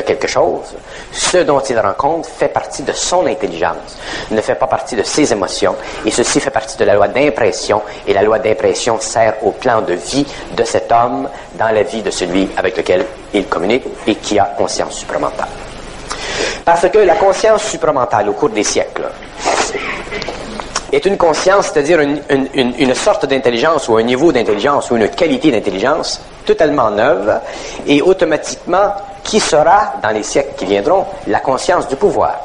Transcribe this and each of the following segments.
de quelque chose, ce dont il rend compte fait partie de son intelligence, ne fait pas partie de ses émotions, et ceci fait partie de la loi d'impression, et la loi d'impression sert au plan de vie de cet homme dans la vie de celui avec lequel il communique et qui a conscience supramentale. Parce que la conscience supramentale au cours des siècles est une conscience, c'est-à-dire une sorte d'intelligence ou un niveau d'intelligence ou une qualité d'intelligence totalement neuve et automatiquement qui sera, dans les siècles qui viendront, la conscience du pouvoir.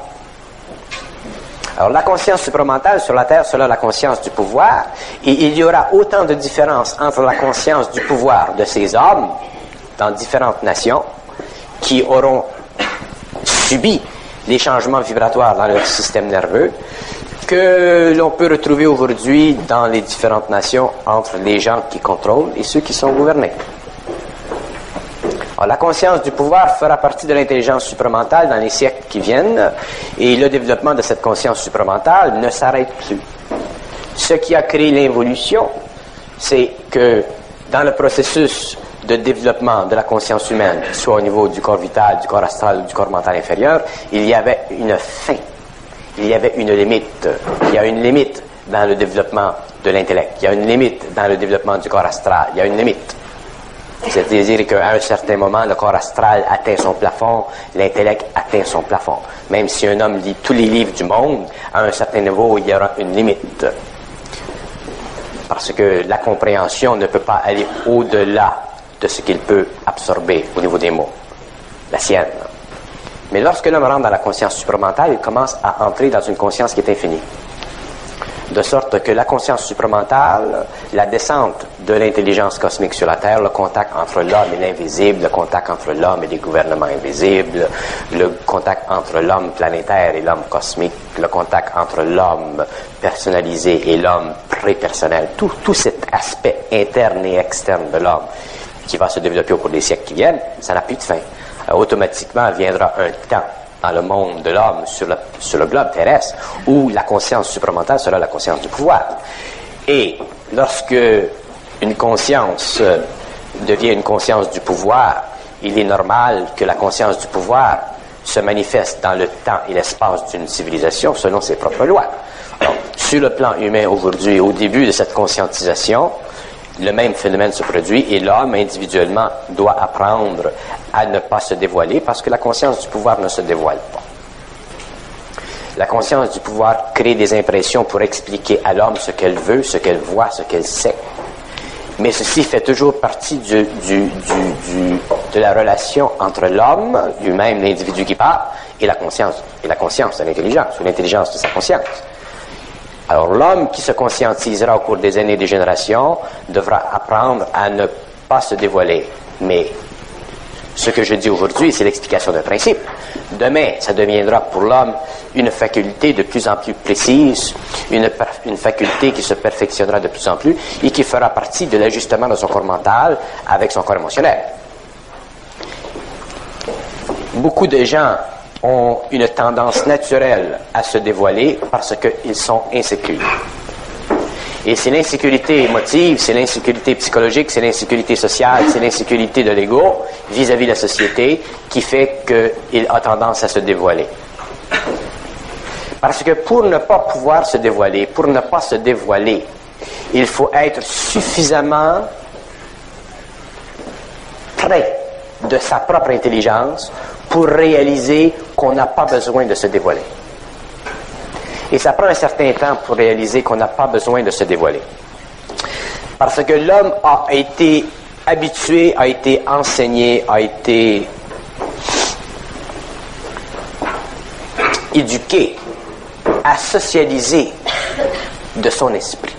Alors la conscience supramentale sur la Terre sera la conscience du pouvoir et il y aura autant de différences entre la conscience du pouvoir de ces hommes dans différentes nations qui auront subi les changements vibratoires dans leur système nerveux que l'on peut retrouver aujourd'hui dans les différentes nations entre les gens qui contrôlent et ceux qui sont gouvernés. Alors, la conscience du pouvoir fera partie de l'intelligence supramentale dans les siècles qui viennent et le développement de cette conscience supramentale ne s'arrête plus. Ce qui a créé l'évolution, c'est que dans le processus de développement de la conscience humaine, soit au niveau du corps vital, du corps astral ou du corps mental inférieur, il y avait une fin. Il y avait une limite. Il y a une limite dans le développement de l'intellect. Il y a une limite dans le développement du corps astral. Il y a une limite. C'est-à-dire qu'à un certain moment, le corps astral atteint son plafond, l'intellect atteint son plafond. Même si un homme lit tous les livres du monde, à un certain niveau, il y aura une limite. Parce que la compréhension ne peut pas aller au-delà de ce qu'il peut absorber au niveau des mots. La sienne. Mais lorsque l'homme rentre dans la conscience supramentale, il commence à entrer dans une conscience qui est infinie. De sorte que la conscience supramentale, la descente de l'intelligence cosmique sur la Terre, le contact entre l'homme et l'invisible, le contact entre l'homme et les gouvernements invisibles, le contact entre l'homme planétaire et l'homme cosmique, le contact entre l'homme personnalisé et l'homme prépersonnel, tout cet aspect interne et externe de l'homme qui va se développer au cours des siècles qui viennent, ça n'a plus de fin. Automatiquement viendra un temps dans le monde de l'homme, sur le globe terrestre, où la conscience supramentale sera la conscience du pouvoir. Et lorsque une conscience devient une conscience du pouvoir, il est normal que la conscience du pouvoir se manifeste dans le temps et l'espace d'une civilisation selon ses propres lois. Donc, sur le plan humain aujourd'hui, au début de cette conscientisation, le même phénomène se produit et l'homme individuellement doit apprendre à ne pas se dévoiler parce que la conscience du pouvoir ne se dévoile pas. La conscience du pouvoir crée des impressions pour expliquer à l'homme ce qu'elle veut, ce qu'elle voit, ce qu'elle sait. Mais ceci fait toujours partie de la relation entre l'homme, lui-même l'individu qui parle, et la conscience de l'intelligence, ou l'intelligence de sa conscience. Alors l'homme qui se conscientisera au cours des années et des générations devra apprendre à ne pas se dévoiler. Mais ce que je dis aujourd'hui, c'est l'explication d'un principe. Demain, ça deviendra pour l'homme une faculté de plus en plus précise, une faculté qui se perfectionnera de plus en plus et qui fera partie de l'ajustement de son corps mental avec son corps émotionnel. Beaucoup de gens ont une tendance naturelle à se dévoiler parce qu'ils sont insécures. Et c'est l'insécurité émotive, c'est l'insécurité psychologique, c'est l'insécurité sociale, c'est l'insécurité de l'ego vis-à-vis de la société qui fait qu'il a tendance à se dévoiler. Parce que pour ne pas pouvoir se dévoiler, pour ne pas se dévoiler, il faut être suffisamment près de sa propre intelligence pour réaliser qu'on n'a pas besoin de se dévoiler. Et ça prend un certain temps pour réaliser qu'on n'a pas besoin de se dévoiler. Parce que l'homme a été habitué, a été enseigné, a été éduqué à socialiser de son esprit.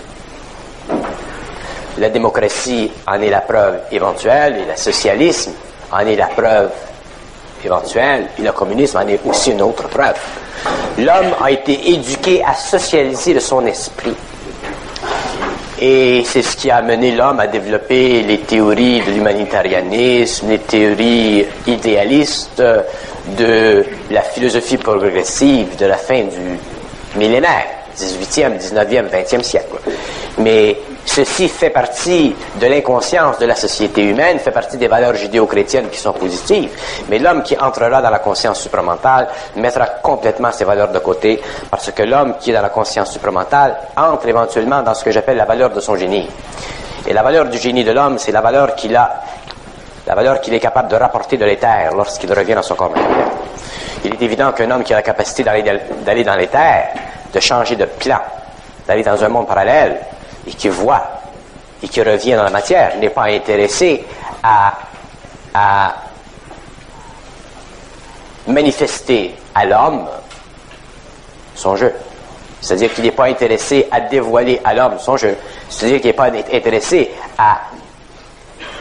La démocratie en est la preuve éventuelle et le socialisme en est la preuve éventuelle et le communisme en est aussi une autre preuve. L'homme a été éduqué à socialiser de son esprit. Et c'est ce qui a amené l'homme à développer les théories de l'humanitarianisme, les théories idéalistes de la philosophie progressive de la fin du millénaire, 18e, 19e, 20e siècle. Mais Ceci fait partie de l'inconscience de la société humaine, fait partie des valeurs judéo-chrétiennes qui sont positives. Mais l'homme qui entrera dans la conscience supramentale mettra complètement ces valeurs de côté, parce que l'homme qui est dans la conscience supramentale entre éventuellement dans ce que j'appelle la valeur de son génie. Et la valeur du génie de l'homme, c'est la valeur qu'il est capable de rapporter de l'éther lorsqu'il revient dans son corps matériel. Il est évident qu'un homme qui a la capacité d'aller dans l'éther, de changer de plan, d'aller dans un monde parallèle, et qui voit, et qui revient dans la matière, n'est pas intéressé à manifester à l'homme son jeu. C'est-à-dire qu'il n'est pas intéressé à dévoiler à l'homme son jeu. C'est-à-dire qu'il n'est pas intéressé à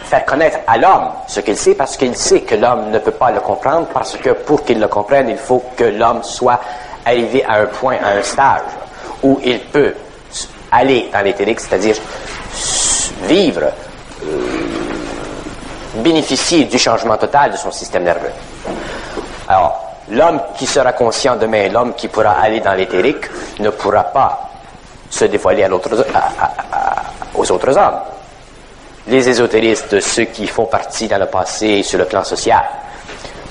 faire connaître à l'homme ce qu'il sait, parce qu'il sait que l'homme ne peut pas le comprendre, parce que pour qu'il le comprenne, il faut que l'homme soit arrivé à un point, à un stage, où il peut aller dans l'éthérique, c'est-à-dire vivre, bénéficier du changement total de son système nerveux. Alors, l'homme qui sera conscient demain, l'homme qui pourra aller dans l'éthérique, ne pourra pas se dévoiler aux autres hommes. Les ésotéristes, ceux qui font partie dans le passé sur le plan social,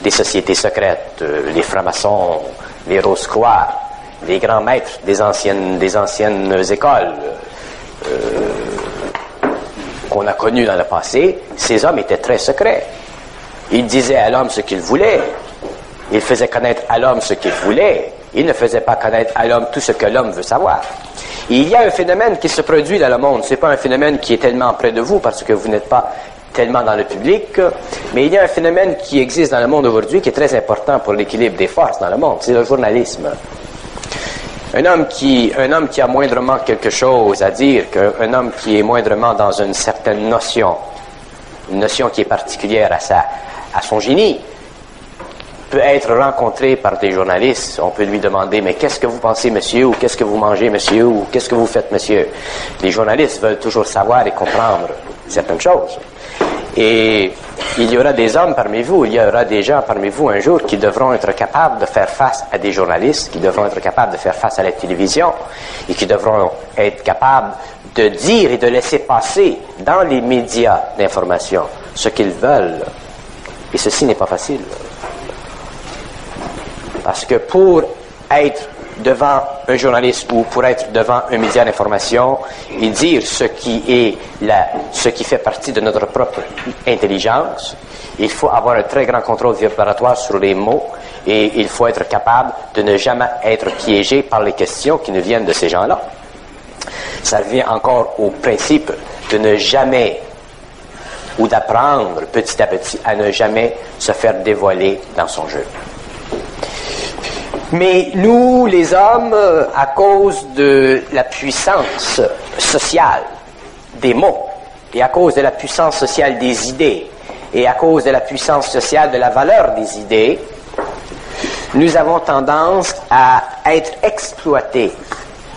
des sociétés secrètes, les francs-maçons, les Rose-Croix, les grands maîtres des anciennes écoles qu'on a connus dans le passé, ces hommes étaient très secrets. Ils disaient à l'homme ce qu'il voulait. Ils faisaient connaître à l'homme ce qu'il voulait. Ils ne faisaient pas connaître à l'homme tout ce que l'homme veut savoir. Et il y a un phénomène qui se produit dans le monde. Ce n'est pas un phénomène qui est tellement près de vous parce que vous n'êtes pas tellement dans le public, mais il y a un phénomène qui existe dans le monde aujourd'hui qui est très important pour l'équilibre des forces dans le monde. C'est le journalisme. Un homme qui a moindrement quelque chose à dire, qu'un homme qui est moindrement dans une certaine notion, une notion qui est particulière à son génie, peut être rencontré par des journalistes. On peut lui demander, mais qu'est-ce que vous pensez, monsieur, ou qu'est-ce que vous mangez, monsieur, ou qu'est-ce que vous faites, monsieur? Les journalistes veulent toujours savoir et comprendre certaines choses. Et il y aura des hommes parmi vous, il y aura des gens parmi vous un jour qui devront être capables de faire face à des journalistes, qui devront être capables de faire face à la télévision, et qui devront être capables de dire et de laisser passer dans les médias d'information ce qu'ils veulent. Et ceci n'est pas facile. Parce que pour être devant un journaliste ou pour être devant un média d'information et dire ce qui fait partie de notre propre intelligence, il faut avoir un très grand contrôle vibratoire sur les mots et il faut être capable de ne jamais être piégé par les questions qui nous viennent de ces gens-là. Ça revient encore au principe de ne jamais ou d'apprendre petit à petit à ne jamais se faire dévoiler dans son jeu. Mais nous, les hommes, à cause de la puissance sociale des mots, et à cause de la puissance sociale des idées, et à cause de la puissance sociale de la valeur des idées, nous avons tendance à être exploités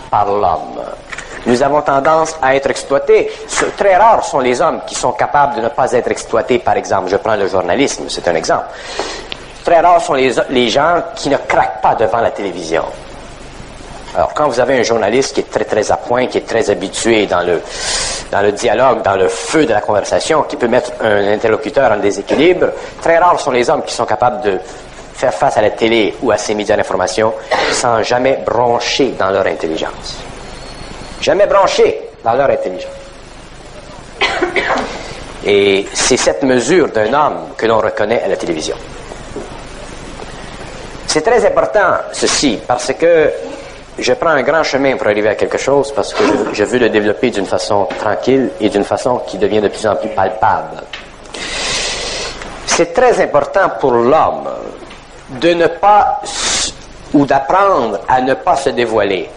par l'homme. Nous avons tendance à être exploités. Très rares sont les hommes qui sont capables de ne pas être exploités, par exemple. Je prends le journalisme, c'est un exemple. Très rares sont les gens qui ne craquent pas devant la télévision. Alors, quand vous avez un journaliste qui est très, très à point, qui est très habitué dans le dialogue, dans le feu de la conversation, qui peut mettre un interlocuteur en déséquilibre, très rares sont les hommes qui sont capables de faire face à la télé ou à ces médias d'information sans jamais broncher dans leur intelligence. Jamais broncher dans leur intelligence. Et c'est cette mesure d'un homme que l'on reconnaît à la télévision. C'est très important, ceci, parce que je prends un grand chemin pour arriver à quelque chose, parce que je veux le développer d'une façon tranquille et d'une façon qui devient de plus en plus palpable. C'est très important pour l'homme de ne pas, ou d'apprendre à ne pas se dévoiler.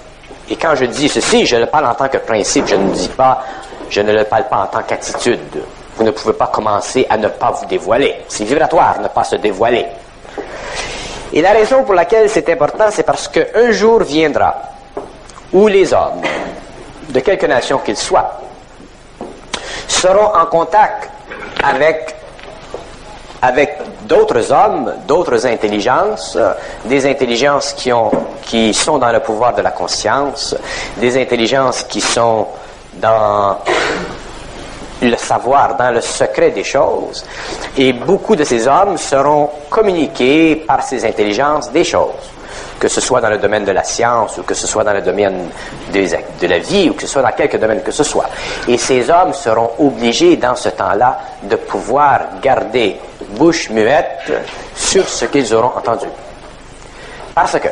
Et quand je dis ceci, je le parle en tant que principe, je ne le parle pas en tant qu'attitude. Vous ne pouvez pas commencer à ne pas vous dévoiler. C'est vibratoire, ne pas se dévoiler. Et la raison pour laquelle c'est important, c'est parce qu'un jour viendra où les hommes, de quelque nation qu'ils soient, seront en contact avec d'autres hommes, d'autres intelligences, des intelligences qui sont dans le pouvoir de la conscience, des intelligences qui sont dans le savoir, dans le secret des choses. Et beaucoup de ces hommes seront communiqués par ces intelligences des choses, que ce soit dans le domaine de la science, ou que ce soit dans le domaine de la vie, ou que ce soit dans quelque domaine que ce soit. Et ces hommes seront obligés, dans ce temps-là, de pouvoir garder bouche muette sur ce qu'ils auront entendu. Parce que,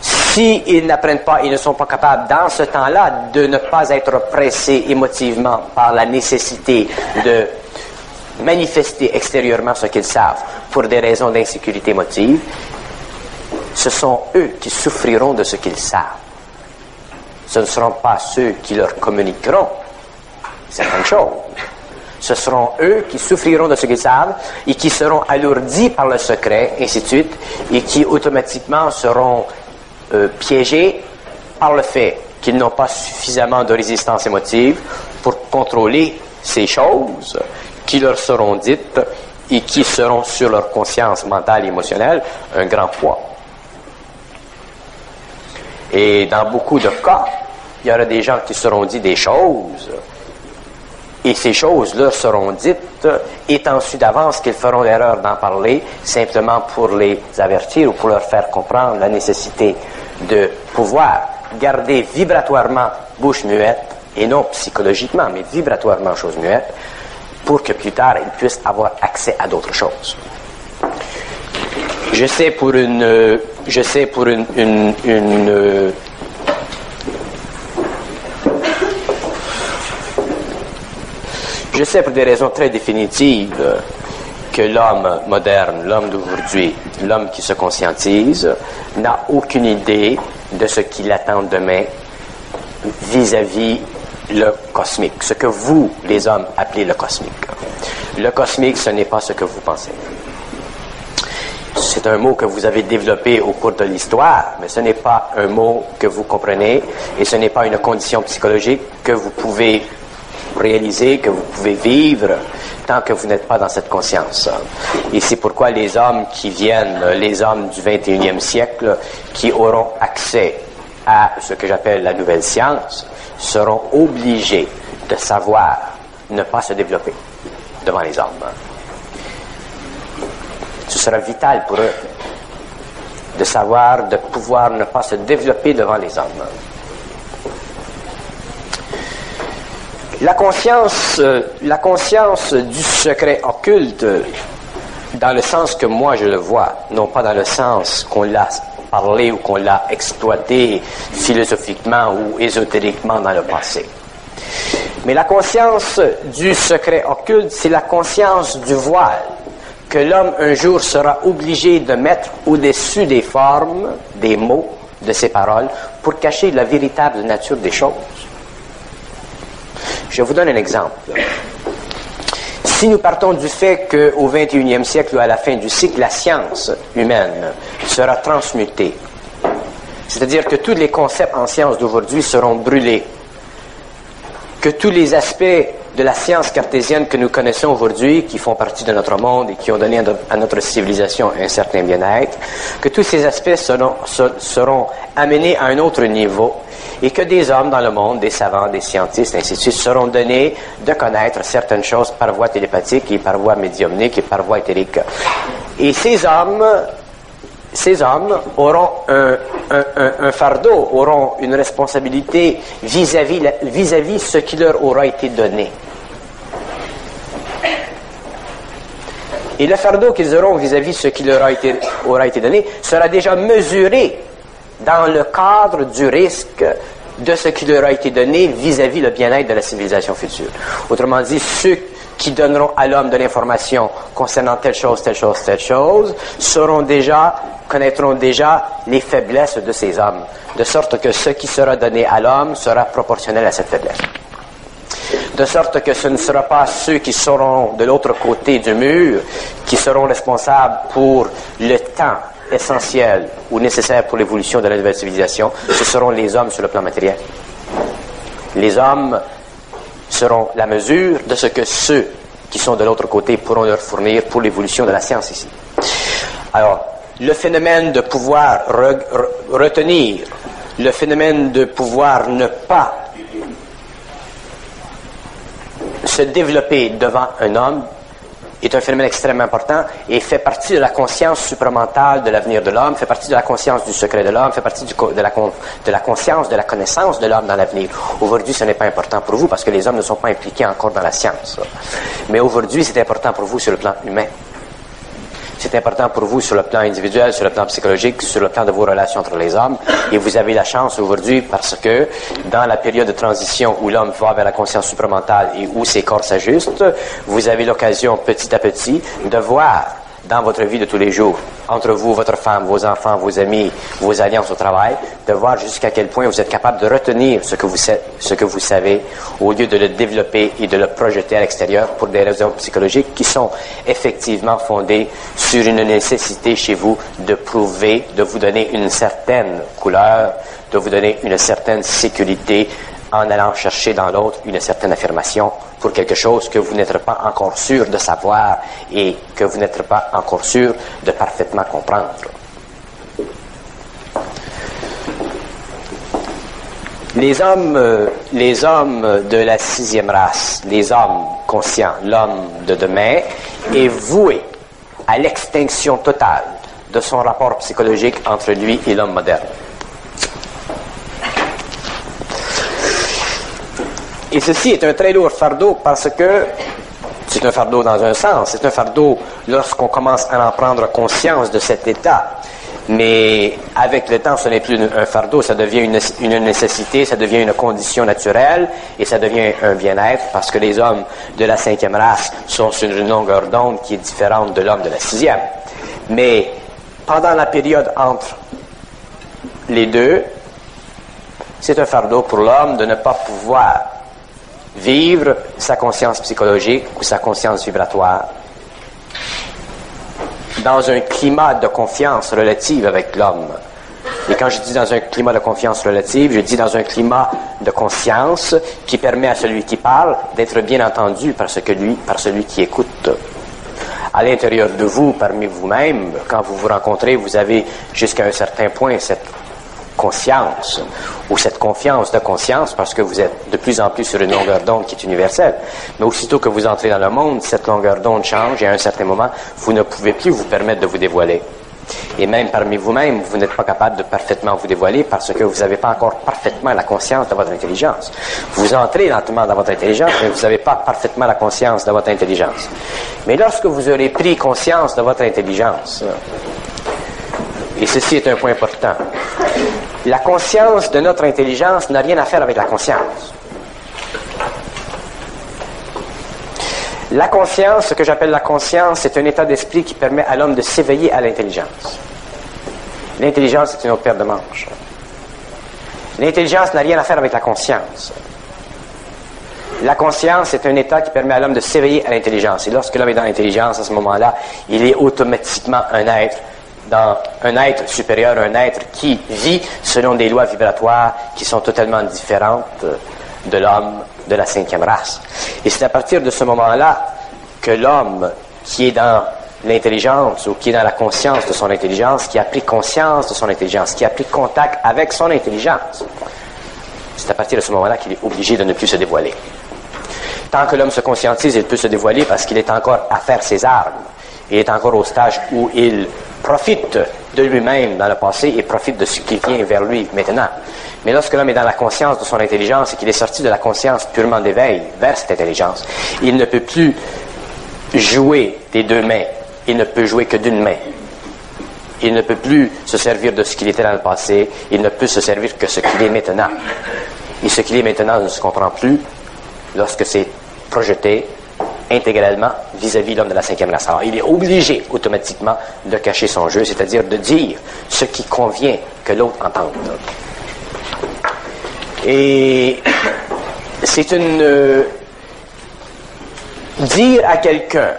s'ils n'apprennent pas, ils ne sont pas capables, dans ce temps-là, de ne pas être pressés émotivement par la nécessité de manifester extérieurement ce qu'ils savent pour des raisons d'insécurité émotive, ce sont eux qui souffriront de ce qu'ils savent. Ce ne seront pas ceux qui leur communiqueront certaines choses. Ce seront eux qui souffriront de ce qu'ils savent et qui seront alourdis par le secret, ainsi de suite, et qui automatiquement seront piégés par le fait qu'ils n'ont pas suffisamment de résistance émotive pour contrôler ces choses qui leur seront dites et qui seront sur leur conscience mentale et émotionnelle un grand poids. Et dans beaucoup de cas, il y aura des gens qui seront dit des choses, et ces choses-là seront dites étant su d'avance qu'ils feront l'erreur d'en parler, simplement pour les avertir ou pour leur faire comprendre la nécessité de pouvoir garder vibratoirement bouche muette, et non psychologiquement, mais vibratoirement chose muette, pour que plus tard ils puissent avoir accès à d'autres choses. Je sais pour une Je sais pour des raisons très définitives que l'homme moderne, l'homme d'aujourd'hui, l'homme qui se conscientise, n'a aucune idée de ce qui l'attend demain vis-à-vis le cosmique, ce que vous, les hommes, appelez le cosmique. Le cosmique, ce n'est pas ce que vous pensez. C'est un mot que vous avez développé au cours de l'histoire, mais ce n'est pas un mot que vous comprenez et ce n'est pas une condition psychologique que vous pouvez réaliser, que vous pouvez vivre tant que vous n'êtes pas dans cette conscience. Et c'est pourquoi les hommes qui viennent, les hommes du 21e siècle, qui auront accès à ce que j'appelle la nouvelle science, seront obligés de savoir ne pas se développer devant les hommes. Ce sera vital pour eux de savoir, de pouvoir ne pas se développer devant les hommes. La conscience du secret occulte, dans le sens que moi je le vois, non pas dans le sens qu'on l'a parlé ou qu'on l'a exploité philosophiquement ou ésotériquement dans le passé. Mais la conscience du secret occulte, c'est la conscience du voile que l'homme un jour sera obligé de mettre au-dessus des formes, des mots, de ses paroles, pour cacher la véritable nature des choses. Je vous donne un exemple. Si nous partons du fait qu'au 21e siècle ou à la fin du cycle, la science humaine sera transmutée, c'est-à-dire que tous les concepts en science d'aujourd'hui seront brûlés, que tous les aspects de la science cartésienne que nous connaissons aujourd'hui, qui font partie de notre monde et qui ont donné à notre civilisation un certain bien-être, que tous ces aspects seront amenés à un autre niveau et que des hommes dans le monde, des savants, des scientifiques, ainsi de suite, seront donnés de connaître certaines choses par voie télépathique et par voie médiumnique et par voie éthérique. Et ces hommes auront un fardeau, auront une responsabilité vis-à-vis ce qui leur aura été donné. Et le fardeau qu'ils auront vis-à-vis ce qui leur aura été donné sera déjà mesuré dans le cadre du risque de ce qui leur a été donné vis-à-vis le bien-être de la civilisation future. Autrement dit, ceux qui donneront à l'homme de l'information concernant telle chose, connaîtront déjà les faiblesses de ces hommes, de sorte que ce qui sera donné à l'homme sera proportionnel à cette faiblesse. De sorte que ce ne sera pas ceux qui seront de l'autre côté du mur qui seront responsables pour le temps essentiel ou nécessaire pour l'évolution de la nouvelle civilisation, ce seront les hommes sur le plan matériel. Les hommes seront la mesure de ce que ceux qui sont de l'autre côté pourront leur fournir pour l'évolution de la science ici. Alors, le phénomène de pouvoir retenir, le phénomène de pouvoir ne pas se développer devant un homme est un phénomène extrêmement important et fait partie de la conscience supramentale de l'avenir de l'homme, fait partie de la conscience du secret de l'homme, fait partie de la conscience, de la connaissance de l'homme dans l'avenir. Aujourd'hui, ce n'est pas important pour vous parce que les hommes ne sont pas impliqués encore dans la science. Mais aujourd'hui, c'est important pour vous sur le plan humain. C'est important pour vous sur le plan individuel, sur le plan psychologique, sur le plan de vos relations entre les hommes. Et vous avez la chance aujourd'hui parce que dans la période de transition où l'homme va vers la conscience supramentale et où ses corps s'ajustent, vous avez l'occasion petit à petit de voir dans votre vie de tous les jours, entre vous, votre femme, vos enfants, vos amis, vos alliances au travail, de voir jusqu'à quel point vous êtes capable de retenir ce que vous savez au lieu de le développer et de le projeter à l'extérieur pour des raisons psychologiques qui sont effectivement fondées sur une nécessité chez vous de prouver, de vous donner une certaine couleur, de vous donner une certaine sécurité en allant chercher dans l'autre une certaine affirmation pour quelque chose que vous n'êtes pas encore sûr de savoir et que vous n'êtes pas encore sûr de parfaitement comprendre. Les hommes de la 6e race, les hommes conscients, l'homme de demain, est voué à l'extinction totale de son rapport psychologique entre lui et l'homme moderne. Et ceci est un très lourd fardeau parce que c'est un fardeau dans un sens, c'est un fardeau lorsqu'on commence à en prendre conscience de cet état. Mais avec le temps, ce n'est plus un fardeau, ça devient une nécessité, ça devient une condition naturelle et ça devient un bien-être parce que les hommes de la 5e race sont sur une longueur d'onde qui est différente de l'homme de la 6e. Mais pendant la période entre les deux, c'est un fardeau pour l'homme de ne pas pouvoir vivre sa conscience psychologique ou sa conscience vibratoire dans un climat de confiance relative avec l'homme. Et quand je dis dans un climat de confiance relative, je dis dans un climat de conscience qui permet à celui qui parle d'être bien entendu par celui qui écoute. À l'intérieur de vous, parmi vous-même, quand vous vous rencontrez, vous avez jusqu'à un certain point cette conscience ou cette confiance de conscience parce que vous êtes de plus en plus sur une longueur d'onde qui est universelle. Mais aussitôt que vous entrez dans le monde, cette longueur d'onde change et à un certain moment, vous ne pouvez plus vous permettre de vous dévoiler. Et même parmi vous-même, vous n'êtes pas capable de parfaitement vous dévoiler parce que vous n'avez pas encore parfaitement la conscience de votre intelligence. Vous entrez lentement dans votre intelligence, mais vous n'avez pas parfaitement la conscience de votre intelligence. Mais lorsque vous aurez pris conscience de votre intelligence, et ceci est un point important, la conscience de notre intelligence n'a rien à faire avec la conscience. La conscience, ce que j'appelle la conscience, c'est un état d'esprit qui permet à l'homme de s'éveiller à l'intelligence. L'intelligence est une autre paire de manches. L'intelligence n'a rien à faire avec la conscience. La conscience est un état qui permet à l'homme de s'éveiller à l'intelligence. Et lorsque l'homme est dans l'intelligence, à ce moment-là, il est automatiquement un être supérieur, un être qui vit selon des lois vibratoires qui sont totalement différentes de l'homme de la 5e race. Et c'est à partir de ce moment-là que l'homme qui est dans l'intelligence ou qui est dans la conscience de son intelligence, qui a pris conscience de son intelligence, qui a pris contact avec son intelligence, c'est à partir de ce moment-là qu'il est obligé de ne plus se dévoiler. Tant que l'homme se conscientise, il peut se dévoiler parce qu'il est encore à faire ses armes. Il est encore au stage où il profite de lui-même dans le passé et profite de ce qui vient vers lui maintenant. Mais lorsque l'homme est dans la conscience de son intelligence et qu'il est sorti de la conscience purement d'éveil vers cette intelligence, il ne peut plus jouer des deux mains. Il ne peut jouer que d'une main. Il ne peut plus se servir de ce qu'il était dans le passé. Il ne peut se servir que ce qu'il est maintenant. Et ce qu'il est maintenant ne se comprend plus lorsque c'est projeté intégralement vis-à-vis l'homme de la 5e race. Alors, il est obligé automatiquement de cacher son jeu, c'est-à-dire de dire ce qui convient que l'autre entende. Et c'est dire à quelqu'un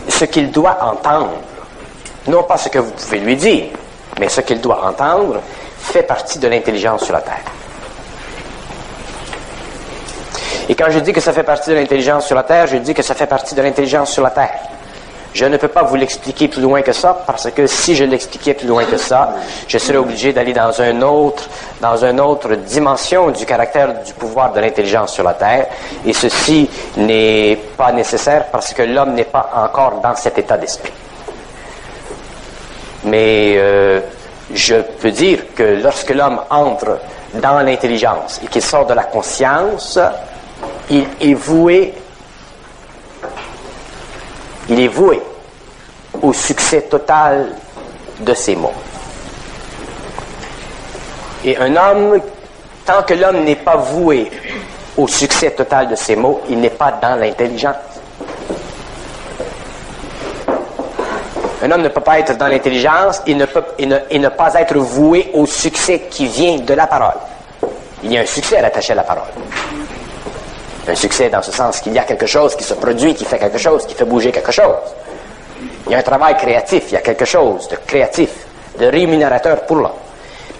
ce qu'il doit entendre, non pas ce que vous pouvez lui dire, mais ce qu'il doit entendre, fait partie de l'intelligence sur la Terre. Et quand je dis que ça fait partie de l'intelligence sur la Terre, je dis que ça fait partie de l'intelligence sur la Terre. Je ne peux pas vous l'expliquer plus loin que ça, parce que si je l'expliquais plus loin que ça, je serais obligé d'aller dans une autre dimension du caractère du pouvoir de l'intelligence sur la Terre, et ceci n'est pas nécessaire parce que l'homme n'est pas encore dans cet état d'esprit. Mais je peux dire que lorsque l'homme entre dans l'intelligence et qu'il sort de la conscience, il est voué au succès total de ses mots. Et un homme, tant que l'homme n'est pas voué au succès total de ses mots, il n'est pas dans l'intelligence. Un homme ne peut pas être dans l'intelligence et ne pas être voué au succès qui vient de la parole. Il y a un succès attaché à la parole. Un succès dans ce sens qu'il y a quelque chose qui se produit, qui fait quelque chose, qui fait bouger quelque chose. Il y a un travail créatif, il y a quelque chose de créatif, de rémunérateur pour l'homme.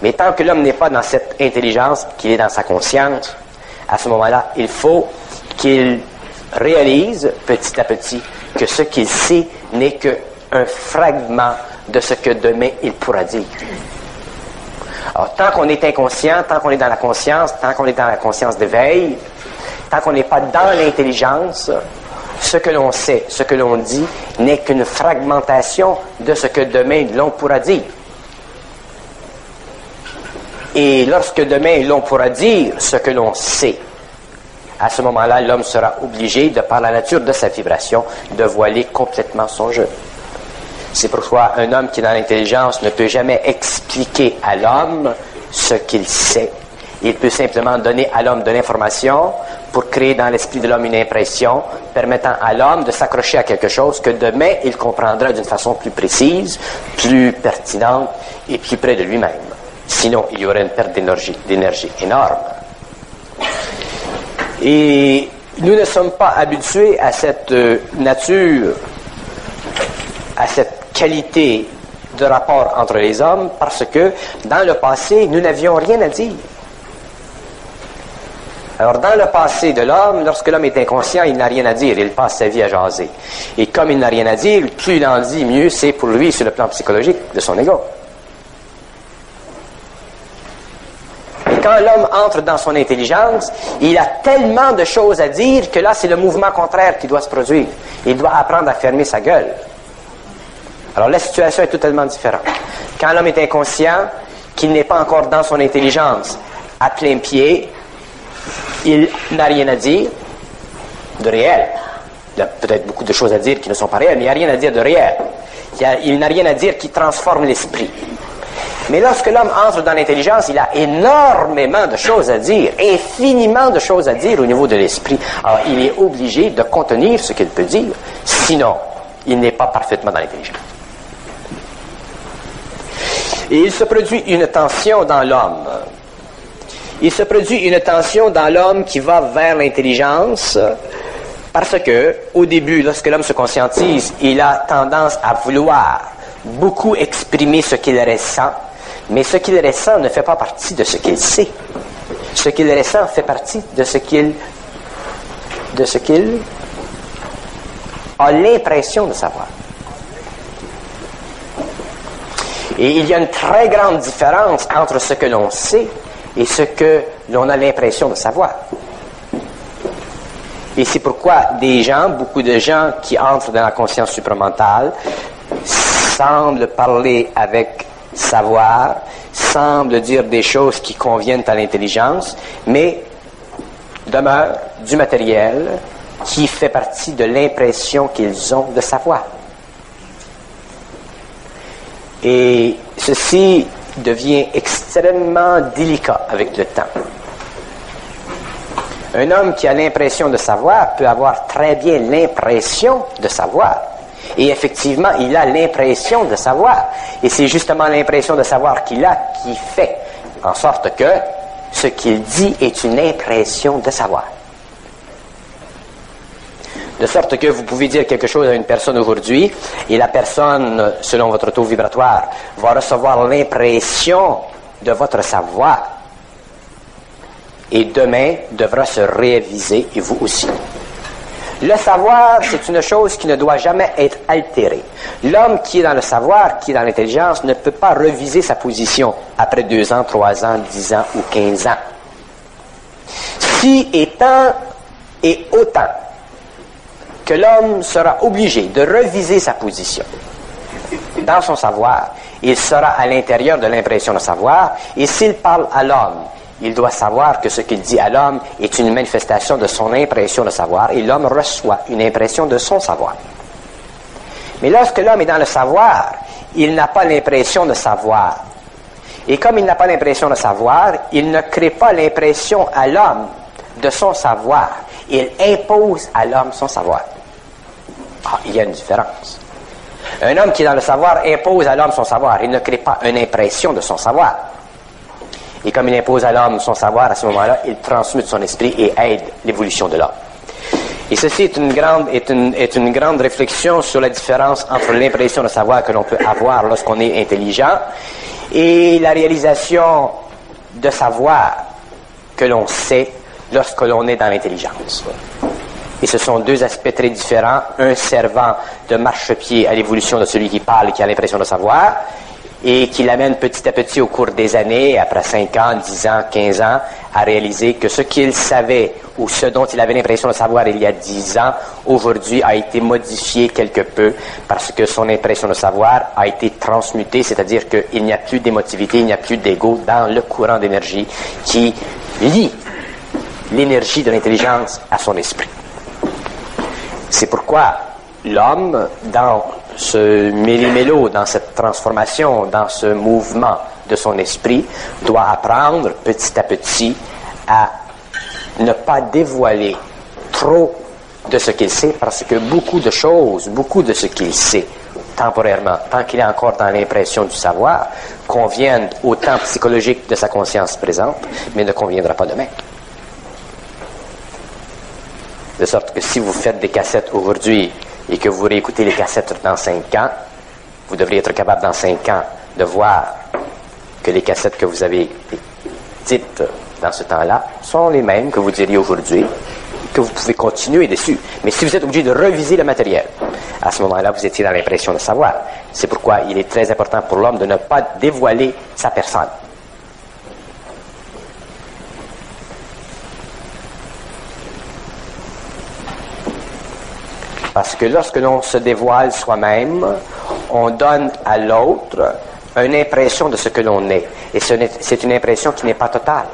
Mais tant que l'homme n'est pas dans cette intelligence, qu'il est dans sa conscience, à ce moment-là, il faut qu'il réalise petit à petit que ce qu'il sait n'est qu'un fragment de ce que demain il pourra dire. Alors, tant qu'on est inconscient, tant qu'on est dans la conscience, tant qu'on est dans la conscience d'éveil, tant qu'on n'est pas dans l'intelligence, ce que l'on sait, ce que l'on dit, n'est qu'une fragmentation de ce que demain l'on pourra dire. Et lorsque demain l'on pourra dire ce que l'on sait, à ce moment-là, l'homme sera obligé, de par la nature de sa vibration, de voiler complètement son jeu. C'est pourquoi un homme qui est dans l'intelligence ne peut jamais expliquer à l'homme ce qu'il sait. Il peut simplement donner à l'homme de l'information pour créer dans l'esprit de l'homme une impression permettant à l'homme de s'accrocher à quelque chose que demain il comprendra d'une façon plus précise, plus pertinente et plus près de lui-même. Sinon, il y aurait une perte d'énergie énorme. Et nous ne sommes pas habitués à cette nature, à cette qualité de rapport entre les hommes, parce que dans le passé, nous n'avions rien à dire. Alors, dans le passé de l'homme, lorsque l'homme est inconscient, il n'a rien à dire, il passe sa vie à jaser. Et comme il n'a rien à dire, plus il en dit, mieux c'est pour lui sur le plan psychologique de son ego. Et quand l'homme entre dans son intelligence, il a tellement de choses à dire que là, c'est le mouvement contraire qui doit se produire. Il doit apprendre à fermer sa gueule. Alors, la situation est totalement différente. Quand l'homme est inconscient, qu'il n'est pas encore dans son intelligence à plein pied, il n'a rien à dire de réel. Il y a peut-être beaucoup de choses à dire qui ne sont pas réelles, mais il n'y a rien à dire de réel. Il n'a rien à dire qui transforme l'esprit. Mais lorsque l'homme entre dans l'intelligence, il a énormément de choses à dire, infiniment de choses à dire au niveau de l'esprit. Alors, il est obligé de contenir ce qu'il peut dire, sinon, il n'est pas parfaitement dans l'intelligence. Et il se produit une tension dans l'homme. Il se produit une tension dans l'homme qui va vers l'intelligence parce que, au début, lorsque l'homme se conscientise, il a tendance à vouloir beaucoup exprimer ce qu'il ressent, mais ce qu'il ressent ne fait pas partie de ce qu'il sait. Ce qu'il ressent fait partie de ce qu'il a l'impression de savoir. Et il y a une très grande différence entre ce que l'on sait et ce que l'on a l'impression de savoir. Et c'est pourquoi beaucoup de gens qui entrent dans la conscience supramentale semblent parler avec savoir, semblent dire des choses qui conviennent à l'intelligence, mais demeurent du matériel qui fait partie de l'impression qu'ils ont de savoir. Et ceci devient extrêmement délicat avec le temps. Un homme qui a l'impression de savoir peut avoir très bien l'impression de savoir. Et effectivement, il a l'impression de savoir. Et c'est justement l'impression de savoir qu'il a qui fait en sorte que ce qu'il dit est une impression de savoir. De sorte que vous pouvez dire quelque chose à une personne aujourd'hui et la personne, selon votre taux vibratoire, va recevoir l'impression de votre savoir. Et demain devra se réaviser, et vous aussi. Le savoir, c'est une chose qui ne doit jamais être altérée. L'homme qui est dans le savoir, qui est dans l'intelligence, ne peut pas reviser sa position après 2 ans, 3 ans, 10 ans ou 15 ans. Si étant et autant que l'homme sera obligé de reviser sa position dans son savoir, il sera à l'intérieur de l'impression de savoir, et s'il parle à l'homme, il doit savoir que ce qu'il dit à l'homme est une manifestation de son impression de savoir, et l'homme reçoit une impression de son savoir. Mais lorsque l'homme est dans le savoir, il n'a pas l'impression de savoir. Et comme il n'a pas l'impression de savoir, il ne crée pas l'impression à l'homme de son savoir. Il impose à l'homme son savoir. Ah, il y a une différence. Un homme qui est dans le savoir impose à l'homme son savoir. Il ne crée pas une impression de son savoir. Et comme il impose à l'homme son savoir, à ce moment-là, il transmute son esprit et aide l'évolution de l'homme. Et ceci est une grande réflexion sur la différence entre l'impression de savoir que l'on peut avoir lorsqu'on est intelligent et la réalisation de savoir que l'on sait lorsque l'on est dans l'intelligence. Et ce sont 2 aspects très différents, un servant de marchepied à l'évolution de celui qui parle et qui a l'impression de savoir, et qui l'amène petit à petit au cours des années, après 5 ans, 10 ans, 15 ans, à réaliser que ce qu'il savait ou ce dont il avait l'impression de savoir il y a 10 ans, aujourd'hui a été modifié quelque peu parce que son impression de savoir a été transmutée, c'est-à-dire qu'il n'y a plus d'émotivité, il n'y a plus d'ego dans le courant d'énergie qui lie l'énergie de l'intelligence à son esprit. C'est pourquoi l'homme, dans ce méli-mélo, dans cette transformation, dans ce mouvement de son esprit, doit apprendre petit à petit à ne pas dévoiler trop de ce qu'il sait, parce que beaucoup de choses, beaucoup de ce qu'il sait, temporairement, tant qu'il est encore dans l'impression du savoir, conviennent au temps psychologique de sa conscience présente, mais ne conviendra pas demain. De sorte que si vous faites des cassettes aujourd'hui et que vous réécoutez les cassettes dans 5 ans, vous devriez être capable dans 5 ans de voir que les cassettes que vous avez dites dans ce temps-là sont les mêmes que vous diriez aujourd'hui, que vous pouvez continuer dessus. Mais si vous êtes obligé de reviser le matériel, à ce moment-là, vous étiez dans l'impression de savoir. C'est pourquoi il est très important pour l'homme de ne pas dévoiler sa personne. Parce que lorsque l'on se dévoile soi-même, on donne à l'autre une impression de ce que l'on est. Et c'est une impression qui n'est pas totale.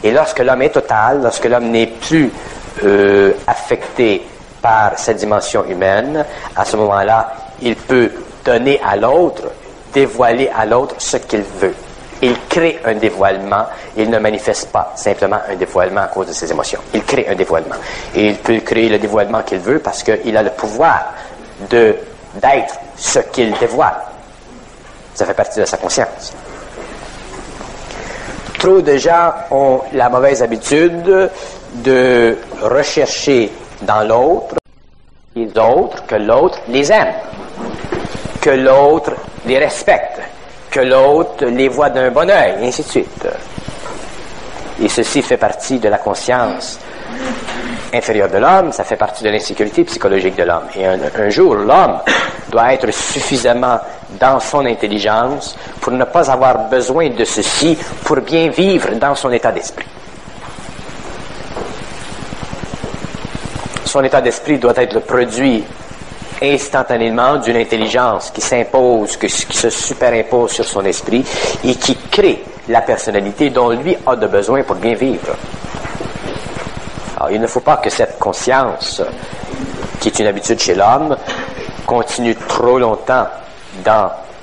Et lorsque l'homme est total, lorsque l'homme n'est plus affecté par cette dimension humaine, à ce moment-là, il peut donner à l'autre, dévoiler à l'autre ce qu'il veut. Il crée un dévoilement, il ne manifeste pas simplement un dévoilement à cause de ses émotions. Il crée un dévoilement. Et il peut créer le dévoilement qu'il veut parce qu'il a le pouvoir d'être ce qu'il dévoile. Ça fait partie de sa conscience. Trop de gens ont la mauvaise habitude de rechercher dans l'autre les autres que l'autre les aime, que l'autre les respecte, que l'autre les voit d'un bon œil, et ainsi de suite. Et ceci fait partie de la conscience inférieure de l'homme, ça fait partie de l'insécurité psychologique de l'homme. Et un jour, l'homme doit être suffisamment dans son intelligence pour ne pas avoir besoin de ceci pour bien vivre dans son état d'esprit. Son état d'esprit doit être le produit instantanément d'une intelligence qui s'impose, qui se superimpose sur son esprit et qui crée la personnalité dont lui a de besoin pour bien vivre. Alors, il ne faut pas que cette conscience, qui est une habitude chez l'homme, continue trop longtemps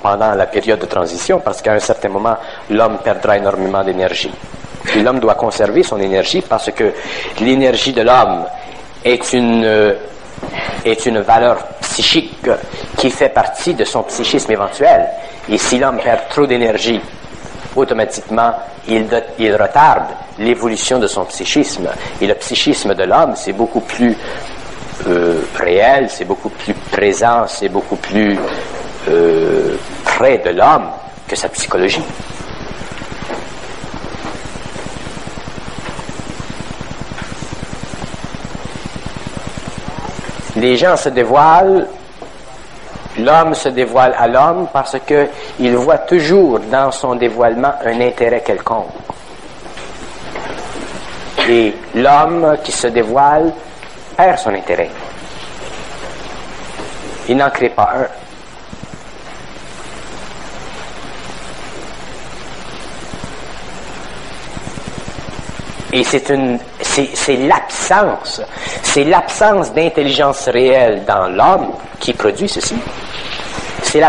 pendant la période de transition, parce qu'à un certain moment, l'homme perdra énormément d'énergie. Et l'homme doit conserver son énergie parce que l'énergie de l'homme est une valeur psychique qui fait partie de son psychisme éventuel. Et si l'homme perd trop d'énergie, automatiquement, il retarde l'évolution de son psychisme. Et le psychisme de l'homme, c'est beaucoup plus réel, c'est beaucoup plus présent, c'est beaucoup plus près de l'homme que sa psychologie. Les gens se dévoilent, l'homme se dévoile à l'homme parce qu'il voit toujours dans son dévoilement un intérêt quelconque. Et l'homme qui se dévoile perd son intérêt. Il n'en crée pas un. Et c'est l'absence d'intelligence réelle dans l'homme qui produit ceci. C'est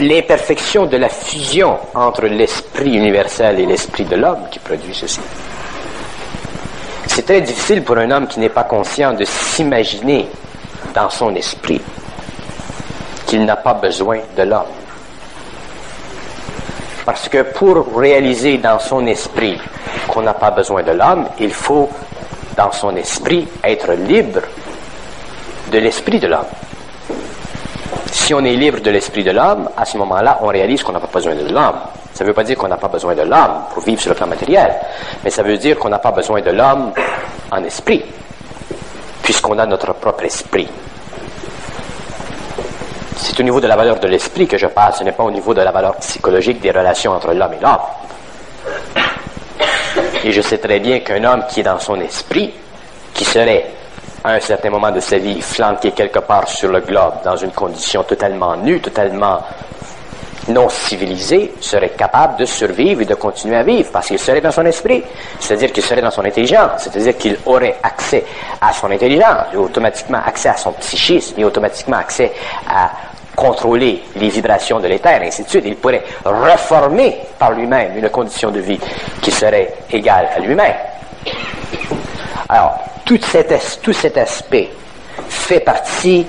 l'imperfection de la fusion entre l'esprit universel et l'esprit de l'homme qui produit ceci. C'est très difficile pour un homme qui n'est pas conscient de s'imaginer dans son esprit qu'il n'a pas besoin de l'homme. Parce que pour réaliser dans son esprit qu'on n'a pas besoin de l'homme, il faut, dans son esprit, être libre de l'esprit de l'homme. Si on est libre de l'esprit de l'homme, à ce moment-là, on réalise qu'on n'a pas besoin de l'homme. Ça ne veut pas dire qu'on n'a pas besoin de l'homme pour vivre sur le plan matériel, mais ça veut dire qu'on n'a pas besoin de l'homme en esprit, puisqu'on a notre propre esprit. C'est au niveau de la valeur de l'esprit que je parle, ce n'est pas au niveau de la valeur psychologique des relations entre l'homme et l'homme. Et je sais très bien qu'un homme qui est dans son esprit, qui serait à un certain moment de sa vie flanqué quelque part sur le globe, dans une condition totalement nue, totalement non civilisée, serait capable de survivre et de continuer à vivre, parce qu'il serait dans son esprit, c'est-à-dire qu'il serait dans son intelligence, c'est-à-dire qu'il aurait accès à son intelligence, et automatiquement accès à son psychisme, et automatiquement accès à contrôler les vibrations de l'éther, et ainsi de suite. Il pourrait reformer par lui-même une condition de vie qui serait égale à lui-même. Alors, tout cet aspect fait partie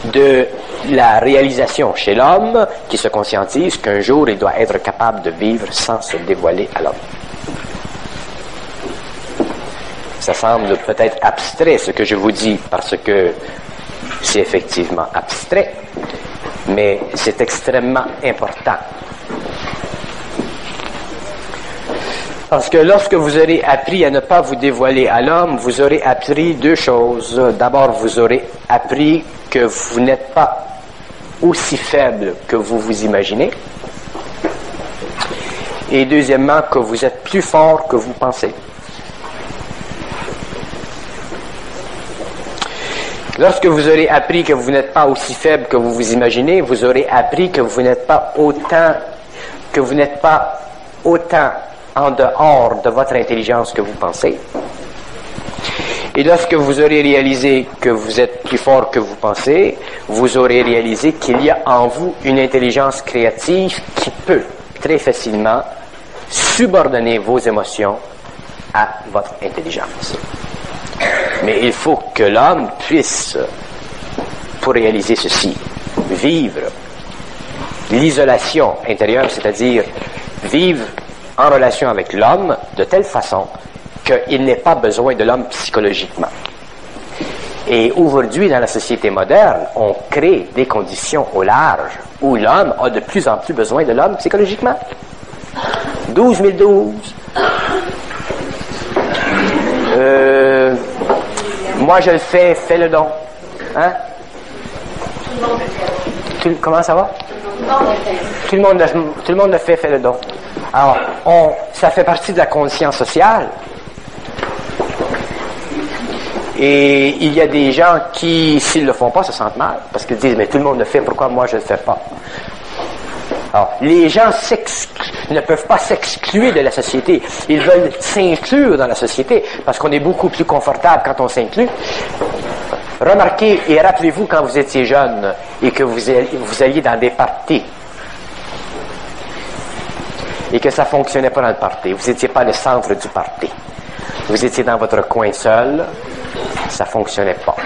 de la réalisation chez l'homme qui se conscientise qu'un jour il doit être capable de vivre sans se dévoiler à l'homme. Ça semble peut-être abstrait ce que je vous dis parce que c'est effectivement abstrait, mais c'est extrêmement important. Parce que lorsque vous aurez appris à ne pas vous dévoiler à l'homme, vous aurez appris deux choses. D'abord, vous aurez appris que vous n'êtes pas aussi faible que vous vous imaginez. Et deuxièmement, que vous êtes plus fort que vous pensez. Lorsque vous aurez appris que vous n'êtes pas aussi faible que vous vous imaginez, vous aurez appris que vous n'êtes pas autant en dehors de votre intelligence que vous pensez. Et lorsque vous aurez réalisé que vous êtes plus fort que vous pensez, vous aurez réalisé qu'il y a en vous une intelligence créative qui peut très facilement subordonner vos émotions à votre intelligence. Mais il faut que l'homme puisse, pour réaliser ceci, vivre l'isolation intérieure, c'est-à-dire vivre en relation avec l'homme de telle façon qu'il n'ait pas besoin de l'homme psychologiquement. Et aujourd'hui, dans la société moderne, on crée des conditions au large où l'homme a de plus en plus besoin de l'homme psychologiquement. 12 012. Moi, je le fais, fais le don. Hein? Comment ça va? Tout le monde le fait, fait le don. Alors, ça fait partie de la conscience sociale. Et il y a des gens qui, s'ils le font pas, se sentent mal. Parce qu'ils disent, mais tout le monde le fait, pourquoi moi je le fais pas? Alors, les gens ne peuvent pas s'exclure de la société. Ils veulent s'inclure dans la société parce qu'on est beaucoup plus confortable quand on s'inclut. Remarquez et rappelez-vous quand vous étiez jeune et que vous alliez dans des parties et que ça fonctionnait pas dans le party. Vous n'étiez pas le centre du party. Vous étiez dans votre coin seul, ça fonctionnait pas.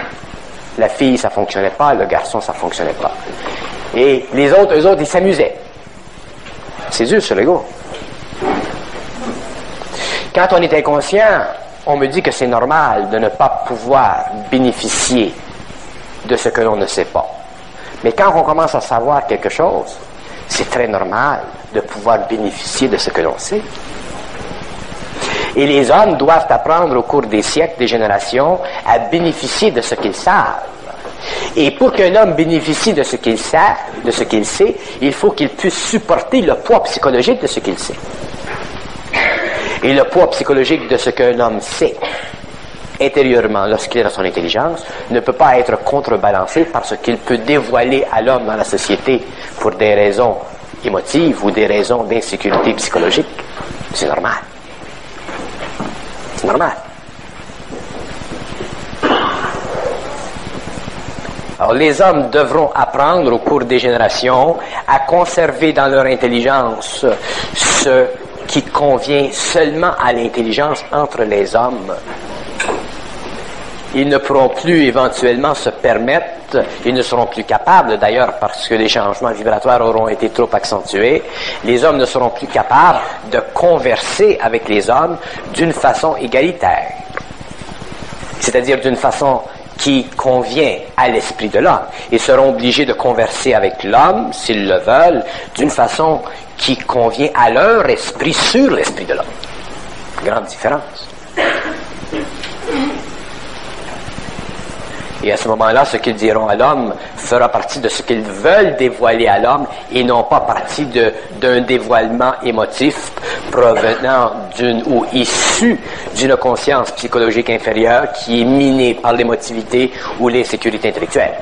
La fille, ça fonctionnait pas, le garçon, ça fonctionnait pas. Et les autres, eux autres, ils s'amusaient. C'est dur sur l'ego. Quand on est inconscient, on me dit que c'est normal de ne pas pouvoir bénéficier de ce que l'on ne sait pas. Mais quand on commence à savoir quelque chose, c'est très normal de pouvoir bénéficier de ce que l'on sait. Et les hommes doivent apprendre au cours des siècles, des générations, à bénéficier de ce qu'ils savent. Et pour qu'un homme bénéficie de ce qu'il sait, il faut qu'il puisse supporter le poids psychologique de ce qu'il sait. Et le poids psychologique de ce qu'un homme sait intérieurement, lorsqu'il est dans son intelligence, ne peut pas être contrebalancé par ce qu'il peut dévoiler à l'homme dans la société pour des raisons émotives ou des raisons d'insécurité psychologique. C'est normal. C'est normal. Alors, les hommes devront apprendre au cours des générations à conserver dans leur intelligence ce qui convient seulement à l'intelligence entre les hommes. Ils ne pourront plus éventuellement se permettre, ils ne seront plus capables d'ailleurs parce que les changements vibratoires auront été trop accentués, les hommes ne seront plus capables de converser avec les hommes d'une façon égalitaire. C'est-à-dire d'une façon qui convient à l'esprit de l'homme. Ils seront obligés de converser avec l'homme, s'ils le veulent, d'une façon qui convient à leur esprit sur l'esprit de l'homme. Grande différence. Et à ce moment-là, ce qu'ils diront à l'homme fera partie de ce qu'ils veulent dévoiler à l'homme et non pas partie d'un dévoilement émotif provenant ou issu d'une conscience psychologique inférieure qui est minée par l'émotivité ou l'insécurité intellectuelle.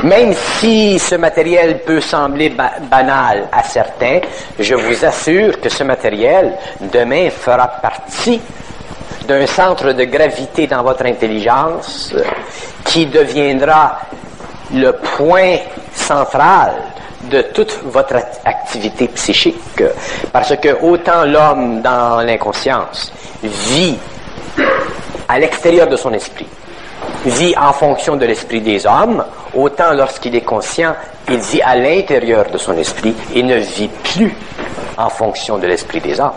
Même si ce matériel peut sembler banal à certains, je vous assure que ce matériel, demain, fera partie d'un centre de gravité dans votre intelligence qui deviendra le point central de toute votre activité psychique. Parce que autant l'homme dans l'inconscience vit à l'extérieur de son esprit, vit en fonction de l'esprit des hommes, autant lorsqu'il est conscient, il vit à l'intérieur de son esprit et ne vit plus en fonction de l'esprit des hommes.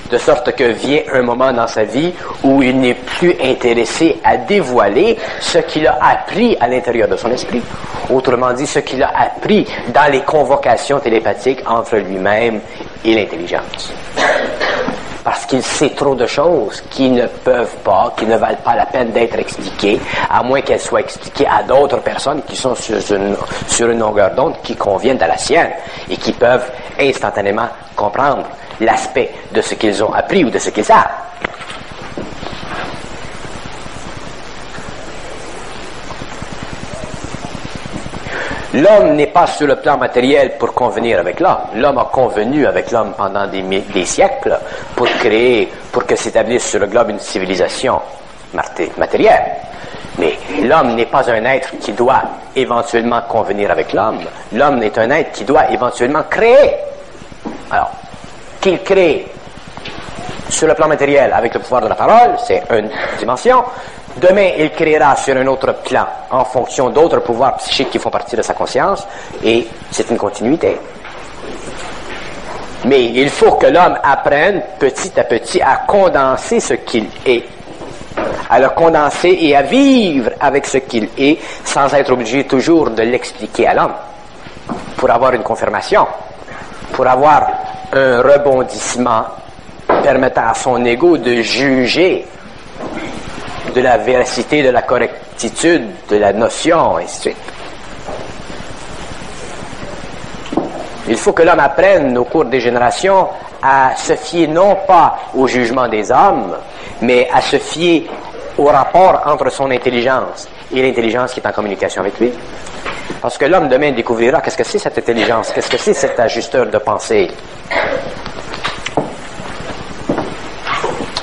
De sorte que vient un moment dans sa vie où il n'est plus intéressé à dévoiler ce qu'il a appris à l'intérieur de son esprit. Autrement dit, ce qu'il a appris dans les convocations télépathiques entre lui-même et l'intelligence. Parce qu'il sait trop de choses qui ne peuvent pas, qui ne valent pas la peine d'être expliquées, à moins qu'elles soient expliquées à d'autres personnes qui sont sur une longueur d'onde qui conviennent à la sienne et qui peuvent instantanément comprendre l'aspect de ce qu'ils ont appris ou de ce qu'ils savent. L'homme n'est pas sur le plan matériel pour convenir avec l'homme. L'homme a convenu avec l'homme pendant des siècles pour que s'établisse sur le globe une civilisation matérielle. Mais l'homme n'est pas un être qui doit éventuellement convenir avec l'homme. L'homme est un être qui doit éventuellement créer. Alors, qu'il crée sur le plan matériel avec le pouvoir de la parole, c'est une dimension. Demain, il créera sur un autre plan, en fonction d'autres pouvoirs psychiques qui font partie de sa conscience, et c'est une continuité. Mais il faut que l'homme apprenne petit à petit à condenser ce qu'il est, à le condenser et à vivre avec ce qu'il est, sans être obligé toujours de l'expliquer à l'homme, pour avoir une confirmation, pour avoir un rebondissement permettant à son ego de juger de la véracité, de la correctitude, de la notion, et ainsi de suite. Il faut que l'homme apprenne au cours des générations à se fier non pas au jugement des hommes, mais à se fier au rapport entre son intelligence et l'intelligence qui est en communication avec lui. Parce que l'homme demain découvrira qu'est-ce que c'est cette intelligence, qu'est-ce que c'est cet ajusteur de pensée.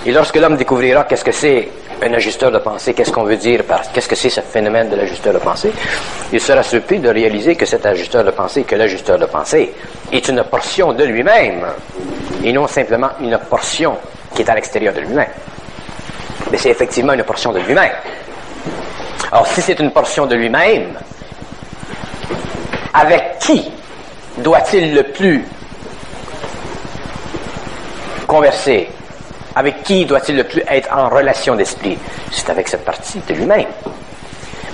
Et lorsque l'homme découvrira qu'est-ce que c'est un ajusteur de pensée, qu'est-ce qu'on veut dire par qu'est-ce que c'est ce phénomène de l'ajusteur de pensée, il sera surpris de réaliser que cet ajusteur de pensée, que l'ajusteur de pensée est une portion de lui-même et non simplement une portion qui est à l'extérieur de lui-même. Mais c'est effectivement une portion de lui-même. Alors si c'est une portion de lui-même, avec qui doit-il le plus converser? Avec qui doit-il le plus être en relation d'esprit? C'est avec cette partie de lui-même.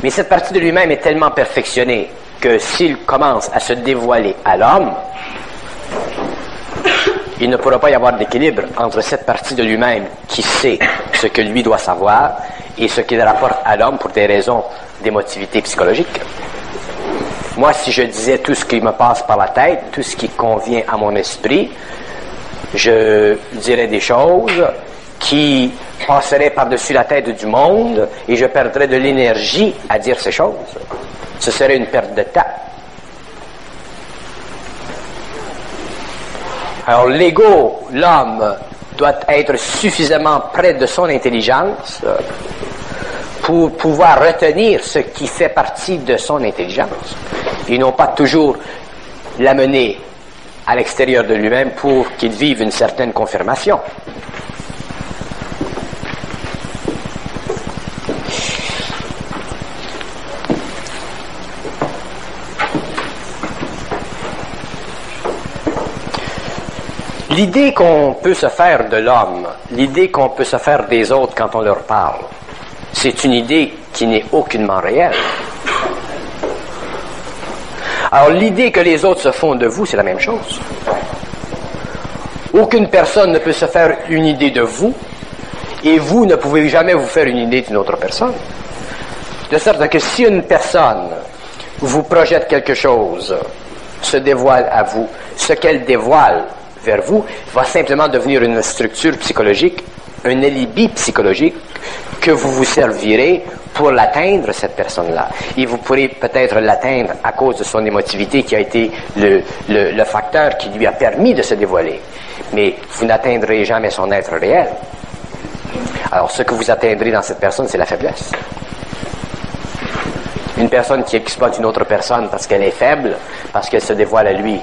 Mais cette partie de lui-même est tellement perfectionnée que s'il commence à se dévoiler à l'homme, il ne pourra pas y avoir d'équilibre entre cette partie de lui-même qui sait ce que lui doit savoir et ce qu'il rapporte à l'homme pour des raisons d'émotivité psychologique. Moi, si je disais tout ce qui me passe par la tête, tout ce qui convient à mon esprit, je dirais des choses qui passeraient par-dessus la tête du monde et je perdrais de l'énergie à dire ces choses. Ce serait une perte de temps. Alors l'ego, l'homme, doit être suffisamment près de son intelligence pour pouvoir retenir ce qui fait partie de son intelligence et non pas toujours l'amener à l'extérieur de lui-même pour qu'il vive une certaine confirmation. L'idée qu'on peut se faire de l'homme, l'idée qu'on peut se faire des autres quand on leur parle, c'est une idée qui n'est aucunement réelle. Alors l'idée que les autres se font de vous, c'est la même chose. Aucune personne ne peut se faire une idée de vous, et vous ne pouvez jamais vous faire une idée d'une autre personne. De sorte que si une personne vous projette quelque chose, se dévoile à vous, ce qu'elle dévoile vers vous va simplement devenir une structure psychologique, un alibi psychologique que vous vous servirez pour l'atteindre, cette personne-là. Et vous pourrez peut-être l'atteindre à cause de son émotivité qui a été le facteur qui lui a permis de se dévoiler. Mais vous n'atteindrez jamais son être réel. Alors, ce que vous atteindrez dans cette personne, c'est la faiblesse. Une personne qui exploite une autre personne parce qu'elle est faible, parce qu'elle se dévoile à lui,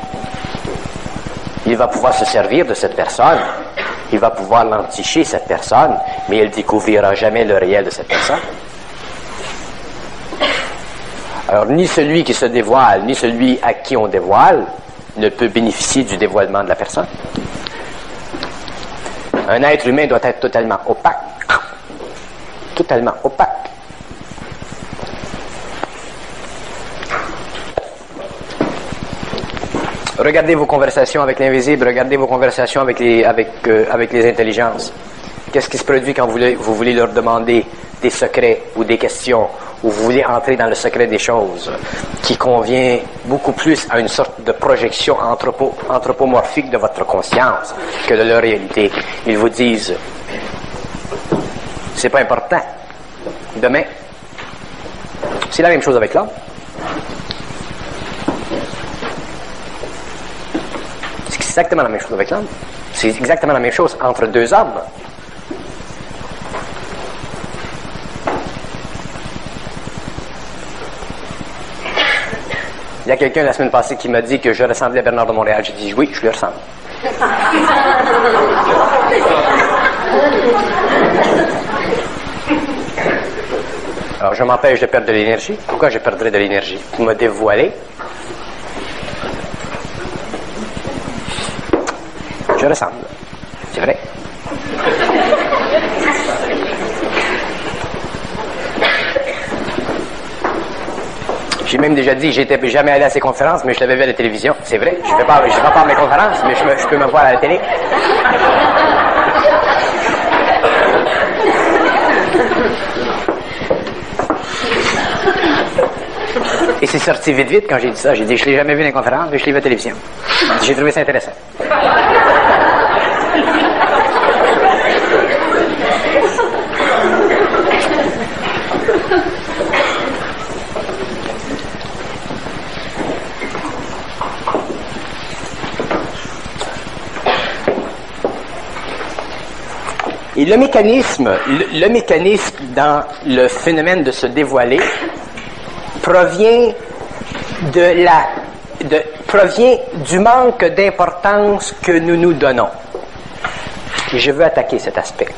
il va pouvoir se servir de cette personne, il va pouvoir l'enticher, cette personne, mais il ne découvrira jamais le réel de cette personne. Alors, ni celui qui se dévoile, ni celui à qui on dévoile, ne peut bénéficier du dévoilement de la personne. Un être humain doit être totalement opaque. Totalement opaque. Regardez vos conversations avec l'invisible, regardez vos conversations avec les intelligences. Qu'est-ce qui se produit quand vous voulez leur demander des secrets ou des questions, ou vous voulez entrer dans le secret des choses, qui convient beaucoup plus à une sorte de projection anthropomorphique de votre conscience que de leur réalité. Ils vous disent, c'est pas important. Demain, c'est la même chose avec l'homme. C'est exactement la même chose avec l'homme. C'est exactement la même chose entre deux hommes. Il y a quelqu'un la semaine passée qui m'a dit que je ressemblais à Bernard de Montréal. J'ai dit oui, je lui ressemble. Alors je m'empêche de perdre de l'énergie. Pourquoi je perdrais de l'énergie? Pour me dévoiler. Je ressemble. C'est vrai. J'ai même déjà dit, j'étais jamais allé à ces conférences, mais je l'avais vu à la télévision. C'est vrai. Je vais pas à mes conférences, mais je peux me voir à la télé. Et c'est sorti vite quand j'ai dit ça. J'ai dit, je l'ai jamais vu dans les conférences, mais je l'ai vu à la télévision. J'ai trouvé ça intéressant. Et le mécanisme dans le phénomène de se dévoiler provient du manque d'importance que nous nous donnons. Et je veux attaquer cet aspect.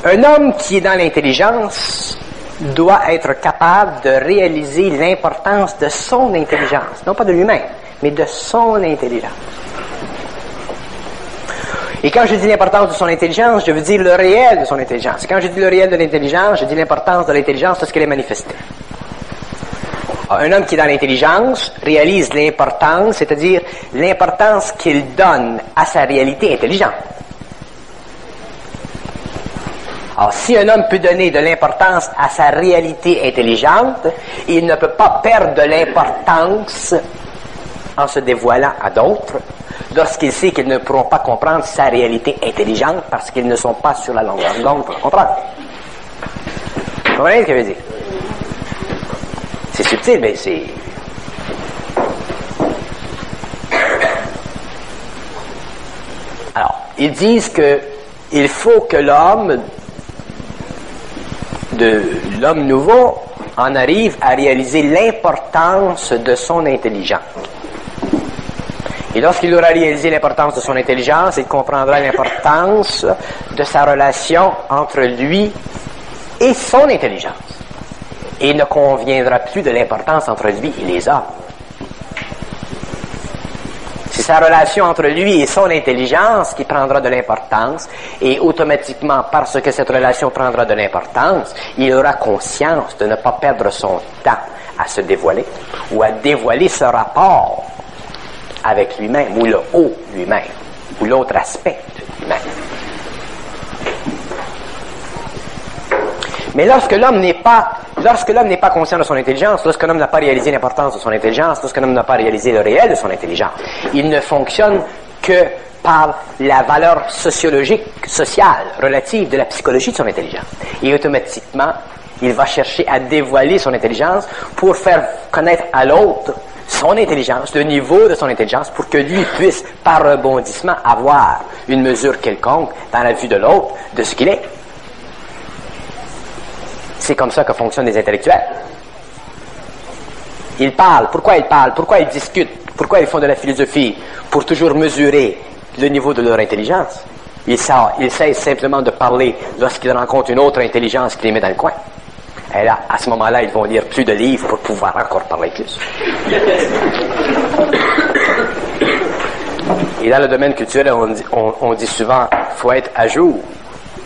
Un homme qui est dans l'intelligence doit être capable de réaliser l'importance de son intelligence, non pas de lui-même, mais de son intelligence. Et quand je dis l'importance de son intelligence, je veux dire le réel de son intelligence. Quand je dis le réel de l'intelligence, je dis l'importance de l'intelligence de ce qu'elle est manifestée. Un homme qui est dans l'intelligence réalise l'importance, c'est-à-dire l'importance qu'il donne à sa réalité intelligente. Alors, si un homme peut donner de l'importance à sa réalité intelligente, il ne peut pas perdre de l'importance en se dévoilant à d'autres lorsqu'il sait qu'ils ne pourront pas comprendre sa réalité intelligente parce qu'ils ne sont pas sur la longueur d'onde pour comprendre. Vous comprenez ce que je veux dire? C'est subtil, mais c'est... Alors, ils disent que il faut que l'homme nouveau en arrive à réaliser l'importance de son intelligence. Et lorsqu'il aura réalisé l'importance de son intelligence, il comprendra l'importance de sa relation entre lui et son intelligence. Et il ne conviendra plus de l'importance entre lui et les hommes. C'est sa relation entre lui et son intelligence qui prendra de l'importance, et automatiquement, parce que cette relation prendra de l'importance, il aura conscience de ne pas perdre son temps à se dévoiler, ou à dévoiler ce rapport avec lui-même, ou le haut lui-même, ou l'autre aspect de lui-même. Mais lorsque l'homme n'est pas conscient de son intelligence, lorsque l'homme n'a pas réalisé l'importance de son intelligence, lorsque l'homme n'a pas réalisé le réel de son intelligence, il ne fonctionne que par la valeur sociologique, sociale, relative de la psychologie de son intelligence. Et automatiquement, il va chercher à dévoiler son intelligence pour faire connaître à l'autre son intelligence, le niveau de son intelligence, pour que lui puisse, par rebondissement, avoir une mesure quelconque dans la vue de l'autre de ce qu'il est. C'est comme ça que fonctionnent les intellectuels. Ils parlent. Pourquoi ils parlent? Pourquoi ils discutent? Pourquoi ils font de la philosophie? Pour toujours mesurer le niveau de leur intelligence. Ils cessent simplement de parler lorsqu'ils rencontrent une autre intelligence qui les met dans le coin. Et là, à ce moment-là, ils vont lire plus de livres pour pouvoir encore parler plus. Et dans le domaine culturel, on dit souvent, il faut être à jour.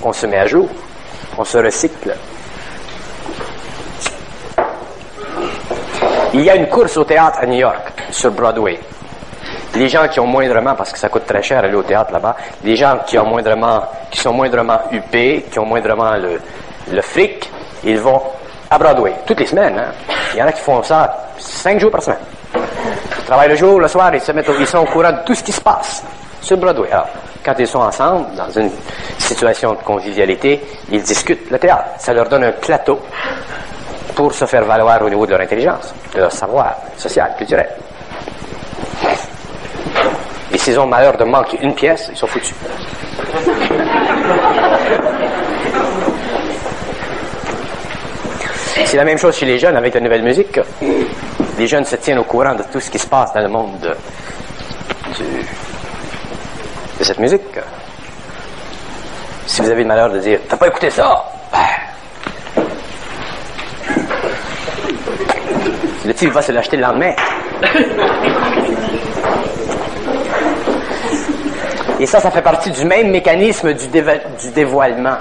On se met à jour. On se recycle. Il y a une course au théâtre à New York, sur Broadway. Les gens qui ont moindrement, parce que ça coûte très cher aller au théâtre là-bas, les gens qui sont moindrement huppés, qui ont moindrement le fric, ils vont à Broadway, toutes les semaines. Hein? Il y en a qui font ça 5 jours par semaine. Ils travaillent le jour, le soir, ils sont au courant de tout ce qui se passe sur Broadway. Alors, quand ils sont ensemble, dans une situation de convivialité, ils discutent le théâtre. Ça leur donne un plateau pour se faire valoir au niveau de leur intelligence, de leur savoir social, culturel. Et s'ils ont malheur de manquer une pièce, ils sont foutus. C'est la même chose chez les jeunes avec la nouvelle musique. Les jeunes se tiennent au courant de tout ce qui se passe dans le monde de cette musique. Si vous avez le malheur de dire « T'as pas écouté ça? » le type va se l'acheter le lendemain. Et ça fait partie du même mécanisme du dévoilement.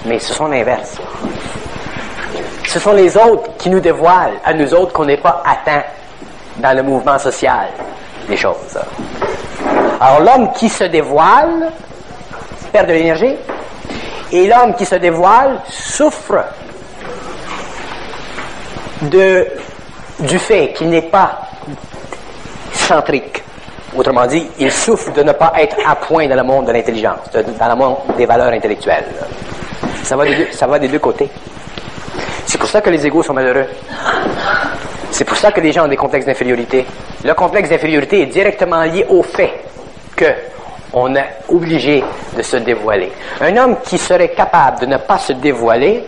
Mais ce sont l'inverse. Ce sont les autres qui nous dévoilent à nous autres qu'on n'est pas atteints dans le mouvement social des choses. Alors l'homme qui se dévoile perd de l'énergie, et l'homme qui se dévoile souffre du fait qu'il n'est pas centrique. Autrement dit, il souffre de ne pas être à point dans le monde de l'intelligence, dans le monde des valeurs intellectuelles. Ça va des deux côtés. C'est pour ça que les égos sont malheureux. C'est pour ça que les gens ont des complexes d'infériorité. Le complexe d'infériorité est directement lié au fait qu'on est obligé de se dévoiler. Un homme qui serait capable de ne pas se dévoiler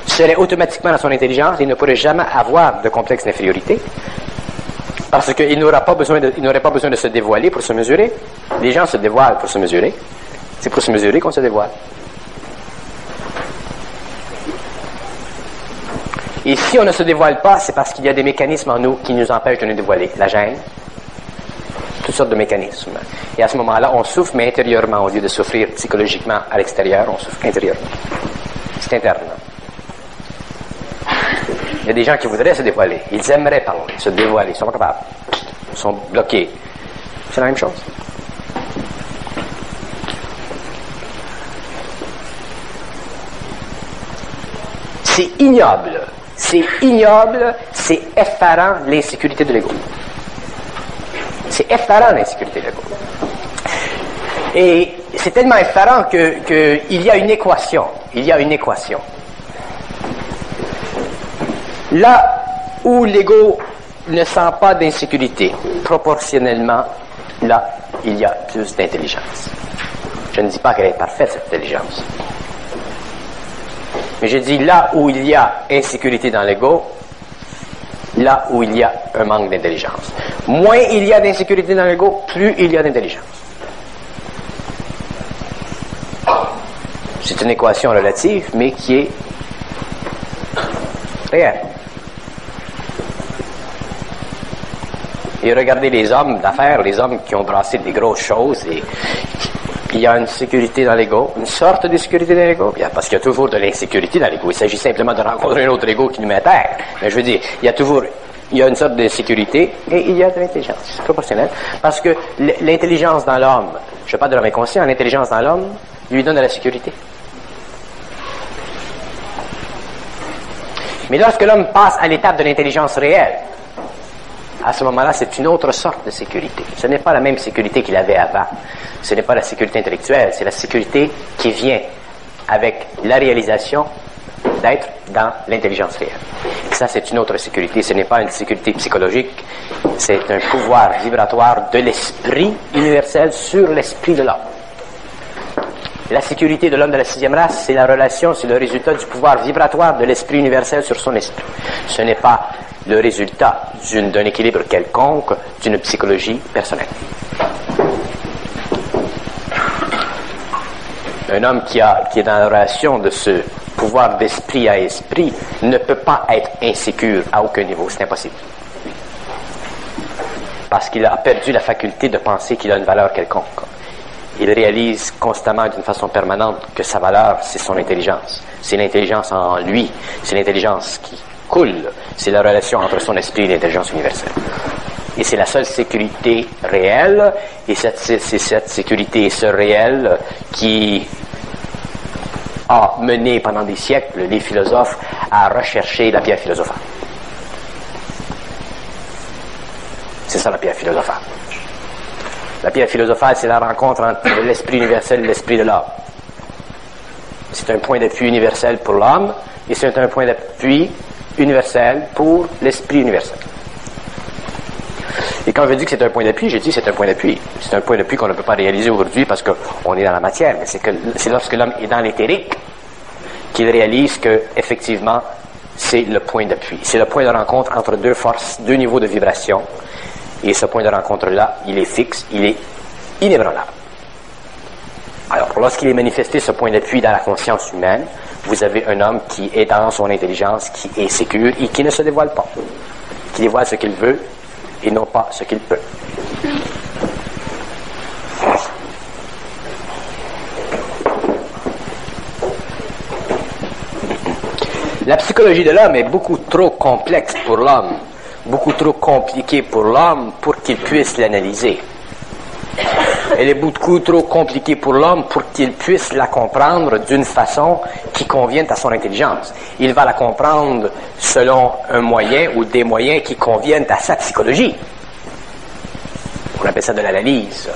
serait automatiquement dans son intelligence et ne pourrait jamais avoir de complexe d'infériorité. Parce qu'il n'aurait pas besoin de se dévoiler pour se mesurer. Les gens se dévoilent pour se mesurer. C'est pour se mesurer qu'on se dévoile. Et si on ne se dévoile pas, c'est parce qu'il y a des mécanismes en nous qui nous empêchent de nous dévoiler. La gêne, toutes sortes de mécanismes. Et à ce moment-là, on souffre, mais intérieurement, au lieu de souffrir psychologiquement à l'extérieur, on souffre intérieurement. C'est interne. Il y a des gens qui voudraient se dévoiler. Ils aimeraient parler, se dévoiler. Ils ne sont pas capables. Ils sont bloqués. C'est la même chose. C'est ignoble. C'est ignoble. C'est effarant l'insécurité de l'ego. C'est effarant l'insécurité de l'ego. Et c'est tellement effarant qu'il y a une équation. Il y a une équation. Là où l'ego ne sent pas d'insécurité, proportionnellement, là, il y a plus d'intelligence. Je ne dis pas qu'elle est parfaite, cette intelligence. Mais je dis là où il y a insécurité dans l'ego, là où il y a un manque d'intelligence. Moins il y a d'insécurité dans l'ego, plus il y a d'intelligence. C'est une équation relative, mais qui est réelle. Et regardez les hommes d'affaires, les hommes qui ont brassé des grosses choses, et il y a une sécurité dans l'ego, une sorte de sécurité dans l'ego, parce qu'il y a toujours de l'insécurité dans l'ego. Il s'agit simplement de rencontrer un autre ego qui nous met à terre. Mais je veux dire, il y a une sorte de sécurité et il y a de l'intelligence. C'est proportionnel. Parce que l'intelligence dans l'homme, je ne parle de l'homme inconscient, l'intelligence dans l'homme lui donne de la sécurité. Mais lorsque l'homme passe à l'étape de l'intelligence réelle, à ce moment-là, c'est une autre sorte de sécurité. Ce n'est pas la même sécurité qu'il avait avant. Ce n'est pas la sécurité intellectuelle, c'est la sécurité qui vient avec la réalisation d'être dans l'intelligence réelle. Et ça, c'est une autre sécurité. Ce n'est pas une sécurité psychologique, c'est un pouvoir vibratoire de l'esprit universel sur l'esprit de l'homme. La sécurité de l'homme de la sixième race, c'est la relation, c'est le résultat du pouvoir vibratoire de l'esprit universel sur son esprit. Ce n'est pas le résultat d'un équilibre quelconque, d'une psychologie personnelle. Un homme qui est dans la relation de ce pouvoir d'esprit à esprit ne peut pas être insécure à aucun niveau, c'est impossible. Parce qu'il a perdu la faculté de penser qu'il a une valeur quelconque. Il réalise constamment d'une façon permanente que sa valeur, c'est son intelligence. C'est l'intelligence en lui. C'est l'intelligence qui coule. C'est la relation entre son esprit et l'intelligence universelle. Et c'est la seule sécurité réelle. Et c'est cette sécurité, ce réel, qui a mené pendant des siècles les philosophes à rechercher la pierre philosophale. C'est ça la pierre philosophale. La pierre philosophale, c'est la rencontre entre l'esprit universel et l'esprit de l'homme. C'est un point d'appui universel pour l'homme et c'est un point d'appui universel pour l'esprit universel. Et quand je dis que c'est un point d'appui, j'ai dit que c'est un point d'appui. C'est un point d'appui qu'on ne peut pas réaliser aujourd'hui parce qu'on est dans la matière, mais c'est lorsque l'homme est dans l'éthérique qu'il réalise que, effectivement, c'est le point d'appui. C'est le point de rencontre entre deux forces, deux niveaux de vibration. Et ce point de rencontre-là, il est fixe, il est inébranlable. Alors, lorsqu'il est manifesté, ce point d'appui dans la conscience humaine, vous avez un homme qui est dans son intelligence, qui est sécure et qui ne se dévoile pas. Qui dévoile ce qu'il veut et non pas ce qu'il peut. La psychologie de l'homme est beaucoup trop complexe pour l'homme, beaucoup trop compliquée pour l'homme pour qu'il puisse l'analyser. Elle est beaucoup trop compliquée pour l'homme pour qu'il puisse la comprendre d'une façon qui convienne à son intelligence. Il va la comprendre selon un moyen ou des moyens qui conviennent à sa psychologie. On appelle ça de l'analyse.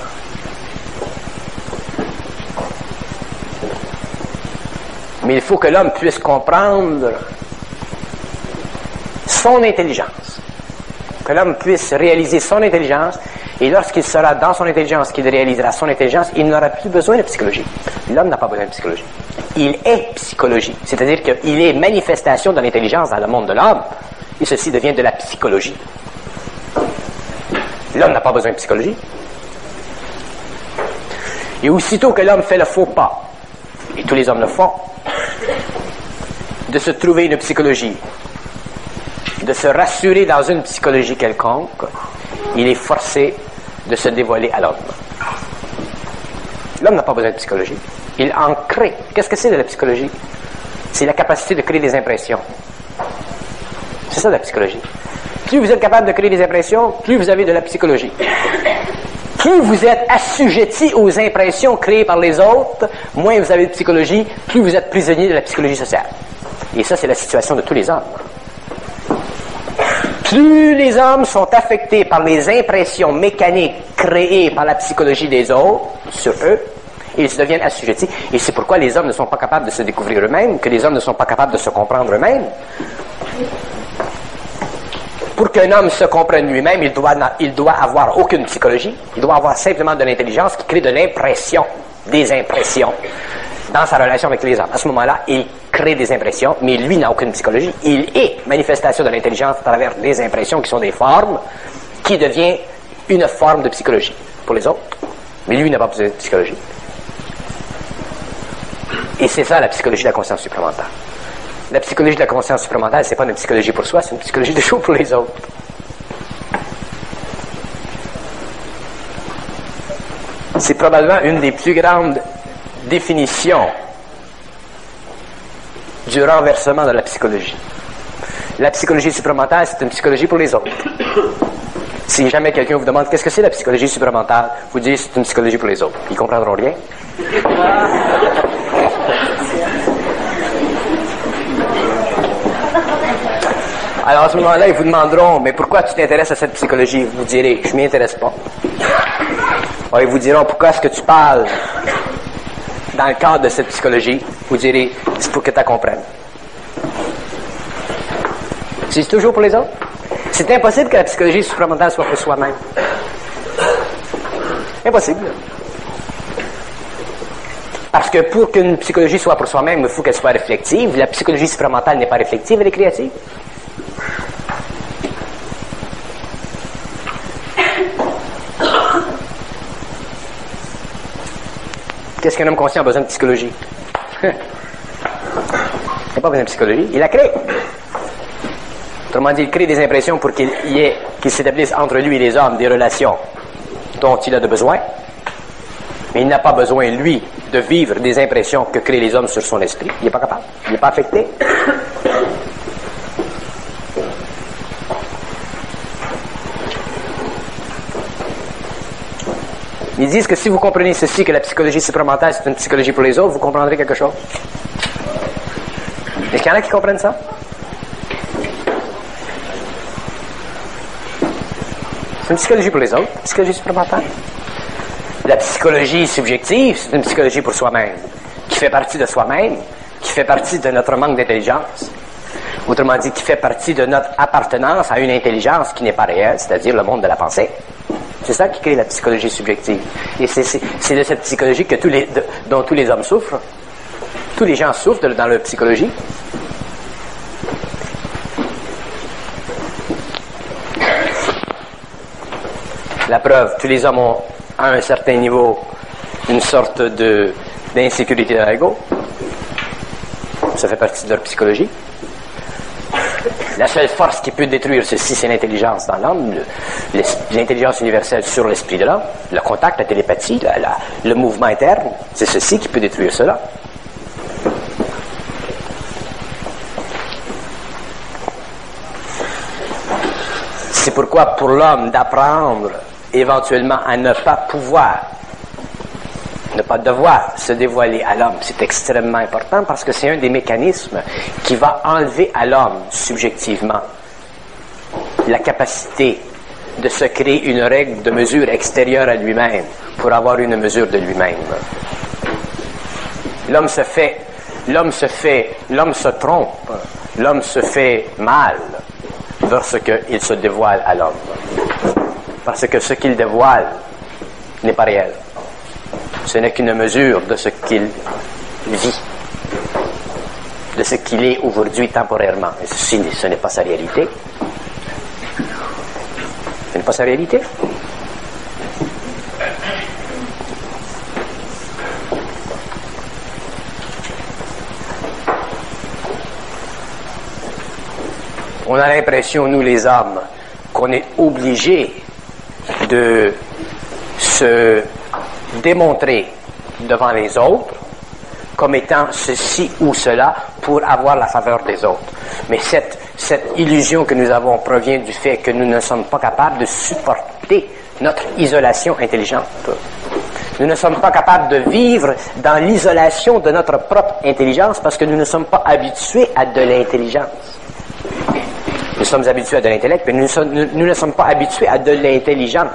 Mais il faut que l'homme puisse comprendre son intelligence. Que l'homme puisse réaliser son intelligence, et lorsqu'il sera dans son intelligence, qu'il réalisera son intelligence, il n'aura plus besoin de psychologie. L'homme n'a pas besoin de psychologie. Il est psychologie. C'est-à-dire qu'il est manifestation de l'intelligence dans le monde de l'homme, et ceci devient de la psychologie. L'homme n'a pas besoin de psychologie. Et aussitôt que l'homme fait le faux pas, et tous les hommes le font, de se trouver une psychologie, de se rassurer dans une psychologie quelconque, il est forcé de se dévoiler à l'homme. L'homme n'a pas besoin de psychologie. Il en crée. Qu'est-ce que c'est de la psychologie? C'est la capacité de créer des impressions. C'est ça la psychologie. Plus vous êtes capable de créer des impressions, plus vous avez de la psychologie. Plus vous êtes assujetti aux impressions créées par les autres, moins vous avez de psychologie, plus vous êtes prisonnier de la psychologie sociale. Et ça, c'est la situation de tous les hommes. Plus les hommes sont affectés par les impressions mécaniques créées par la psychologie des autres sur eux, ils deviennent assujettis. Et c'est pourquoi les hommes ne sont pas capables de se découvrir eux-mêmes, que les hommes ne sont pas capables de se comprendre eux-mêmes. Pour qu'un homme se comprenne lui-même, il doit avoir aucune psychologie. Il doit avoir simplement de l'intelligence qui crée de l'impression, des impressions, dans sa relation avec les hommes. À ce moment-là, il crée des impressions, mais lui n'a aucune psychologie. Il est manifestation de l'intelligence à travers des impressions qui sont des formes, qui devient une forme de psychologie pour les autres. Mais lui n'a pas besoin de psychologie. Et c'est ça la psychologie de la conscience supplémentaire. La psychologie de la conscience supplémentaire, c'est pas une psychologie pour soi, c'est une psychologie de jour pour les autres. C'est probablement une des plus grandes définitions du renversement de la psychologie. La psychologie supplémentaire, c'est une psychologie pour les autres. Si jamais quelqu'un vous demande qu'est-ce que c'est la psychologie supplémentaire, vous dites c'est une psychologie pour les autres. Ils comprendront rien. Alors à ce moment-là, ils vous demanderont, mais pourquoi tu t'intéresses à cette psychologie? Vous direz, je m'y intéresse pas. Alors, ils vous diront, pourquoi est-ce que tu parles dans le cadre de cette psychologie? Vous direz, c'est pour que tu la comprennes. C'est toujours pour les autres. C'est impossible que la psychologie supplémentaire soit pour soi-même. Impossible. Parce que pour qu'une psychologie soit pour soi-même, il faut qu'elle soit réflexive. La psychologie supplémentaire n'est pas réflexive, elle est créative. Qu'est-ce qu'un homme conscient a besoin de psychologie? Il n'a pas besoin de psychologie, il la crée. Autrement dit, il crée des impressions pour qu'il s'établisse entre lui et les hommes des relations dont il a besoin. Mais il n'a pas besoin, lui, de vivre des impressions que créent les hommes sur son esprit. Il n'est pas capable. Il n'est pas affecté. Ils disent que si vous comprenez ceci, que la psychologie supplémentaire, c'est une psychologie pour les autres, vous comprendrez quelque chose. Est-ce qu'il y en a qui comprennent ça? C'est une psychologie pour les autres, une psychologie supplémentaire. La psychologie subjective, c'est une psychologie pour soi-même, qui fait partie de soi-même, qui fait partie de notre manque d'intelligence. Autrement dit, qui fait partie de notre appartenance à une intelligence qui n'est pas réelle, c'est-à-dire le monde de la pensée. C'est ça qui crée la psychologie subjective. Et c'est de cette psychologie que dont tous les hommes souffrent. Tous les gens souffrent dans leur psychologie. La preuve, tous les hommes ont, à un certain niveau, une sorte d'insécurité de l'ego. Ça fait partie de leur psychologie. La seule force qui peut détruire ceci, c'est l'intelligence dans l'homme, l'intelligence universelle sur l'esprit de l'homme, le contact, la télépathie, le mouvement interne. C'est ceci qui peut détruire cela. C'est pourquoi pour l'homme d'apprendre éventuellement à ne pas pouvoir, ne pas devoir se dévoiler à l'homme, c'est extrêmement important parce que c'est un des mécanismes qui va enlever à l'homme subjectivement la capacité de se créer une règle de mesure extérieure à lui-même pour avoir une mesure de lui-même. L'homme se trompe, l'homme se fait mal lorsqu'il se dévoile à l'homme. Parce que ce qu'il dévoile n'est pas réel. Ce n'est qu'une mesure de ce qu'il vit, de ce qu'il est aujourd'hui temporairement. Et ceci, ce n'est pas sa réalité. Ce n'est pas sa réalité. On a l'impression, nous les hommes, qu'on est obligé de se démontrer devant les autres comme étant ceci ou cela pour avoir la faveur des autres. Mais cette illusion que nous avons provient du fait que nous ne sommes pas capables de supporter notre isolation intelligente. Nous ne sommes pas capables de vivre dans l'isolation de notre propre intelligence parce que nous ne sommes pas habitués à de l'intelligence. Nous sommes habitués à de l'intellect, mais nous ne sommes pas habitués à de l'intelligence.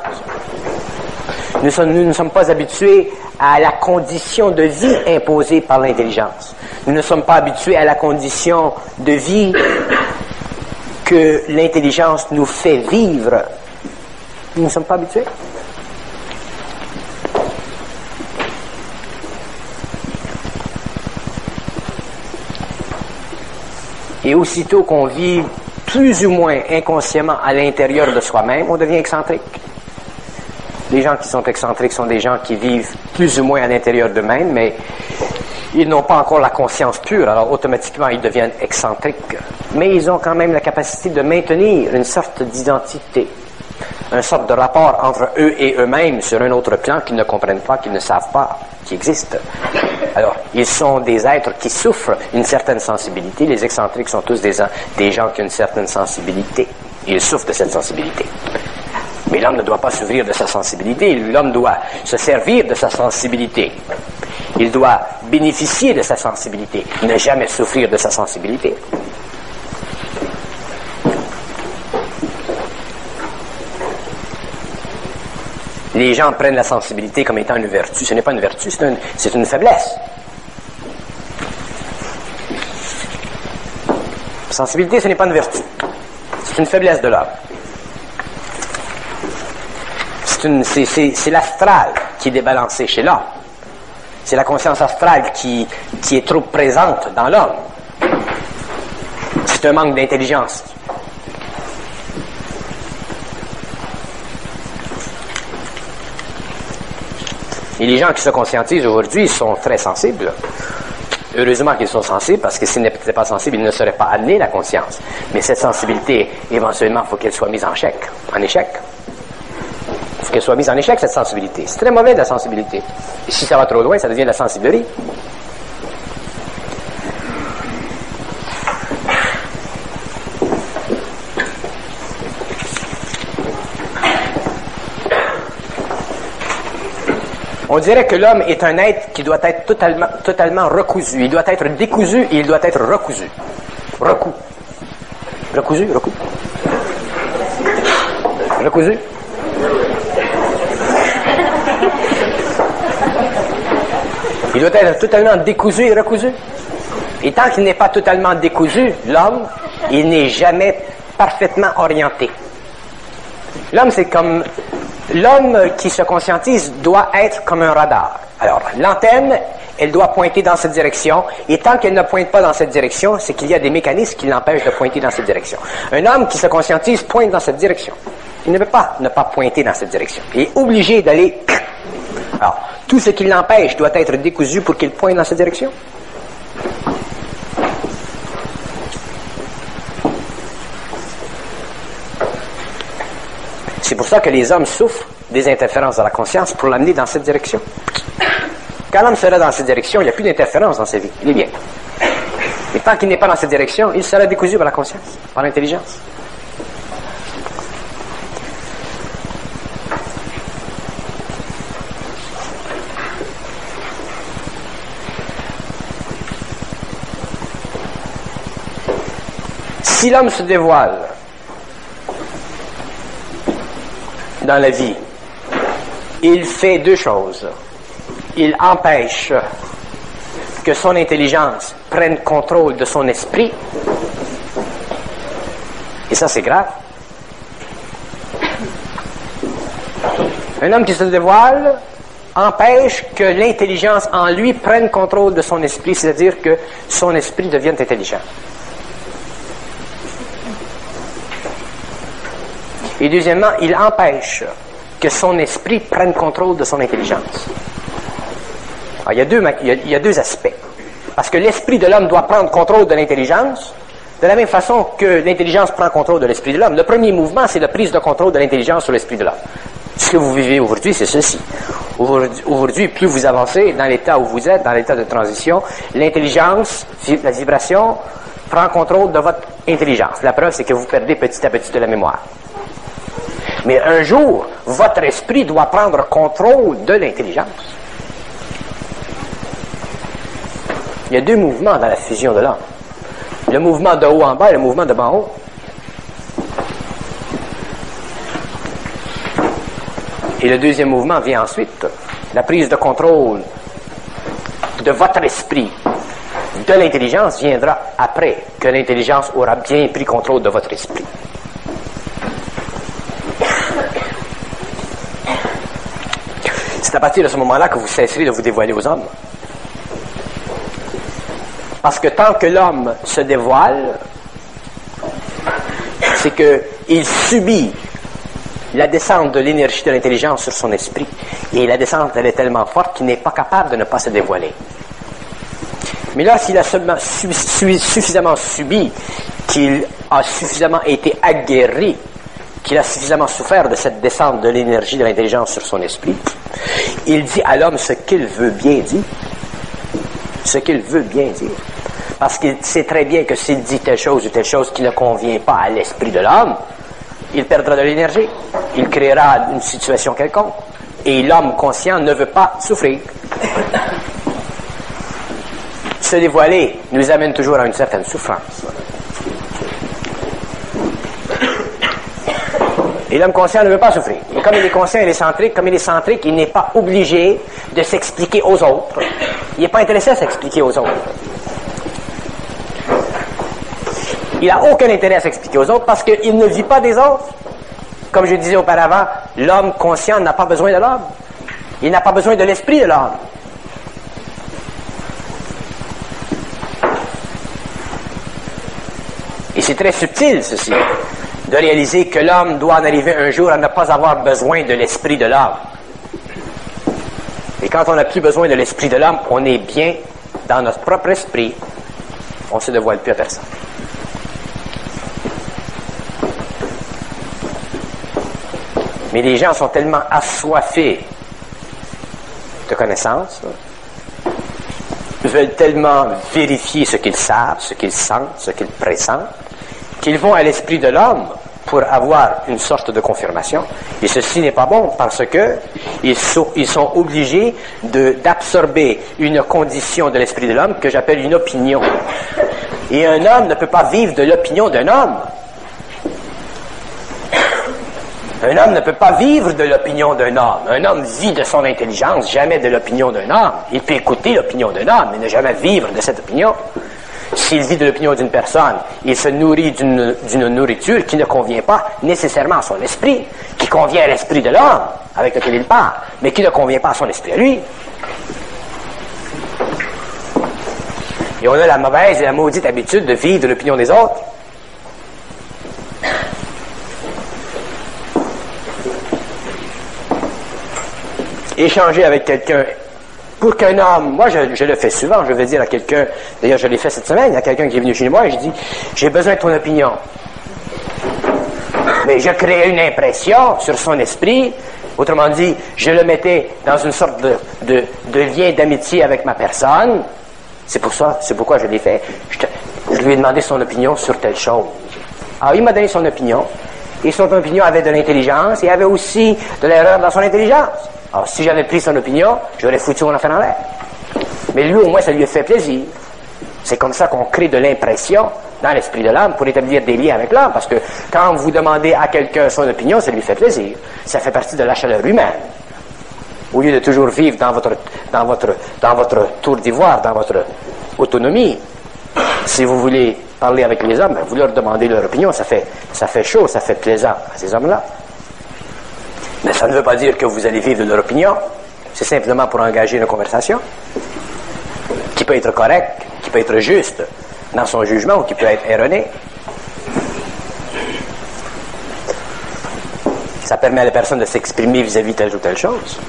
Nous ne sommes pas habitués à la condition de vie imposée par l'intelligence. Nous ne sommes pas habitués à la condition de vie que l'intelligence nous fait vivre. Nous ne sommes pas habitués. Et aussitôt qu'on vit plus ou moins inconsciemment à l'intérieur de soi-même, on devient excentrique. Les gens qui sont excentriques sont des gens qui vivent plus ou moins à l'intérieur d'eux-mêmes, mais ils n'ont pas encore la conscience pure, alors automatiquement ils deviennent excentriques. Mais ils ont quand même la capacité de maintenir une sorte d'identité, une sorte de rapport entre eux et eux-mêmes sur un autre plan qu'ils ne comprennent pas, qu'ils ne savent pas, qui existe. Alors, ils sont des êtres qui souffrent une certaine sensibilité. Les excentriques sont tous des gens qui ont une certaine sensibilité. Ils souffrent de cette sensibilité. Mais l'homme ne doit pas souffrir de sa sensibilité. L'homme doit se servir de sa sensibilité. Il doit bénéficier de sa sensibilité. Ne jamais souffrir de sa sensibilité. Les gens prennent la sensibilité comme étant une vertu. Ce n'est pas une vertu, c'est une faiblesse. La sensibilité, ce n'est pas une vertu. C'est une faiblesse de l'homme. C'est l'astral qui est débalancé chez l'homme. C'est la conscience astrale qui est trop présente dans l'homme. C'est un manque d'intelligence. Et les gens qui se conscientisent aujourd'hui sont très sensibles. Heureusement qu'ils sont sensibles, parce que s'ils n'étaient pas sensibles, ils ne seraient pas amenés la conscience. Mais cette sensibilité, éventuellement, il faut qu'elle soit mise en échec. Il faut qu'elle soit mise en échec, cette sensibilité. C'est très mauvais, de la sensibilité. Et si ça va trop loin, ça devient de la sensiblerie. On dirait que l'homme est un être qui doit être totalement recousu. Il doit être décousu et il doit être recousu. Recousu. Il doit être totalement décousu et recousu. Et tant qu'il n'est pas totalement décousu, l'homme, il n'est jamais parfaitement orienté. L'homme, c'est comme... L'homme qui se conscientise doit être comme un radar. Alors, l'antenne, elle doit pointer dans cette direction, et tant qu'elle ne pointe pas dans cette direction, c'est qu'il y a des mécanismes qui l'empêchent de pointer dans cette direction. Un homme qui se conscientise pointe dans cette direction. Il ne peut pas ne pas pointer dans cette direction. Il est obligé d'aller... Alors, tout ce qui l'empêche doit être décousu pour qu'il pointe dans cette direction. C'est pour ça que les hommes souffrent des interférences de la conscience pour l'amener dans cette direction. Quand l'homme sera dans cette direction, il n'y a plus d'interférence dans sa vie. Il est bien. Mais tant qu'il n'est pas dans cette direction, il sera décousu par la conscience, par l'intelligence. Si l'homme se dévoile dans la vie, il fait deux choses. Il empêche que son intelligence prenne contrôle de son esprit, et ça c'est grave. Un homme qui se dévoile empêche que l'intelligence en lui prenne contrôle de son esprit, c'est-à-dire que son esprit devienne intelligent. Et deuxièmement, il empêche que son esprit prenne contrôle de son intelligence. Alors, il y a deux aspects. Parce que l'esprit de l'homme doit prendre contrôle de l'intelligence, de la même façon que l'intelligence prend contrôle de l'esprit de l'homme. Le premier mouvement, c'est la prise de contrôle de l'intelligence sur l'esprit de l'homme. Ce que vous vivez aujourd'hui, c'est ceci. Aujourd'hui, plus vous avancez dans l'état où vous êtes, dans l'état de transition, l'intelligence, la vibration, prend contrôle de votre intelligence. La preuve, c'est que vous perdez petit à petit de la mémoire. Mais un jour, votre esprit doit prendre contrôle de l'intelligence. Il y a deux mouvements dans la fusion de l'homme. Le mouvement de haut en bas et le mouvement de bas en haut. Et le deuxième mouvement vient ensuite. La prise de contrôle de votre esprit, de l'intelligence, viendra après que l'intelligence aura bien pris contrôle de votre esprit. C'est à partir de ce moment-là que vous cesserez de vous dévoiler aux hommes. Parce que tant que l'homme se dévoile, c'est qu'il subit la descente de l'énergie de l'intelligence sur son esprit. Et la descente, elle est tellement forte qu'il n'est pas capable de ne pas se dévoiler. Mais lorsqu'il a suffisamment subi, qu'il a suffisamment été aguerri, qu'il a suffisamment souffert de cette descente de l'énergie de l'intelligence sur son esprit, il dit à l'homme ce qu'il veut bien dire. Ce qu'il veut bien dire. Parce qu'il sait très bien que s'il dit telle chose ou telle chose qui ne convient pas à l'esprit de l'homme, il perdra de l'énergie. Il créera une situation quelconque. Et l'homme conscient ne veut pas souffrir. Se dévoiler nous amène toujours à une certaine souffrance. Et l'homme conscient ne veut pas souffrir. Et comme il est conscient, il est centrique, il n'est pas obligé de s'expliquer aux autres. Il n'est pas intéressé à s'expliquer aux autres. Il n'a aucun intérêt à s'expliquer aux autres parce qu'il ne vit pas des autres. Comme je disais auparavant, l'homme conscient n'a pas besoin de l'homme. Il n'a pas besoin de l'esprit de l'homme. Et c'est très subtil, ceci, de réaliser que l'homme doit en arriver un jour à ne pas avoir besoin de l'esprit de l'homme. Et quand on n'a plus besoin de l'esprit de l'homme, on est bien dans notre propre esprit. On ne se dévoile plus à personne. Mais les gens sont tellement assoiffés de connaissances, veulent tellement vérifier ce qu'ils savent, ce qu'ils sentent, ce qu'ils pressentent, qu'ils vont à l'esprit de l'homme pour avoir une sorte de confirmation. Et ceci n'est pas bon parce que ils sont obligés d'absorber une condition de l'esprit de l'homme que j'appelle une opinion. Et un homme ne peut pas vivre de l'opinion d'un homme. Un homme ne peut pas vivre de l'opinion d'un homme. Un homme vit de son intelligence, jamais de l'opinion d'un homme. Il peut écouter l'opinion d'un homme, mais ne jamais vivre de cette opinion. S'il vit de l'opinion d'une personne, il se nourrit d'une nourriture qui ne convient pas nécessairement à son esprit, qui convient à l'esprit de l'homme avec lequel il parle, mais qui ne convient pas à son esprit à lui. Et on a la mauvaise et la maudite habitude de vivre de l'opinion des autres. Échanger avec quelqu'un, pour qu'un homme, moi je le fais souvent, je vais dire à quelqu'un, d'ailleurs je l'ai fait cette semaine, il y a quelqu'un qui est venu chez moi et je dis, j'ai besoin de ton opinion. Mais je créais une impression sur son esprit, autrement dit, je le mettais dans une sorte de lien d'amitié avec ma personne, c'est pourquoi je l'ai fait. Je lui ai demandé son opinion sur telle chose. Alors il m'a donné son opinion, et son opinion avait de l'intelligence, et avait aussi de l'erreur dans son intelligence. Alors, si j'avais pris son opinion, j'aurais foutu mon affaire en l'air. Mais lui, au moins, ça lui a fait plaisir. C'est comme ça qu'on crée de l'impression dans l'esprit de l'homme pour établir des liens avec l'homme. Parce que quand vous demandez à quelqu'un son opinion, ça lui fait plaisir. Ça fait partie de la chaleur humaine. Au lieu de toujours vivre dans votre tour d'ivoire, dans votre autonomie, si vous voulez parler avec les hommes, vous leur demandez leur opinion, ça fait chaud, ça fait plaisant à ces hommes-là. Mais ça ne veut pas dire que vous allez vivre de leur opinion. C'est simplement pour engager une conversation qui peut être correcte, qui peut être juste dans son jugement ou qui peut être erronée. Ça permet à la personne de s'exprimer vis-à-vis de telle ou telle chose.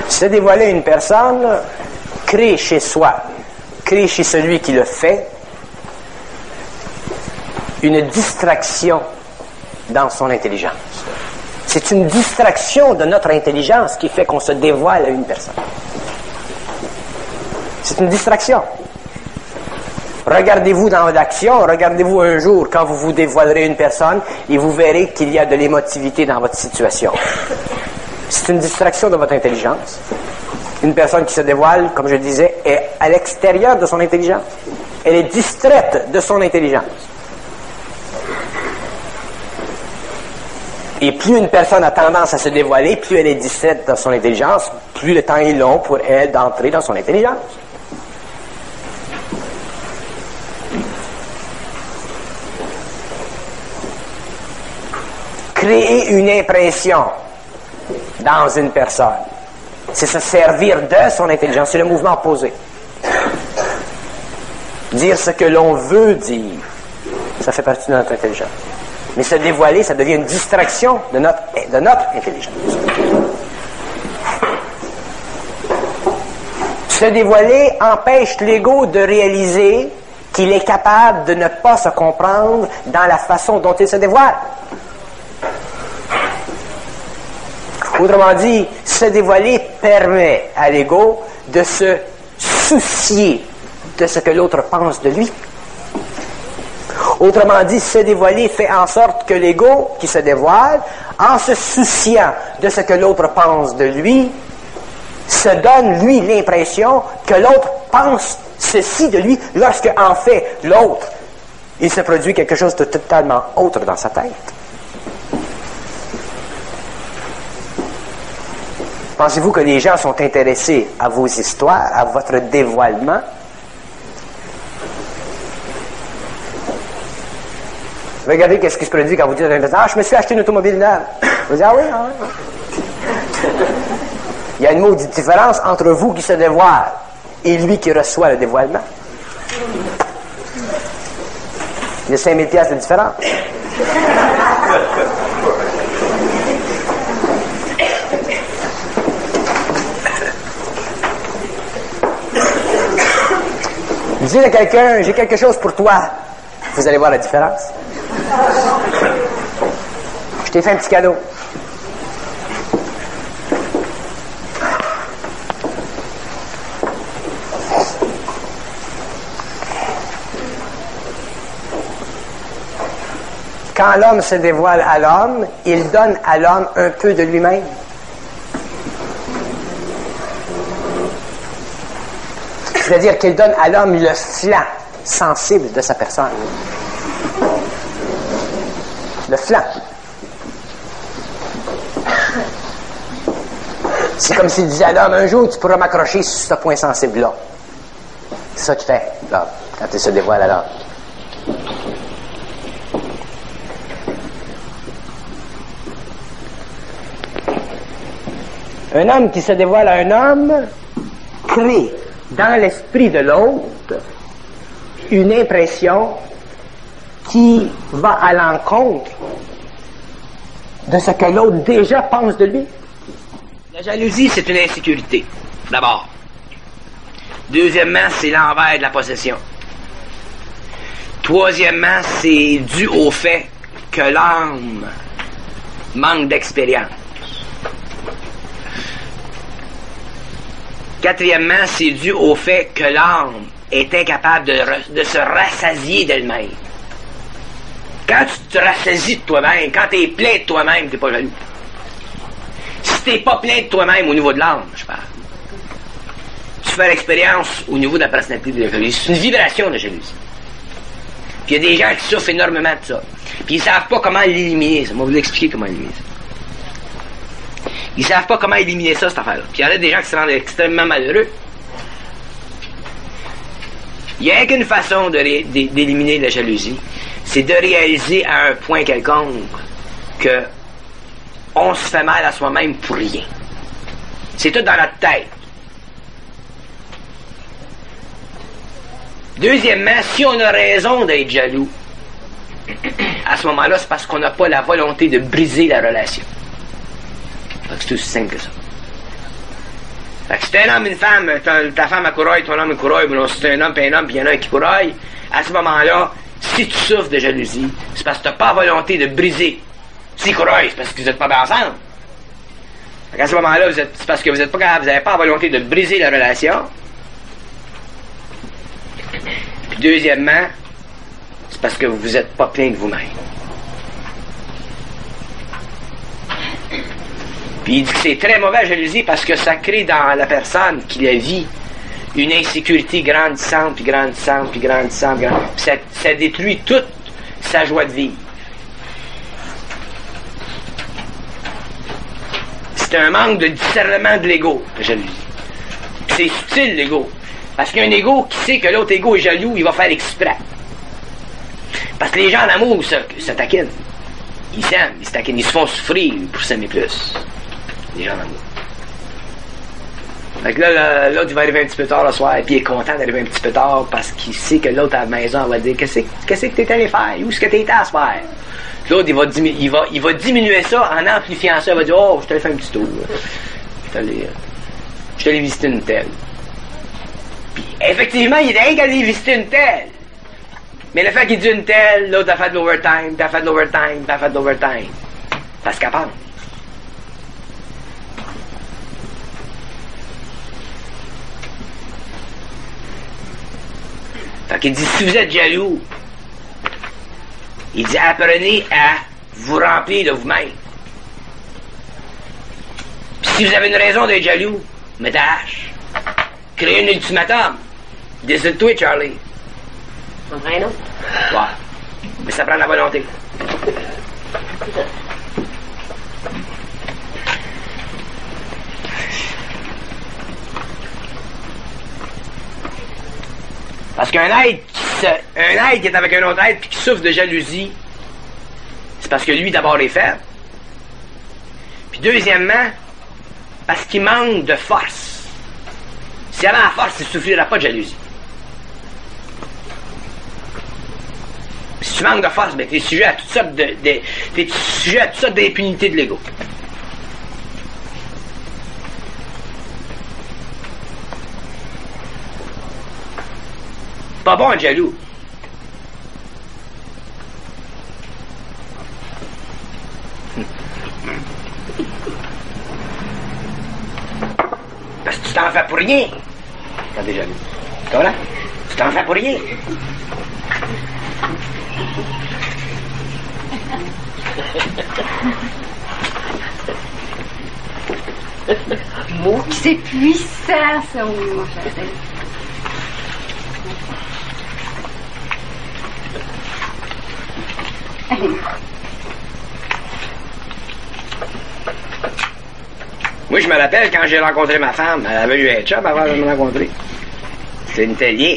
Se dévoiler une personne crée chez soi, crée chez celui qui le fait, une distraction dans son intelligence. C'est une distraction de notre intelligence qui fait qu'on se dévoile à une personne. C'est une distraction. Regardez-vous dans l'action, regardez-vous un jour quand vous vous dévoilerez une personne et vous verrez qu'il y a de l'émotivité dans votre situation. C'est une distraction de votre intelligence. Une personne qui se dévoile, comme je disais, est à l'extérieur de son intelligence. Elle est distraite de son intelligence. Et plus une personne a tendance à se dévoiler, plus elle est distraite dans son intelligence, plus le temps est long pour elle d'entrer dans son intelligence. Créer une impression dans une personne, c'est se servir de son intelligence, c'est le mouvement opposé. Dire ce que l'on veut dire, ça fait partie de notre intelligence. Mais se dévoiler, ça devient une distraction de notre intelligence. Se dévoiler empêche l'ego de réaliser qu'il est capable de ne pas se comprendre dans la façon dont il se dévoile. Autrement dit, se dévoiler permet à l'ego de se soucier de ce que l'autre pense de lui. Autrement dit, se dévoiler fait en sorte que l'ego qui se dévoile, en se souciant de ce que l'autre pense de lui, se donne, lui, l'impression que l'autre pense ceci de lui, lorsque, en fait, l'autre, il se produit quelque chose de totalement autre dans sa tête. Pensez-vous que les gens sont intéressés à vos histoires, à votre dévoilement? Regardez qu'est-ce qui se produit quand vous dites à un personne, « Ah, je me suis acheté une automobile neuve. » Vous dites, « Ah oui, ah oui. » Il y a une maudite différence entre vous qui se dévoile et lui qui reçoit le dévoilement. Il y a 5000 piastres de différence. Dites à quelqu'un, j'ai quelque chose pour toi. Vous allez voir la différence. Je t'ai fait un petit cadeau. Quand l'homme se dévoile à l'homme, il donne à l'homme un peu de lui-même. C'est-à-dire qu'il donne à l'homme le flanc sensible de sa personne. Le flanc. C'est comme s'il disait à l'homme, un jour tu pourras m'accrocher sur ce point sensible-là. C'est ça qu'il fait, là, quand il se dévoile à l'homme. Un homme qui se dévoile à un homme crée dans l'esprit de l'autre une impression qui va à l'encontre de ce que l'autre déjà pense de lui. La jalousie, c'est une insécurité, d'abord. Deuxièmement, c'est l'envers de la possession. Troisièmement, c'est dû au fait que l'âme manque d'expérience. Quatrièmement, c'est dû au fait que l'âme est incapable de se rassasier d'elle-même. Quand tu te rassasies de toi-même, quand tu es plein de toi-même, tu n'es pas jaloux. Si tu n'es pas plein de toi-même au niveau de l'âme, je parle, tu fais l'expérience au niveau de la personnalité de la jalousie. C'est une vibration de jalousie. Puis il y a des gens qui souffrent énormément de ça. Puis ils ne savent pas comment l'éliminer. Ça. Moi, je vais vous expliquer comment éliminer ça. Ils ne savent pas comment éliminer ça, cette affaire-là. Puis il y en a des gens qui se rendent extrêmement malheureux. Il n'y a qu'une façon d'éliminer la jalousie, c'est de réaliser à un point quelconque que on se fait mal à soi-même pour rien. C'est tout dans notre tête. Deuxièmement, si on a raison d'être jaloux, à ce moment-là, c'est parce qu'on n'a pas la volonté de briser la relation. Fait que c'est aussi simple que ça. Fait que si t'es un homme et une femme, ta femme a couraille, ton homme a couraille, mais non, si t'es un homme et un homme, puis il y en a un qui couraille, à ce moment-là, si tu souffres de jalousie, c'est parce que t'as pas la volonté de briser Si courage, c'est parce que vous n'êtes pas bien ensemble. À ce moment-là, c'est parce que vous n'êtes pas capable, vous n'avez pas la volonté de briser la relation. Puis deuxièmement, c'est parce que vous n'êtes pas plein de vous-même. Puis il dit que c'est très mauvais la jalousie parce que ça crée dans la personne qui la vit une insécurité grandissante, puis grandissante, puis grandissante, grandissante. Puis ça détruit toute sa joie de vivre. C'est un manque de discernement de l'ego, la jalousie. Puis c'est subtil, l'ego. Parce qu'un ego qui sait que l'autre ego est jaloux, il va faire exprès. Parce que les gens en amour se taquinent. Ils s'aiment, ils se taquinent, ils se font souffrir pour s'aimer plus. Les gens en amour. Fait que là, l'autre, il va arriver un petit peu tard le soir, et puis il est content d'arriver un petit peu tard parce qu'il sait que l'autre à la maison va dire qu'est-ce que t'es allé faire? Où est-ce que t'es allé à se faire? Puis l'autre, il va diminuer ça en amplifiant ça. Il va dire oh, je t'allais faire un petit tour. Je t'allais visiter une telle. Puis effectivement, il est rien qu'à aller visiter une telle. Mais le fait qu'il dit une telle, l'autre a fait de l'overtime, t'as fait de l'overtime, t'as fait de l'overtime. Parce qu'elle pense. Fait qu'il dit, si vous êtes jaloux, il dit, apprenez à vous remplir de vous-même. Puis si vous avez une raison d'être jaloux, mettez hache. Créez un ultimatum. Décide-toi, Charlie. Un autre? Ouais. Mais ça prend la volonté. Parce qu'un être qui est avec un autre être et qui souffre de jalousie, c'est parce que lui, d'abord, est faible. Puis deuxièmement, parce qu'il manque de force. S'il avait la force, il ne souffrirait pas de jalousie. Si tu manques de force, ben, tu es sujet à toutes sortes t'es sujet à toutes sortes d'impunités de l'ego. Pas bon être jaloux. Parce que tu t'en fais pour rien quand t'es jaloux. Tu comprends? Tu t'en fais pour rien. Mot, c'est puissant, ça, oui, mon cher. Moi, je me rappelle quand j'ai rencontré ma femme, elle avait eu un chum avant de me rencontrer. C'était une Italien.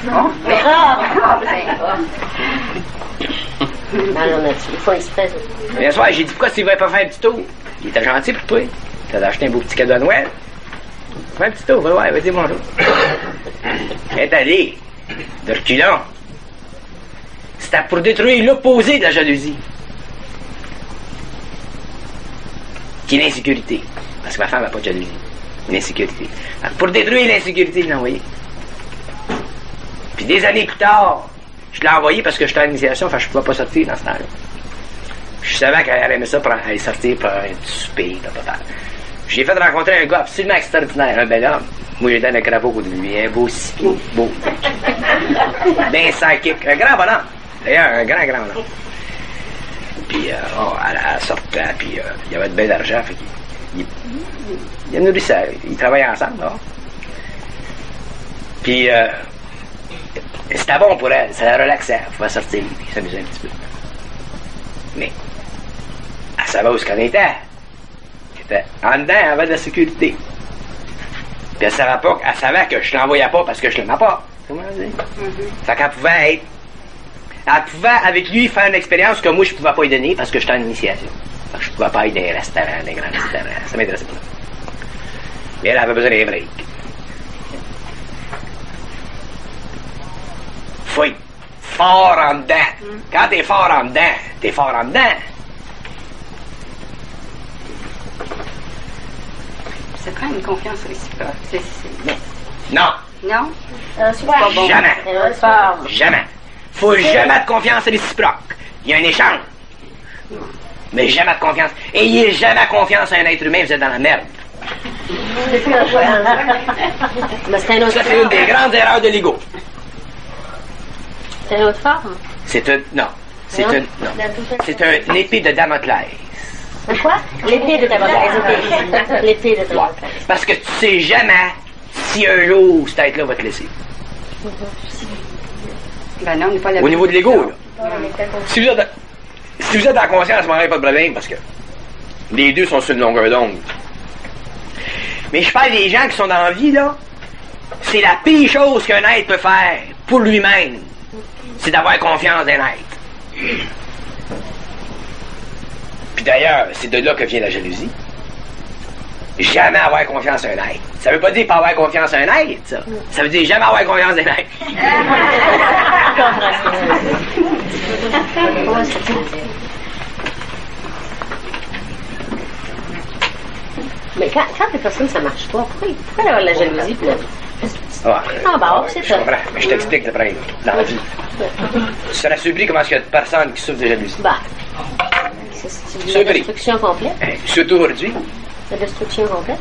Non, mais non, il faut exprès. Mais un soir, j'ai dit pourquoi tu ne vas pas faire un petit tour? Il était gentil pour toi. Tu as acheté un beau petit cadeau à Noël. Fais un petit tour, ouais, vas-y, bonjour. Elle est allée, de reculons. C'était pour détruire l'opposé de la jalousie. Qui est l'insécurité. Parce que ma femme n'a pas de jalousie. Une insécurité. Alors, pour détruire l'insécurité, je l'ai envoyé. Puis des années plus tard, je l'ai envoyé parce que j'étais à l'initiation, enfin je ne pouvais pas sortir dans ce temps-là. Je savais qu'elle aimait ça pour aller sortir pour un souper, papa. J'ai fait rencontrer un gars absolument extraordinaire, un bel homme. Moi, j'étais un crapaud au début, un beau six pieds, beau. Ben psychique, un grand bonhomme. D'ailleurs, un grand bonhomme. Puis, elle sortait, puis il y avait de bien d'argent, fait qu'il a nourri ça. Ils travaillaient ensemble, là. Puis, c'était bon pour elle, ça la relaxait, elle pouvait sortir, puis s'amuser un petit peu. Mais, elle savait où est-ce qu'elle était. En dedans, elle avait de la sécurité. Puis elle savait que je l'envoyais pas parce que je l'aimais pas. Comment dire? Fait qu'elle pouvait être. Elle pouvait, avec lui, faire une expérience que moi, je pouvais pas lui donner parce que j'étais en initiation. Fait que je pouvais pas aller dans les restaurants, des grands restaurants. Ça m'intéressait pas. Mais elle avait besoin d'un break. Faut être fort en dedans. Quand t'es fort en dedans, t'es fort en dedans. Ça prend une confiance réciproque. Non. Non? C'est pas bon. Jamais. Jamais. Faut jamais de confiance réciproque. Il y a un échange. Mais jamais de confiance. Ayez jamais confiance à un être humain, vous êtes dans la merde. Mais c'est un autre Ça, c'est une des grandes erreurs de l'ego. C'est une autre forme. C'est un... Non. C'est un... Non. C'est une épée de Damoclès. Quoi? L'épée de Damoclès. L'épée de Ouais. Damoclès. Parce que tu sais jamais si un jour cette tête-là va te laisser. Ben non, on n'est pas là. Au niveau de l'ego, là. Si vous êtes dans la conscience, il n'y a pas de problème parce que les deux sont sur une longueur d'onde. Mais je parle des gens qui sont dans la vie, là. C'est la pire chose qu'un être peut faire pour lui-même. C'est d'avoir confiance dans un être. Puis d'ailleurs, c'est de là que vient la jalousie. Jamais avoir confiance en un être. Ça veut pas dire pas avoir confiance en un être, ça. Ça veut dire jamais avoir confiance en un être. Mais quand les personnes, ça marche pas, pourquoi avoir de la jalousie? Puis là? C'est Je ça. comprends, mais je t'explique le problème dans la vie. Tu serais surpris comment est-ce qu'il y a de personnes qui souffrent de jalousie. Bah, c'est de Surpris. la destruction complète. Surtout aujourd'hui. La destruction complète.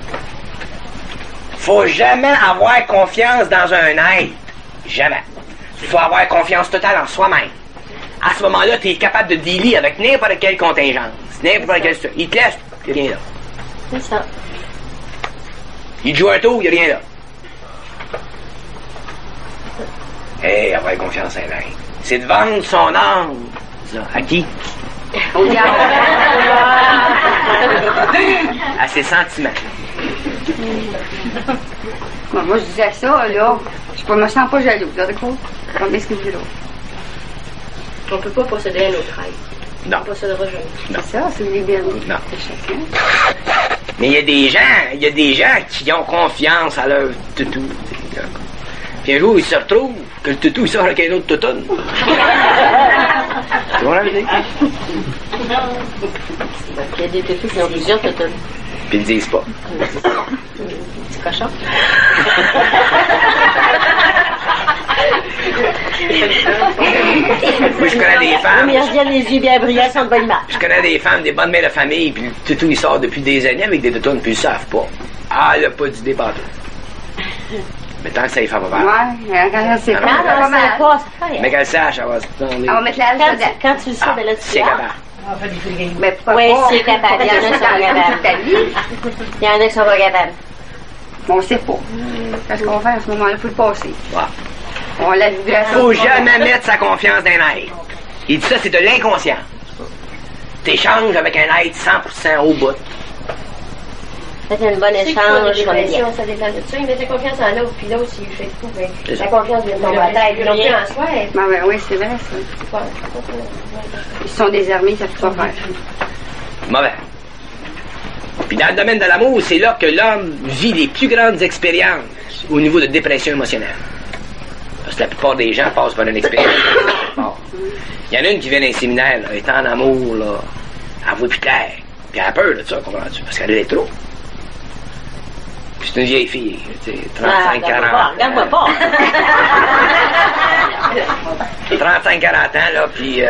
Faut jamais avoir confiance dans un être. Jamais. Il faut avoir confiance totale en soi-même. À ce moment-là, tu es capable de dealer avec n'importe quelle contingence, n'importe quelle situation. Il te laisse, il n'y a rien là. C'est ça. Il te joue un tour, il n'y a rien là. Hey, avoir confiance en un être. C'est de vendre son âme. Ça, à qui? Au diable. À ses sentiments. Moi, je disais ça, là. Je me sens pas jaloux, là, d'accord? Combien est-ce que vous dites là? On peut pas posséder un autre être. Non. On possédera jamais. Non. C'est ça, c'est une liberté Non. de chacun. Mais il y a des gens qui ont confiance à leur toutou. Puis un jour, ils se retrouvent que le toutou, il sort avec un autre toutoune. Tu vois la idée? Il y a des toutous qui ont plusieurs toutous. Puis ils le disent pas. Petit cochon. Moi, je connais des femmes. Mais ils reviennent les yeux bien brillants, sont de bonne image. Je connais des femmes, des bonnes mères de famille, puis le toutou, il sort depuis des années avec des toutounes, puis ils le savent pas. Ah, elle a pas d'idée partout. Mais tant que ça y fait pas mal. Ouais, quand elle sait Ah, pas, non, ça va c'est mal. pas, c'est pas rien. Mais qu'elle sache, elle va se On va mettre la hache dedans. Quand tu le sais, ben là, tu c'est l'as. capable. Mais pourquoi Oui, pas? c'est capable. Il y en a qui sont pas capables. Ta vie. Il y en a qui sont pas capables. On sait pas. Qu'est-ce qu'on va faire à ce moment-là? Il faut le passer. Ouais. On la vibration. Faut jamais mettre sa confiance dans un être. Il dit ça, c'est de l'inconscient. T'échanges avec un être 100% au bout. C'est un bon échange. Ça dépend de ça. Il mettait confiance en l'autre, puis l'autre, s'il fait de coup, ben, C'est ça. la confiance vient de tomber à la tête. Ils l'ont pris en soi. Ben oui, c'est vrai, ça. Ils sont désarmés, ils savent pas faire. Mauvais. Puis dans le domaine de l'amour, c'est là que l'homme vit les plus grandes expériences au niveau de dépression émotionnelle. Parce que la plupart des gens passent par une expérience. Bon. Il y en a une qui vient d'un séminaire, là, elle est en amour, là, elle voit plus clair. Puis elle a peur de ça, comprends-tu? Parce qu'elle est trop. Puis c'est une vieille fille, tu sais, 35, 40 ans. Regarde-moi pas. 35, 40 ans, là, puis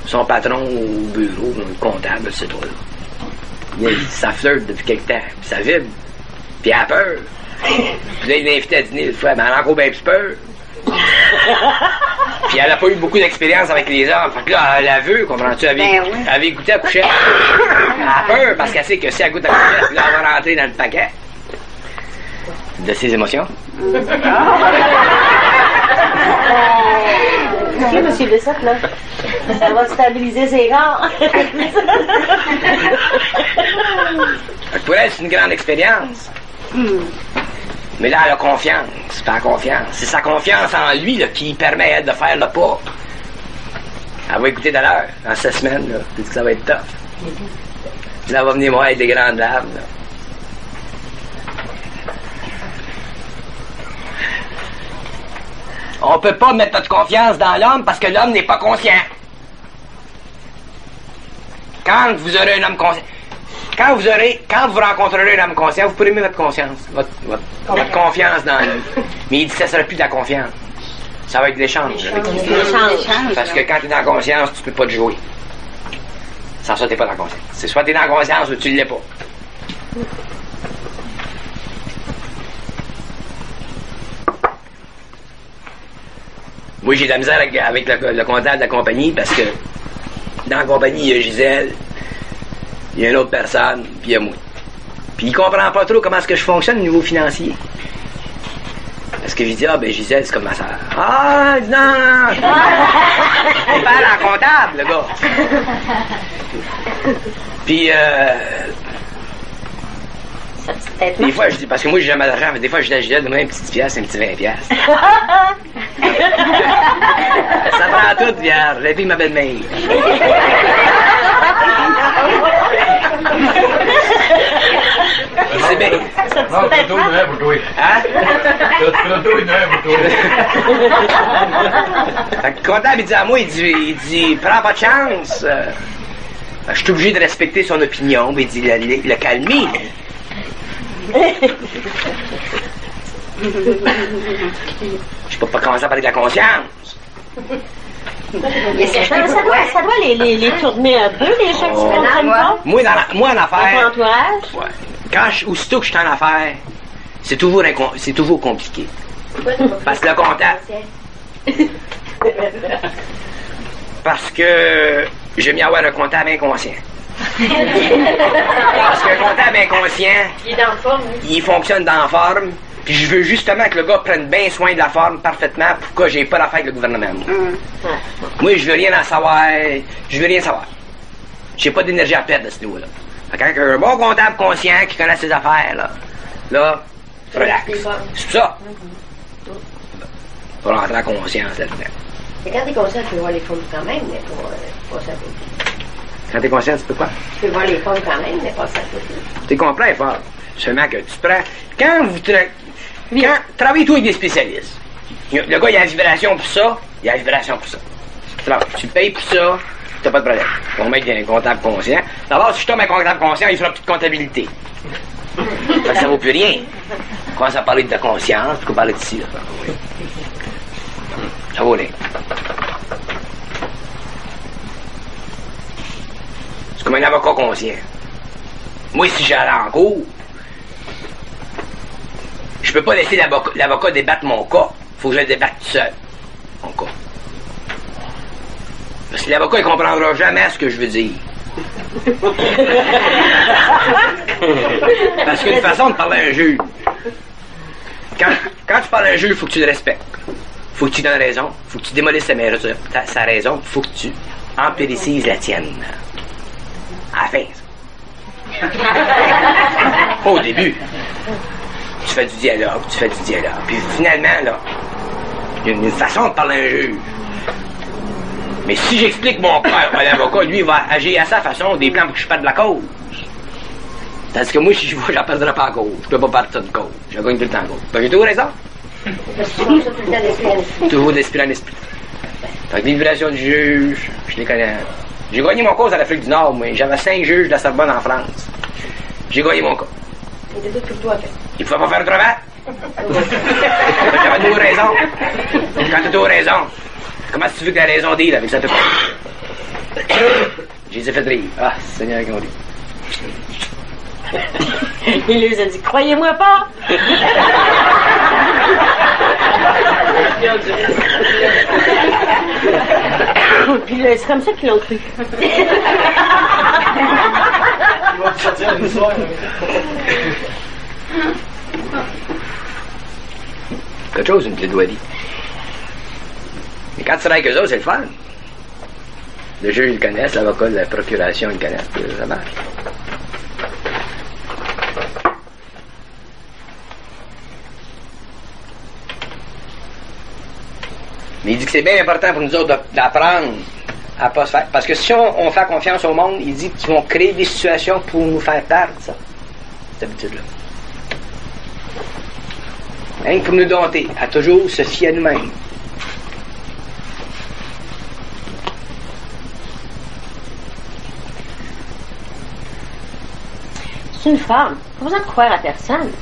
son patron au bureau, le comptable, c'est toi, là. Ça flirte depuis quelque temps, puis ça vibre, puis elle a peur. Puis là, il l'a invité à dîner une fois, mais elle a encore bien plus peur. Puis elle a pas eu beaucoup d'expérience avec les hommes. Fait que là, elle a vu, comprends-tu? Elle avait, Ben oui. elle avait goûté à coucher. Elle a peur parce qu'elle sait que si elle goûte à coucher, là, elle va rentrer dans le paquet de ses émotions. Ok, monsieur Bessette, là. Ça va stabiliser ses corps. Fait que pour elle, c'est une grande expérience. Mais là, elle a confiance, pas confiance. C'est sa confiance en lui là, qui permet à elle de faire le pas. Elle va écouter d'ailleurs, dans 7 semaines, là, elle dit que ça va être tough. Puis là, elle va venir moi avec des grandes larmes. Là. On peut pas mettre notre confiance dans l'homme parce que l'homme n'est pas conscient. Quand vous aurez un homme conscient, quand vous rencontrerez un homme conscient, vous pourrez mettre votre conscience, votre confiance dans lui. Mais il dit que ça ne sera plus de la confiance. Ça va être de l'échange. L'échange. Parce que quand tu es dans la conscience, tu peux pas te jouer. Sans ça, t'es pas dans la conscience. C'est soit t'es dans la conscience ou tu l'es pas. Moi, j'ai de la misère avec le comptable de la compagnie parce que dans la compagnie, il y a Gisèle, il y a une autre personne, puis il y a moi. Puis il comprend pas trop comment est-ce que je fonctionne au niveau financier. Parce que je dis, ah, ben Gisèle, c'est comme ma soeur. Ah, non! Il parle en comptable, le gars. Puis, des fois, je dis, parce que moi, j'ai jamais d'argent, mais des fois, je dis à Gisèle, donne-moi un petit piastre, un petit 20 piastres. Ça prend tout, vierge. La vie, ma belle-mère. C'est bien. Non, c'est tout une heure pour toi. Hein? C'est tout une heure pour toi. Fait que le comptable, il dit à moi, il dit, prends pas de chance. Je suis obligé de respecter son opinion, mais il dit, le calmer. Je peux pas commencer à parler de la conscience. Mais ça doit les tourner un peu, les gens qui se prennent pas. Moi, en affaires. Dans ton entourage? Ouais. Aussitôt que je suis en affaires, c'est toujours compliqué. Parce que le comptable. Parce que j'aime bien avoir un comptable inconscient. Parce qu'un comptable inconscient, Il est dans la forme, oui. il fonctionne dans la forme, puis je veux justement que le gars prenne bien soin de la forme parfaitement pour que j'ai pas l'affaire avec le gouvernement. Moi, je veux rien en savoir, je veux rien savoir. J'ai pas d'énergie à perdre à ce niveau-là. Fait qu'un bon comptable conscient qui connaît ses affaires, là, relax. C'est pour ça. Pour rentrer en conscience là-dedans. Mais quand t'es conscient, tu peux voir les formes quand même, mais pas ça. Quand t'es conscient, tu peux quoi? Tu peux voir les formes quand même, mais pas ça. T'es complet fort. Seulement que tu prends. Quand travaille-toi avec des spécialistes. Le gars, il y a la vibration pour ça, il y a la vibration pour ça. Alors, tu payes pour ça, t'as pas de problème. Ton mec est un comptable conscient. D'abord, si je tombe un comptable conscient, il fera plus de comptabilité. Fait que ça vaut plus rien. On commence à parler de ta conscience, puis qu'on parle d'ici, là. Ça vaut rien. C'est comme un avocat conscient. Moi, si j'allais en cours, je peux pas laisser l'avocat débattre mon cas. Faut que je le débatte tout seul, mon cas. Parce que l'avocat, il comprendra jamais ce que je veux dire. Parce qu'il y a une façon de parler à un juge. Quand tu parles à un juge, il faut que tu le respectes. Faut que tu donnes raison. Faut que tu démolisses sa raison. Faut que tu empiricises la tienne. À la fin, ça. Pas au début. Tu fais du dialogue. Puis finalement, là, il y a une façon de parler à un juge. Mais si j'explique mon père à l'avocat, lui, il va agir à sa façon, des plans pour que je perde la cause. Tandis que moi, si je vois, j'en perdrai pas la cause. Je peux pas partir de cause. Je gagne tout le temps la cause. Ben, j'ai toujours raison. Toujours d'esprit en esprit. Fait que les vibrations du juge, je les connais. J'ai gagné mon cause à l'Afrique du Nord, moi. J'avais 5 juges de la Sorbonne en France. J'ai gagné mon cas. Il faut pas faire autrement. J'avais toujours raison. Quand t'as toujours raison, comment tu veux que t'as raison dire avec ça? Je les ai fait rire. Ah, Seigneur, qu'on dit. Il les a dit, croyez-moi pas! Puis là, c'est comme ça qu'ils l'ont cru. Ils vont te sortir une soirée. Quelque chose, une plaidoirie. Mais quand tu travailles avec eux autres, c'est le fun. Le juge, ils le connaissent, l'avocat de la procuration, ils le connaissent. Ça marche. Mais il dit que c'est bien important pour nous autres d'apprendre à pas se faire. Parce que si on fait confiance au monde, il dit qu'ils vont créer des situations pour nous faire perdre ça. Cette habitude-là. Hein, pour nous dompter, à toujours se fier à nous-mêmes. C'est une femme. Pas besoin de croire à personne.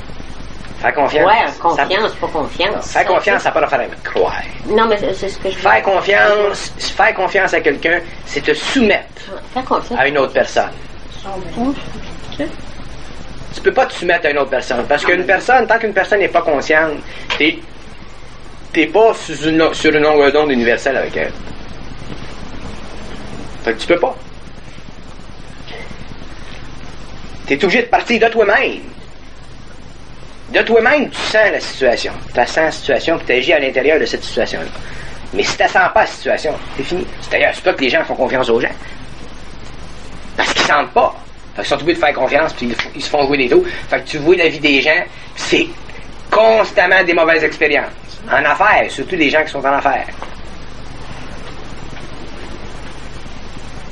Faire confiance. Ouais, confiance, pas confiance. Faire confiance, ça n'a pas d'affaire avec croire. Non, mais c'est ce que je veux Faire confiance à quelqu'un, c'est te soumettre faire confiance. à une autre personne. Tu peux pas te soumettre à une autre personne. Parce qu'une personne, tant qu'une personne n'est pas consciente, t'es pas sur une longueur d'onde universelle avec elle. Fait que tu peux pas. T'es obligé de partir de toi-même. De toi-même, tu sens la situation. Tu sens la situation, puis tu agis à l'intérieur de cette situation-là. Mais si tu ne sens pas la situation, c'est fini. D'ailleurs, c'est pas que les gens font confiance aux gens. Parce qu'ils ne sentent pas. Fait qu'ils sont obligés de faire confiance, puis ils se font jouer des dos. Fait que tu vois la vie des gens, c'est constamment des mauvaises expériences. En affaires, surtout les gens qui sont en affaires.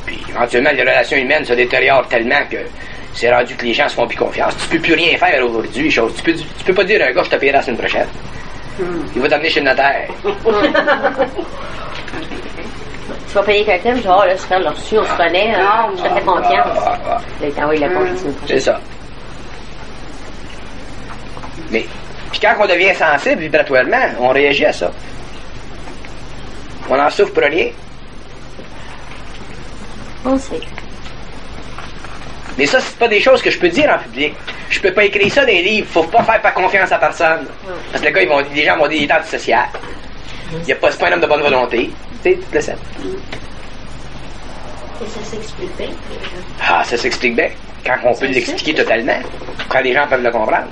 Puis éventuellement, les relations humaines se détériorent tellement que c'est rendu que les gens se font plus confiance. Tu peux plus rien faire aujourd'hui. Tu peux pas dire à un gars, je te paierai la semaine prochaine. Il va t'amener chez le notaire. Tu vas payer quelqu'un, tu vas là, super reçu, on se connaît, je te fais confiance. Oui, la confiance. C'est ça. Mais, puis quand on devient sensible vibratoirement, on réagit à ça. On en souffre pour rien. On sait. Mais ça, c'est pas des choses que je peux dire en public. Je peux pas écrire ça dans les livres. Faut pas faire confiance à personne. Parce que le gars, les gens vont dire, il est antisocial. C'est pas un homme de bonne volonté. Tu sais, tout le set. Et ça s'explique bien. Ah, ça s'explique bien. Quand on peut l'expliquer totalement. Quand les gens peuvent le comprendre.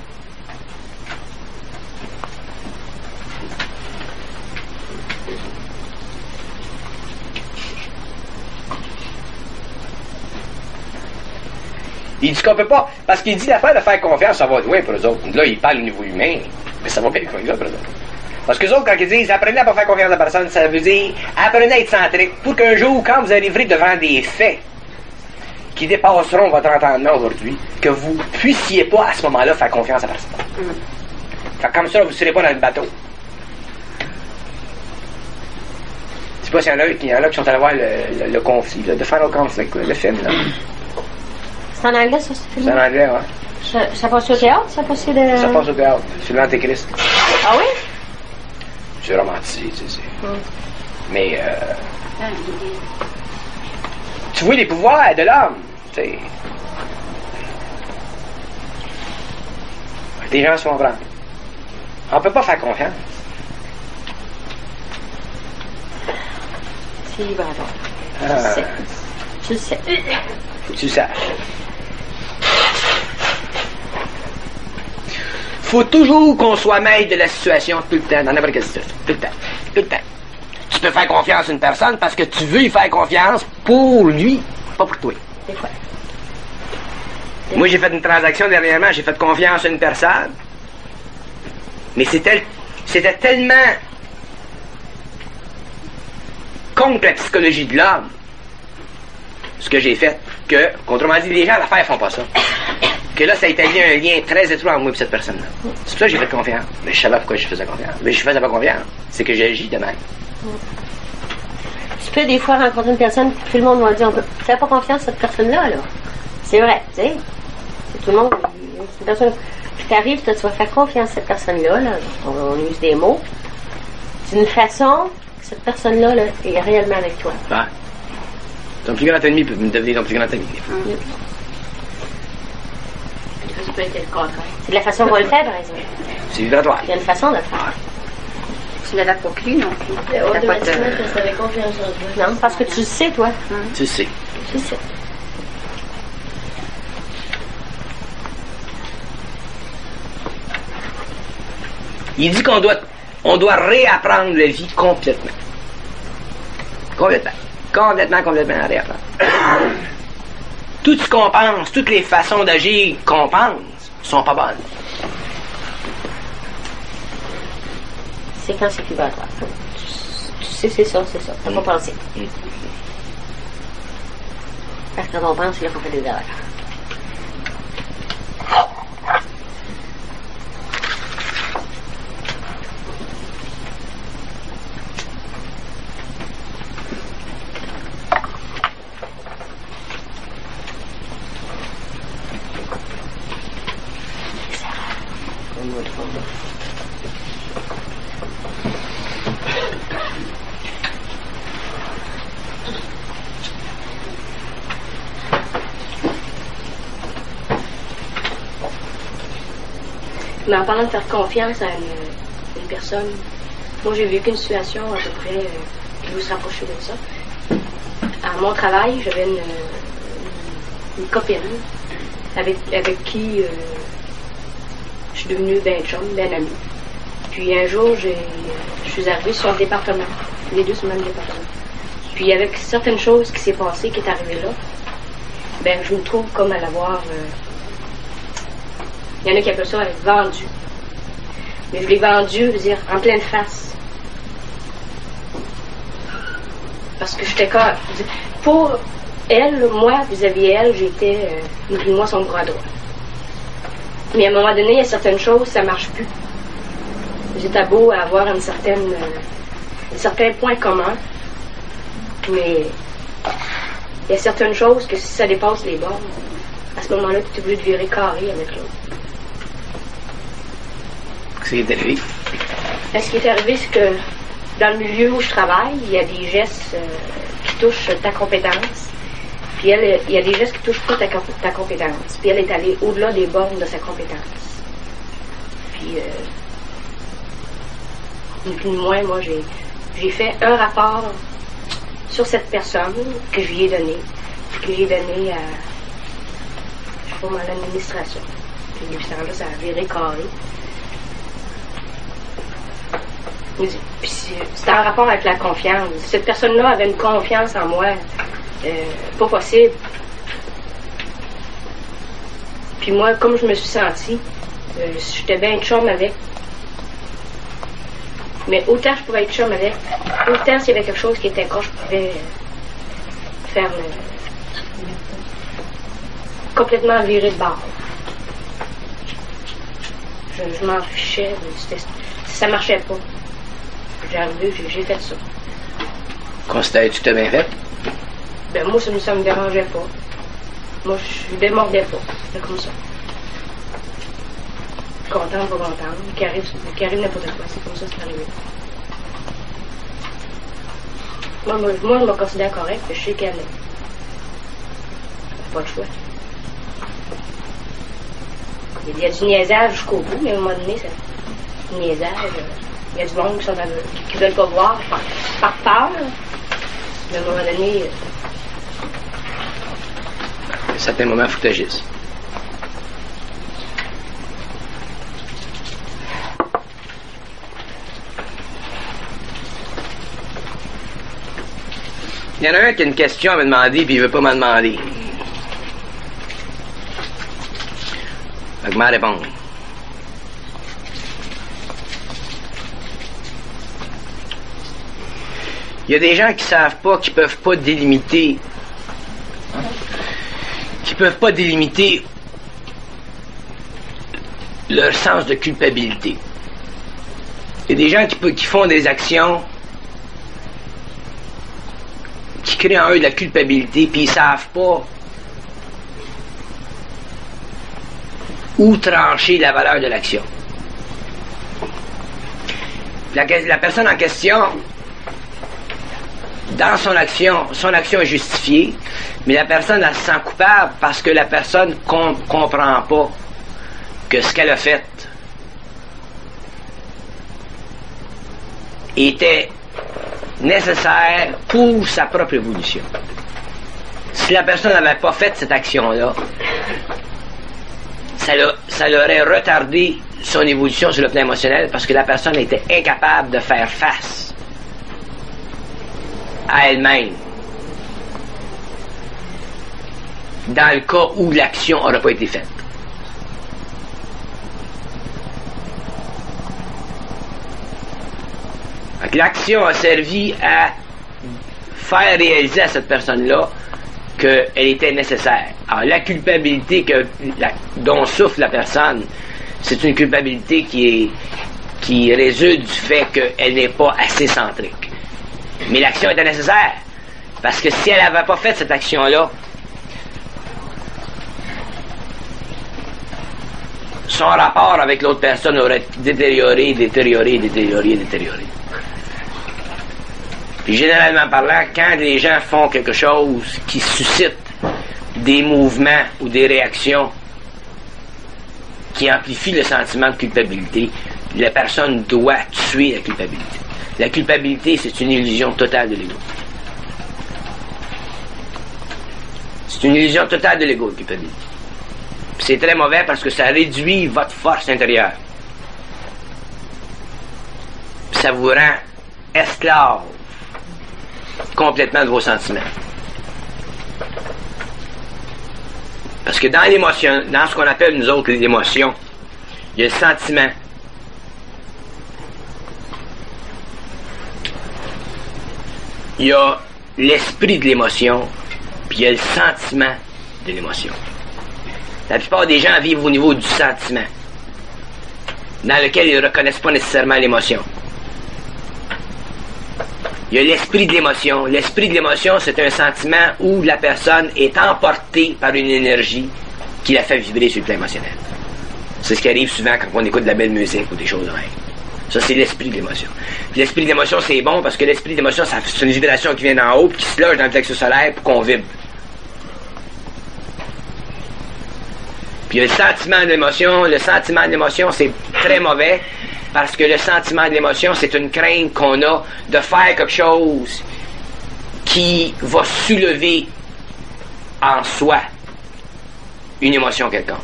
Il dit qu'on peut pas, parce qu'il dit l'affaire de faire confiance, ça va loin pour eux autres. Là, il parle au niveau humain, mais ça va bien comme ça pour eux autres. Parce que eux autres, quand ils disent apprenez à pas faire confiance à personne, ça veut dire apprenez à être centrique pour qu'un jour, quand vous arriverez devant des faits qui dépasseront votre entendement aujourd'hui, que vous puissiez pas à ce moment-là faire confiance à personne. Fait que comme ça, vous ne serez pas dans le bateau. Je sais pas s'il y en a qui sont allés voir le conflit, là, The Final Conflict, le film. Là. C'est en anglais, ça, ce film? C'est en anglais, ouais. Ça passe au théâtre? Ça passe de... Ça passe au théâtre. C'est l'Antéchrist. Ah oui? C'est romantisé, tu sais. Mais, tu vois les pouvoirs de l'homme, tu sais. Les gens se font prendre. On peut pas faire confiance. C'est libérateur. Je le sais. Faut que tu le saches. Faut toujours qu'on soit maître de la situation tout le temps, dans n'importe quelle situation. Tout le temps. Tout le temps. Tu peux faire confiance à une personne parce que tu veux y faire confiance pour lui, pas pour toi. Des fois. Moi, j'ai fait une transaction dernièrement, j'ai fait confiance à une personne, mais c'était tellement contre la psychologie de l'homme, ce que j'ai fait, que, autrement dit, les gens à l'affaire font pas ça. Que là, ça a établi un lien très étroit entre moi et cette personne-là. C'est pour ça que j'ai fait confiance. Mais je savais pourquoi je faisais confiance. Mais je faisais pas confiance. C'est que j'agis de même. Tu peux des fois rencontrer une personne, tout le monde va dire, tu fais pas confiance à cette personne-là, là. C'est vrai, tu sais. Tout le monde, c'est une personne, puis t'arrives, tu vas faire confiance à cette personne-là, là. On use des mots. D'une façon, cette personne-là, là, est réellement avec toi. Ah. Ton plus grand ennemi peut devenir ton plus grand ami. Ça peut être le contraire. C'est de la façon qu'on le fait, par exemple. C'est vibratoire. Il y a une façon de le faire. Tu l'avais pas cru non plus. Automatiquement, tu avais confiance en toi. Non, parce que tu le sais, toi. Tu sais. Tu le sais. Il dit qu'on doit réapprendre la vie complètement. Complètement réapprendre. Tout ce qu'on pense, toutes les façons d'agir qu'on pense, sont pas bonnes. C'est quand c'est vibratoire. Tu sais, c'est ça. T'as pas pensé. Parce que quand on pense, c'est là qu'on fait des erreurs. Mais en parlant de faire confiance à une personne, moi j'ai vécu une situation à peu près qui vous se rapprocher de ça. À mon travail, j'avais une copine avec qui je suis devenue ben chum, ben amie. Puis un jour, je suis arrivée sur le département, les deux sur le même département. Puis avec certaines choses qui s'est passées, qui est arrivée là, ben je me trouve comme à l'avoir... il y en a qui appellent ça être vendu. Mais je l'ai vendu, je veux dire, en pleine face. Parce que j'étais comme... Pour elle, moi, vis-à-vis elle, j'étais, ni plus ni moins, son bras droit. Mais à un moment donné, il y a certaines choses, ça marche plus. J'étais beau à avoir un certain point commun, mais il y a certaines choses que si ça dépasse les bornes, à ce moment-là, tu es obligé de virer carré avec l'autre. Qu'est-ce qui est arrivé? Ce qui est arrivé, c'est que dans le milieu où je travaille, il y a des gestes qui touchent ta compétence. Puis elle, il y a des gestes qui touchent pas ta compétence. Puis elle est allée au-delà des bornes de sa compétence. Puis, ni plus ni moins, moi, j'ai fait un rapport sur cette personne que je lui ai donné. Que j'ai donné à, je sais pas, à l'administration. Puis depuis ce temps-là, ça a viré carré. Puis c'était en rapport avec la confiance. Cette personne-là avait une confiance en moi pas possible. Puis moi, comme je me suis sentie, j'étais bien chum avec. Mais autant je pouvais être chum avec, autant s'il y avait quelque chose qui était croche, je pouvais faire complètement virer de bord. Je m'en fichais, ça marchait pas. J'ai arrivé, j'ai fait ça. Considères-tu que tu as bien fait? Ben moi, ça me dérangeait pas. Moi, je démordais pas. C'est comme ça. Content, pas content. Qui arrive n'importe quoi. C'est comme ça que c'est arrivé. Moi, je me considère correct, je sais qu'elle est. Pas de choix. Il y a du niaisage jusqu'au bout, mais à un moment donné, c'est niaisage. Il y a du monde qui veulent pas voir par peur. Mais à un moment donné... À un certain moment, il faut que tu agisses. Il y en a un qui a une question à me demander, puis il veut pas m'en demander. Fait que je m'en réponds. Il y a des gens qui savent pas, qui peuvent pas délimiter leur sens de culpabilité. Il y a des gens qui font des actions qui créent en eux de la culpabilité, puis ils savent pas où trancher la valeur de l'action. La personne en question, dans son action est justifiée, mais la personne elle se sent coupable parce que la personne comprend pas que ce qu'elle a fait était nécessaire pour sa propre évolution. Si la personne n'avait pas fait cette action-là, ça l'aurait retardé son évolution sur le plan émotionnel parce que la personne était incapable de faire face à elle-même dans le cas où l'action n'aurait pas été faite. Donc, l'action a servi à faire réaliser à cette personne-là qu'elle était nécessaire. Alors, la culpabilité dont souffre la personne, c'est une culpabilité qui résulte du fait qu'elle n'est pas assez centrique. Mais l'action était nécessaire, parce que si elle n'avait pas fait cette action-là, son rapport avec l'autre personne aurait détérioré. Puis généralement parlant, quand les gens font quelque chose qui suscite des mouvements ou des réactions qui amplifie le sentiment de culpabilité, la personne doit tuer la culpabilité. La culpabilité, c'est une illusion totale de l'ego. C'est une illusion totale de l'ego, la culpabilité. Puis c'est très mauvais parce que ça réduit votre force intérieure. Puis ça vous rend esclave complètement de vos sentiments. Parce que dans l'émotion, dans ce qu'on appelle nous autres l'émotion, il y a le sentiment. Il y a l'esprit de l'émotion, puis il y a le sentiment de l'émotion. La plupart des gens vivent au niveau du sentiment, dans lequel ils ne reconnaissent pas nécessairement l'émotion. Il y a l'esprit de l'émotion. L'esprit de l'émotion, c'est un sentiment où la personne est emportée par une énergie qui la fait vibrer sur le plan émotionnel. C'est ce qui arrive souvent quand on écoute de la belle musique ou des choses de même. Ça, c'est l'esprit de l'émotion. Puis l'esprit de l'émotion, c'est bon parce que l'esprit de l'émotion, c'est une vibration qui vient d'en haut et qui se loge dans le plexus solaire pour qu'on vibre. Puis il y a le sentiment de l'émotion. Le sentiment de l'émotion, c'est très mauvais parce que le sentiment de l'émotion, c'est une crainte qu'on a de faire quelque chose qui va soulever en soi une émotion quelconque.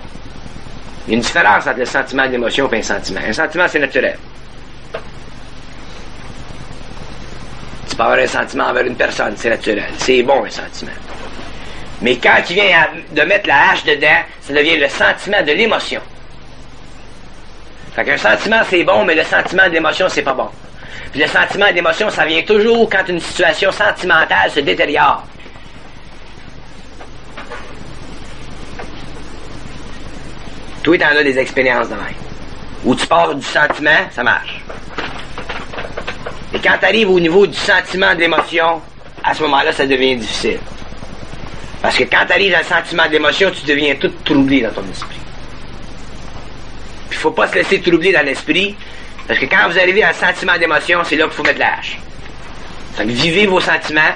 Il y a une différence entre le sentiment de l'émotion et un sentiment. Un sentiment, c'est naturel. Tu peux avoir un sentiment envers une personne, c'est naturel. C'est bon, un sentiment. Mais quand il vient de mettre la hache dedans, ça devient le sentiment de l'émotion. Fait qu'un sentiment, c'est bon, mais le sentiment de l'émotion, c'est pas bon. Puis le sentiment de l'émotion, ça vient toujours quand une situation sentimentale se détériore. Toi, t'en as des expériences de même. Où tu pars du sentiment, ça marche. Et quand tu arrives au niveau du sentiment de l'émotion, à ce moment-là, ça devient difficile. Parce que quand tu arrives dans le sentiment de l'émotion, tu deviens tout troublé dans ton esprit. Puis il ne faut pas se laisser troubler dans l'esprit, parce que quand vous arrivez dans le sentiment d'émotion, c'est là qu'il faut mettre la hache. Fait que vivez vos sentiments,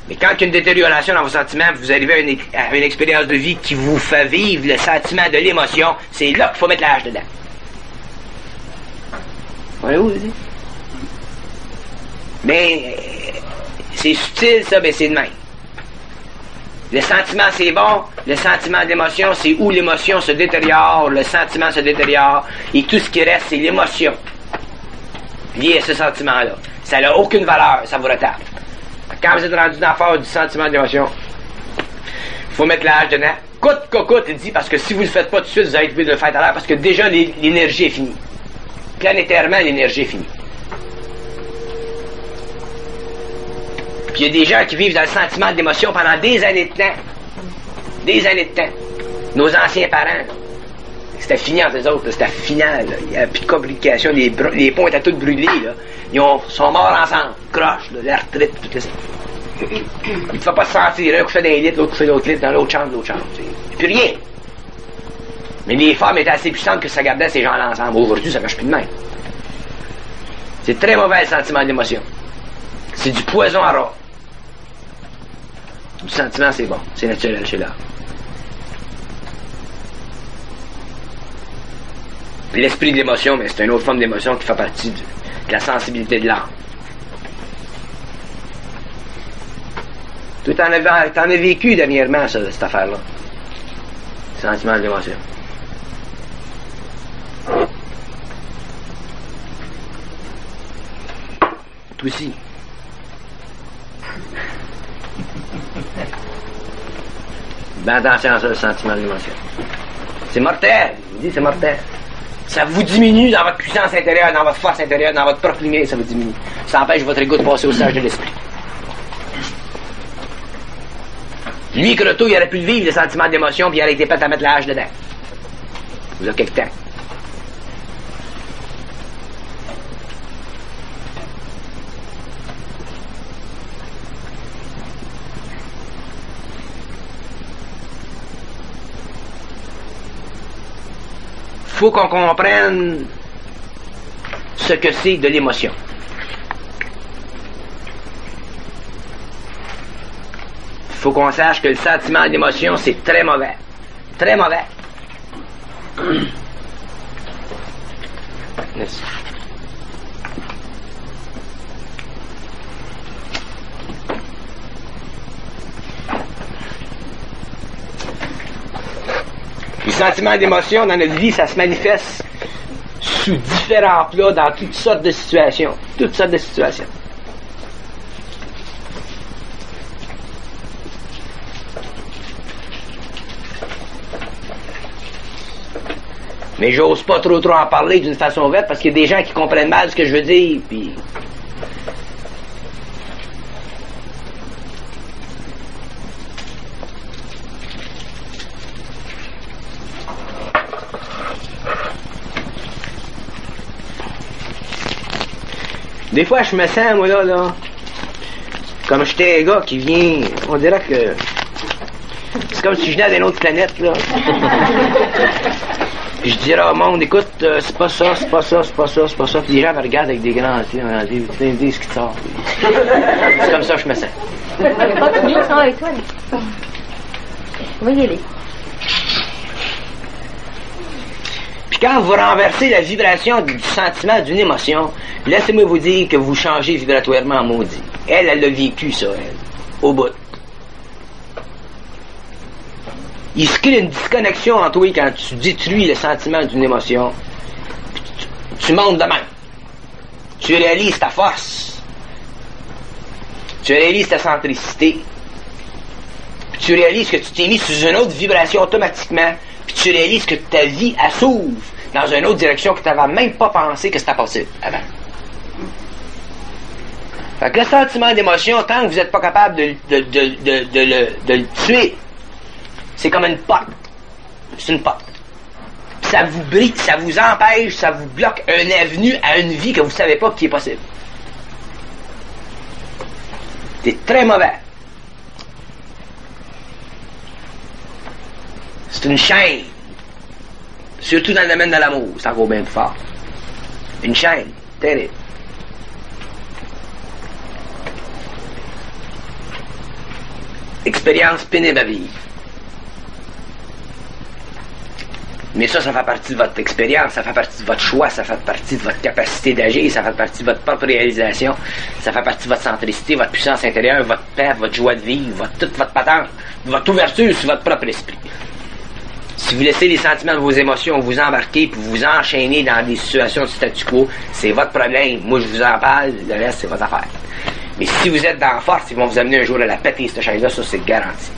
mais quand il y a une détérioration dans vos sentiments, vous arrivez à une expérience de vie qui vous fait vivre le sentiment de l'émotion, c'est là qu'il faut mettre la hache dedans. Voyez-vous, vous dites? Mais c'est subtil ça, mais c'est de même. Le sentiment, c'est bon. Le sentiment d'émotion, c'est où l'émotion se détériore, le sentiment se détériore, et tout ce qui reste, c'est l'émotion liée à ce sentiment-là. Ça n'a aucune valeur, ça vous retarde. Quand vous êtes rendu dans la phase du sentiment d'émotion, il faut mettre la hache dedans. Coûte que coûte, il dit, parce que si vous ne le faites pas tout de suite, vous allez être obligé de le faire tout à l'heure, parce que déjà, l'énergie est finie. Planétairement, l'énergie est finie. Puis il y a des gens qui vivent dans le sentiment d'émotion pendant des années de temps. Des années de temps. Nos anciens parents, c'était fini entre eux autres, c'était final. Il n'y a plus de complications, les ponts étaient tous brûlés. Là. Ils sont morts ensemble, croche, l'arthrite, tout ça. Il ne te fait pas se sentir, un coup fait d'un lit, l'autre coup fait d'autres litres, dans l'autre chambre. Plus rien. Mais les femmes étaient assez puissantes que ça gardait ces gens-là ensemble. Aujourd'hui, ça ne marche plus de même. C'est très mauvais le sentiment d'émotion. C'est du poison à rat. Du sentiment, c'est bon. C'est naturel chez l'homme. L'esprit de l'émotion, mais c'est une autre forme d'émotion qui fait partie de la sensibilité de l'âme. Toi, t'en as vécu dernièrement, ça, cette affaire-là. Le sentiment de l'émotion. Toi aussi. Ben attention à ça, le sentiment de l'émotion. C'est mortel. Je dis, c'est mortel. Ça vous diminue dans votre puissance intérieure, dans votre force intérieure, dans votre propre lumière, ça vous diminue. Ça empêche votre ego de passer au sage de l'esprit. Lui, Croteau, il aurait pu le vivre, le sentiment d'émotion, puis il aurait été prêt à mettre la hache dedans. Vous avez quelque temps. Faut qu'on comprenne ce que c'est de l'émotion. Faut qu'on sache que le sentiment d'émotion, c'est très mauvais. Très mauvais. Merci. Le sentiment d'émotion dans notre vie, ça se manifeste sous différents plats dans toutes sortes de situations. Toutes sortes de situations. Mais j'ose pas trop en parler d'une façon ouverte parce qu'il y a des gens qui comprennent mal ce que je veux dire, puis... Des fois, je me sens, moi, là, comme j'étais un gars qui vient, on dirait que... C'est comme si je venais d'une autre planète, là. Puis je dirais au monde, écoute, c'est pas ça, c'est pas ça, c'est pas ça, c'est pas ça. Puis les gens me regardent avec des grands yeux, ils disent ce qui sort. C'est comme ça que je me sens. Pas tout bien, ça va avec toi, là. On va y aller. Puis quand vous renversez la vibration du sentiment, d'une émotion, laissez-moi vous dire que vous changez vibratoirement en maudit. Elle a vécu ça, elle, au bout. Il se crée une disconnexion en toi quand tu détruis le sentiment d'une émotion. Tu montes de même. Tu réalises ta force. Tu réalises ta centricité. Puis tu réalises que tu t'es mis sous une autre vibration automatiquement. Puis tu réalises que ta vie, elle s'ouvre dans une autre direction que tu n'avais même pas pensé que c'était possible avant. Fait que le sentiment d'émotion, tant que vous n'êtes pas capable de le tuer, c'est comme une porte. C'est une porte. Ça vous brille, ça vous empêche, ça vous bloque une avenue à une vie que vous ne savez pas qui est possible. C'est très mauvais. C'est une chaîne. Surtout dans le domaine de l'amour, c'est encore bien plus fort. Une chaîne terrible. Expérience pénible à vivre. Mais ça fait partie de votre expérience, ça fait partie de votre choix, ça fait partie de votre capacité d'agir, ça fait partie de votre propre réalisation, ça fait partie de votre centricité, votre puissance intérieure, votre paix, votre joie de vivre, toute votre patente, votre ouverture sur votre propre esprit. Si vous laissez les sentiments de vos émotions vous embarquer puis vous enchaîner dans des situations de statu quo, c'est votre problème. Moi, je vous en parle, le reste, c'est votre affaire. Mais si vous êtes dans la force, ils vont vous amener un jour à la péter, cette chaise-là, ça, c'est garanti.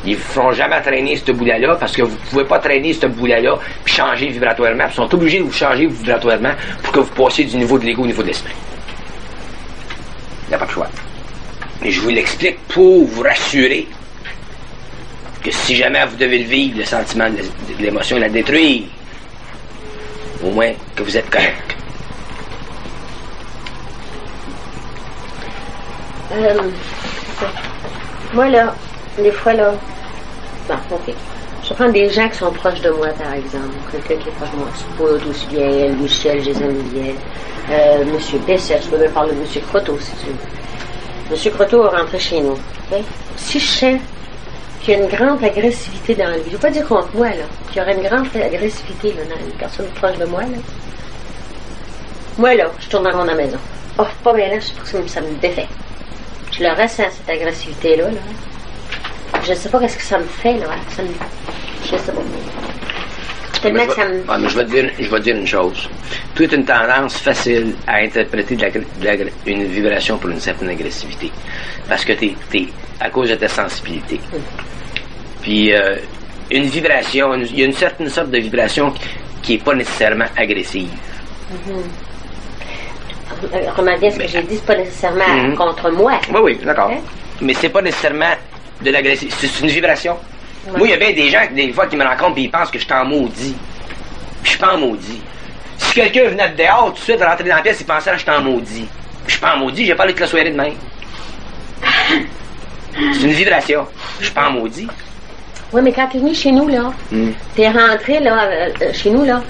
Ils ne feront jamais traîner ce boulet-là parce que vous ne pouvez pas traîner ce boulet-là puis changer vibratoirement. Ils sont obligés de vous changer vibratoirement pour que vous passiez du niveau de l'ego au niveau de l'esprit. Il n'y a pas de choix. Mais je vous l'explique pour vous rassurer que si jamais vous devez le vivre, le sentiment de l'émotion, la détruire, au moins que vous êtes correct. Moi, là, des fois, là, bon, ok. Je prends des gens qui sont proches de moi, par exemple. Quelqu'un qui est proche de moi, Spud, aussi bien elle, Michel, je les aime bien. Monsieur Bessel, je peux même parler de Monsieur Croteau, si tu veux. Monsieur Croteau est rentré chez nous. Okay? Si je sais qu'il y a une grande agressivité dans la vie, je ne veux pas dire contre moi, là, qu'il y aurait une grande agressivité là, dans les personnes proches de moi, là. Moi, là, je tourne en rond à la maison. Oh, pas bien là, je pense que ça me défait. Je le ressens, cette agressivité-là, là. Je ne sais pas qu'est-ce que ça me fait, là. Ça me... Je sais pas. Tellement que ça me... Ouais, mais je vais te dire une chose. Tout est une tendance facile à interpréter une vibration pour une certaine agressivité. Parce que t'es à cause de ta sensibilité. Puis, une vibration, il y a une certaine sorte de vibration qui n'est pas nécessairement agressive. Remarque bien ce que j'ai dit, c'est pas nécessairement contre moi. Oui, oui, d'accord. Hein? Mais c'est pas nécessairement de l'agressivité. C'est une vibration. Ouais. Moi, il y a bien des gens, des fois, qui me rencontrent et ils pensent que je suis en maudit. Puis je suis pas en maudit. Si quelqu'un venait de dehors, tout de suite, rentrer dans la pièce, il pensait que je suis en maudit. Puis je suis pas en maudit, j'ai pas toute la soirée de même. C'est une vibration. Je suis pas en maudit. Oui, mais quand t'es venu chez nous, là, t'es rentré, là, chez nous, là,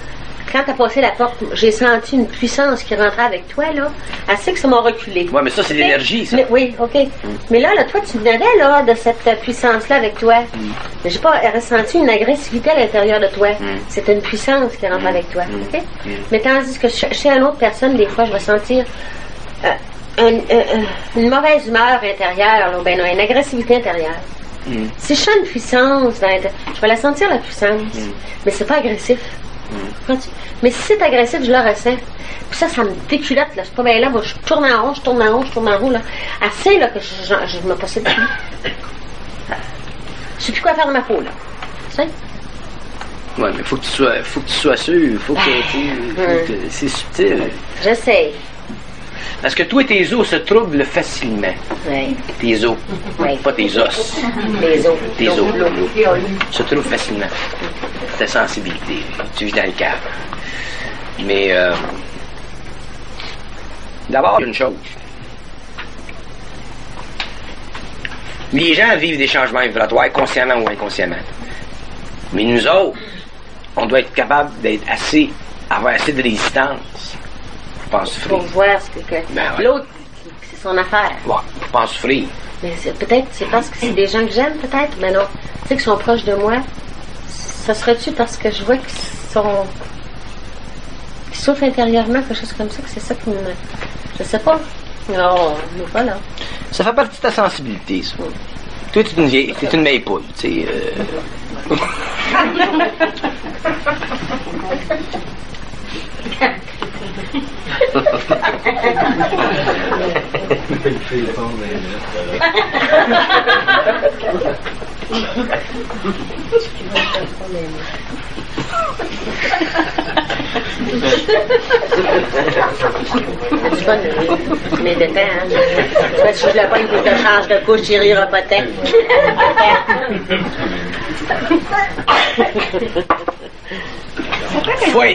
quand t'as passé la porte, j'ai senti une puissance qui rentrait avec toi, là. Assez que ça m'a reculé. Ouais, mais ça, c'est l'énergie, ça. Mais, oui, OK. Mais là, toi, tu venais, là, de cette puissance-là avec toi. Mais j'ai pas ressenti une agressivité à l'intérieur de toi. C'était une puissance qui rentre avec toi, OK? Mais tandis que chez une autre personne, des fois, je vais sentir une mauvaise humeur intérieure, là, ben, une agressivité intérieure. Si je sens une puissance, je vais la sentir, la puissance. Mais c'est pas agressif. Mais si c'est agressif, je le ressens. Puis ça me déculotte, là. C'est pas bien là, moi, je tourne en rond, je tourne en rond, je tourne en rond, là. Assez, là, que je me possède plus. Je sais plus quoi faire de ma peau, là. Tu sais? Ouais, mais faut que tu sois sûr. C'est subtil. J'essaie. Parce que toi, tes os se troublent facilement. Oui. Tes os. Oui. Pas tes os. Les os. Tes os. Se trouvent facilement. Ta sensibilité. Tu vis dans le cœur. Mais, d'abord, une chose. Les gens vivent des changements vibratoires, consciemment ou inconsciemment. Mais nous autres, on doit être capable avoir assez de résistance pour pas en souffrir. Pour voir ce que Ben ouais. l'autre, c'est son affaire. Ouais, pour pas en souffrir. Mais peut-être, c'est parce que c'est des gens que j'aime, peut-être. Mais non. Tu sais, qui sont proches de moi. Ça serait-tu parce que je vois qu'ils souffrent intérieurement, quelque chose comme ça, que c'est ça qui me... Je sais pas. Non, mais voilà. Ça fait partie de ta sensibilité, ça. Toi, t'es une vieille poule, tu sais. C'est pas mes détails, hein. Parce que je le pogne pour que je change de couche, il rira pas tant.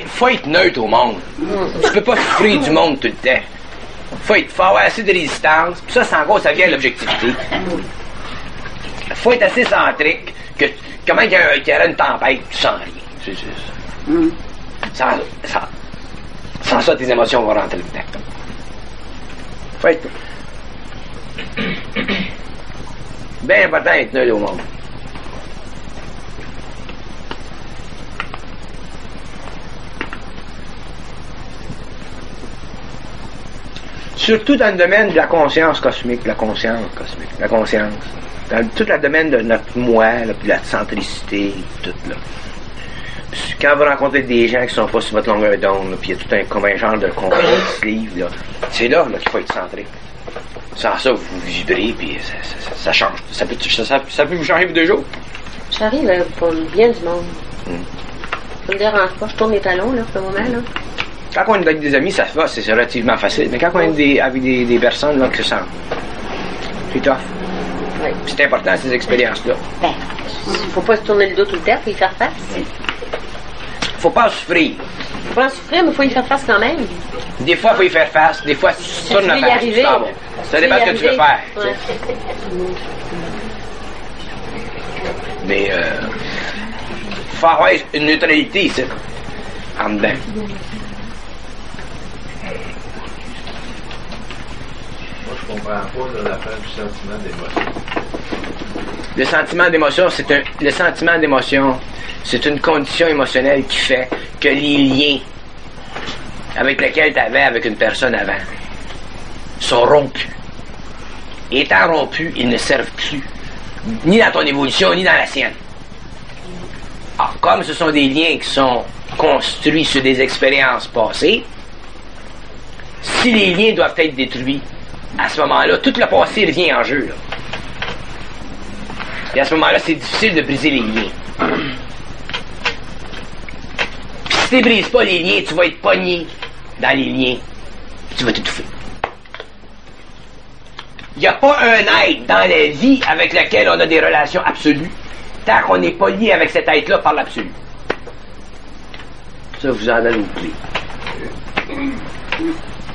Faut être neutre au monde. Tu peux pas souffrir du monde tout le temps. Faut avoir assez de résistance. Puis ça, en gros, ça vient à l'objectivité. Faut être assez centrique que comment il y aurait une tempête, tu sens rien. C'est ça. Sans ça, tes émotions vont rentrer dedans. Faut être bien important d'être neutre au monde. Surtout dans le domaine de la conscience cosmique, la conscience. Dans tout le domaine de notre moi, là, puis la centricité, tout là. Puis quand vous rencontrez des gens qui sont pas sur votre longueur d'onde, puis il y a tout comme un genre de conflit qui se livre, là, c'est là qu'il faut être centré. Sans ça, vous vibrez, puis ça change. Ça peut vous changer pour 2 jours. J'arrive pour le bien du monde. Ça me dérange pas. Je tourne les talons, là, pour le moment, là. Quand on est avec des amis, ça se va, c'est relativement facile. Mais quand on est avec des personnes, là, que ça c'est tough. Oui. C'est important, ces expériences-là. Ben, faut pas se tourner le dos tout le temps, faut y faire face. Faut pas souffrir. Faut pas en souffrir, mais faut y faire face quand même. Des fois, il faut y faire face. Des fois, tu tournes la face, tu t'en vas. Ça dépend de ce que tu veux faire. Ouais. Mais, faut avoir une neutralité ici, en dedans. Moi, je comprends pas l'affaire du sentiment d'émotion. Le sentiment d'émotion, c'est une condition émotionnelle qui fait que les liens avec lesquels tu avais avec une personne avant sont rompus. Et étant rompus, ils ne servent plus, ni dans ton évolution, ni dans la sienne. Alors, comme ce sont des liens qui sont construits sur des expériences passées, si les liens doivent être détruits, à ce moment-là, tout le passé revient en jeu. Là. Et à ce moment-là, c'est difficile de briser les liens. Puis si tu ne brises pas les liens, tu vas être pogné dans les liens. Tu vas t'étouffer. Il n'y a pas un être dans la vie avec lequel on a des relations absolues tant qu'on n'est pas lié avec cet être-là par l'absolu. Ça, vous en allez oublier.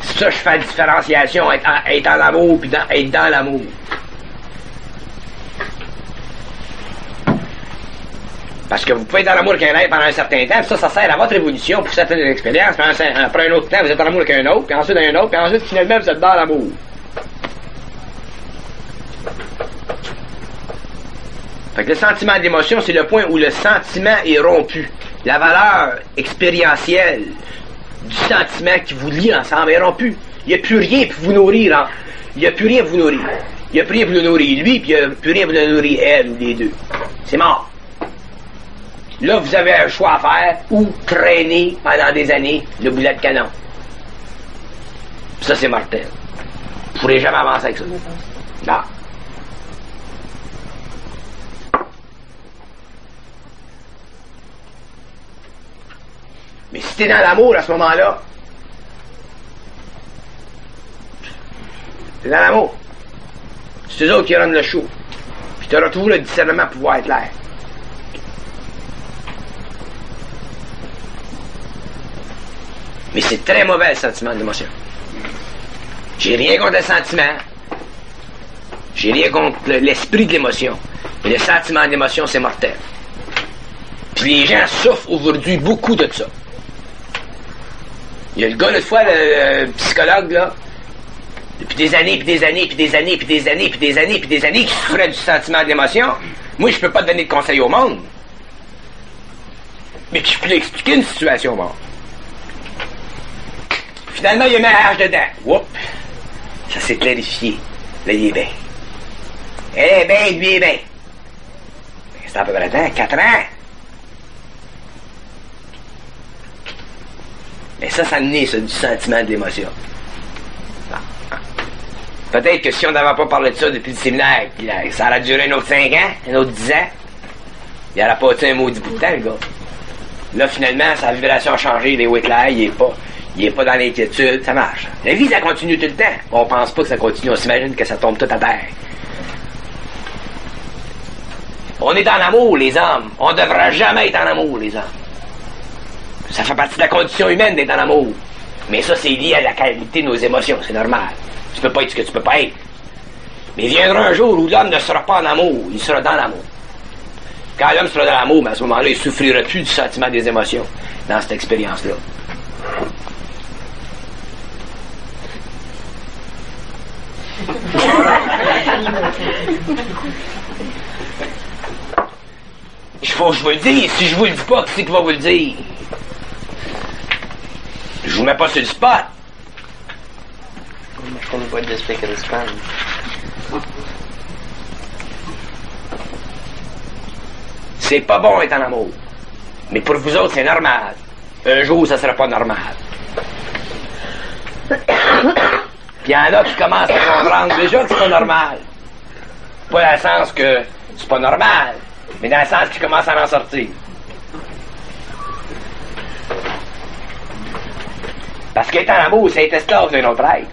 C'est ça que je fais la différenciation, être en amour puis être dans l'amour. Parce que vous pouvez être en amour avec un être pendant un certain temps, puis ça sert à votre évolution pour certaines expériences. Puis après un autre temps, vous êtes en amour avec un autre, puis ensuite un autre, puis ensuite, finalement, vous êtes dans l'amour. Fait que le sentiment d'émotion, c'est le point où le sentiment est rompu. La valeur expérientielle du sentiment qui vous lie ensemble est rompue. Il n'y a plus rien pour vous nourrir. Hein? Il n'y a plus rien pour vous nourrir. Il n'y a plus rien pour le nourrir lui, puis il n'y a plus rien pour le nourrir elle, ou les deux. C'est mort. Là, vous avez un choix à faire, ou traîner pendant des années le boulet de canon. Ça, c'est mortel. Vous ne pourrez jamais avancer avec ça. Non. Mais si t'es dans l'amour à ce moment-là, t'es dans l'amour. C'est eux autres qui rendent le show. Puis tu auras toujours le discernement pour pouvoir être l'air. Mais c'est très mauvais le sentiment d'émotion. J'ai rien contre le sentiment. J'ai rien contre l'esprit de l'émotion. Mais le sentiment d'émotion, c'est mortel. Puis les gens souffrent aujourd'hui beaucoup de ça. Il y a le gars, l'autre fois, le psychologue, là, depuis des années, puis des années, puis des années, puis des années, puis des années, puis des années, qui souffrait du sentiment de l'émotion. Moi, je peux pas te donner de conseils au monde. Mais je peux lui expliquer une situation au monde. Finalement, il a mis un hache dedans. Oups! Ça s'est clarifié. Là, il est bien. Elle est bien, lui est bien. C'est à peu près temps, 4 ans. Mais ça naît, ça, du sentiment de l'émotion. Peut-être que si on n'avait pas parlé de ça depuis le séminaire, puis ça aurait duré un autre 5 ans, un autre 10 ans, il n'aurait pas eu un maudit bout de temps, le gars. Là, finalement, sa vibration a changé, les Whitlair, il est pas dans l'inquiétude, ça marche. La vie, ça continue tout le temps. On pense pas que ça continue, on s'imagine que ça tombe tout à terre. On est en amour, les hommes. On ne devrait jamais être en amour, les hommes. Ça fait partie de la condition humaine d'être en amour. Mais ça, c'est lié à la qualité de nos émotions, c'est normal. Tu peux pas être ce que tu peux pas être. Mais il viendra un jour où l'homme ne sera pas en amour, il sera dans l'amour. Quand l'homme sera dans l'amour, à ce moment-là, il ne souffrira plus du sentiment des émotions dans cette expérience-là. Faut que je vous le dise. Si je vous le dis pas, qui c'est qui va vous le dire? Je vous mets pas sur le spot. Comme boîte de speak of the spam. C'est pas bon être en amour. Mais pour vous autres, c'est normal. Un jour, ça sera pas normal. Puis il y en a qui commencent à comprendre déjà que c'est pas normal. Pas dans le sens que c'est pas normal, mais dans le sens qu'ils commencent à en sortir. Parce qu'être en amour, c'est être esclave d'un autre être.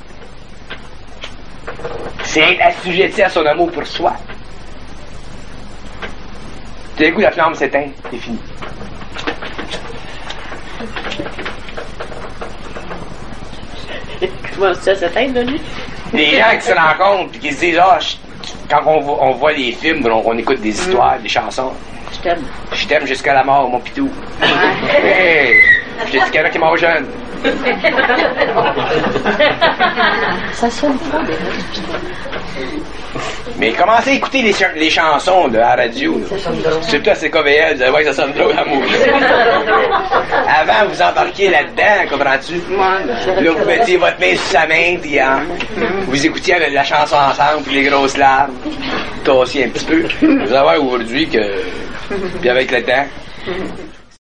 C'est être assujetti à son amour pour soi. Tout d'un coup, la flamme s'éteint, c'est fini. Comment ça s'éteint, de lui? Les gens qui se rencontrent et qui se disent, quand on voit les films, on écoute des histoires, des chansons. Je t'aime. Je t'aime jusqu'à la mort, mon pitou. Hey, je t'ai dit qu'il y en a qui meurent jeunes. Ça sonne fort, Mais commencez à écouter les chansons à la radio. Surtout à CKVL, vous allez voir que ça sonne drôle à mourir. Avant, vous embarquiez là-dedans, comprends-tu? Là, vous mettiez votre main sur sa main, puis vous écoutiez la chanson ensemble, puis les grosses larmes. Tossiez un petit peu. Vous allez voir aujourd'hui que... Puis avec le temps...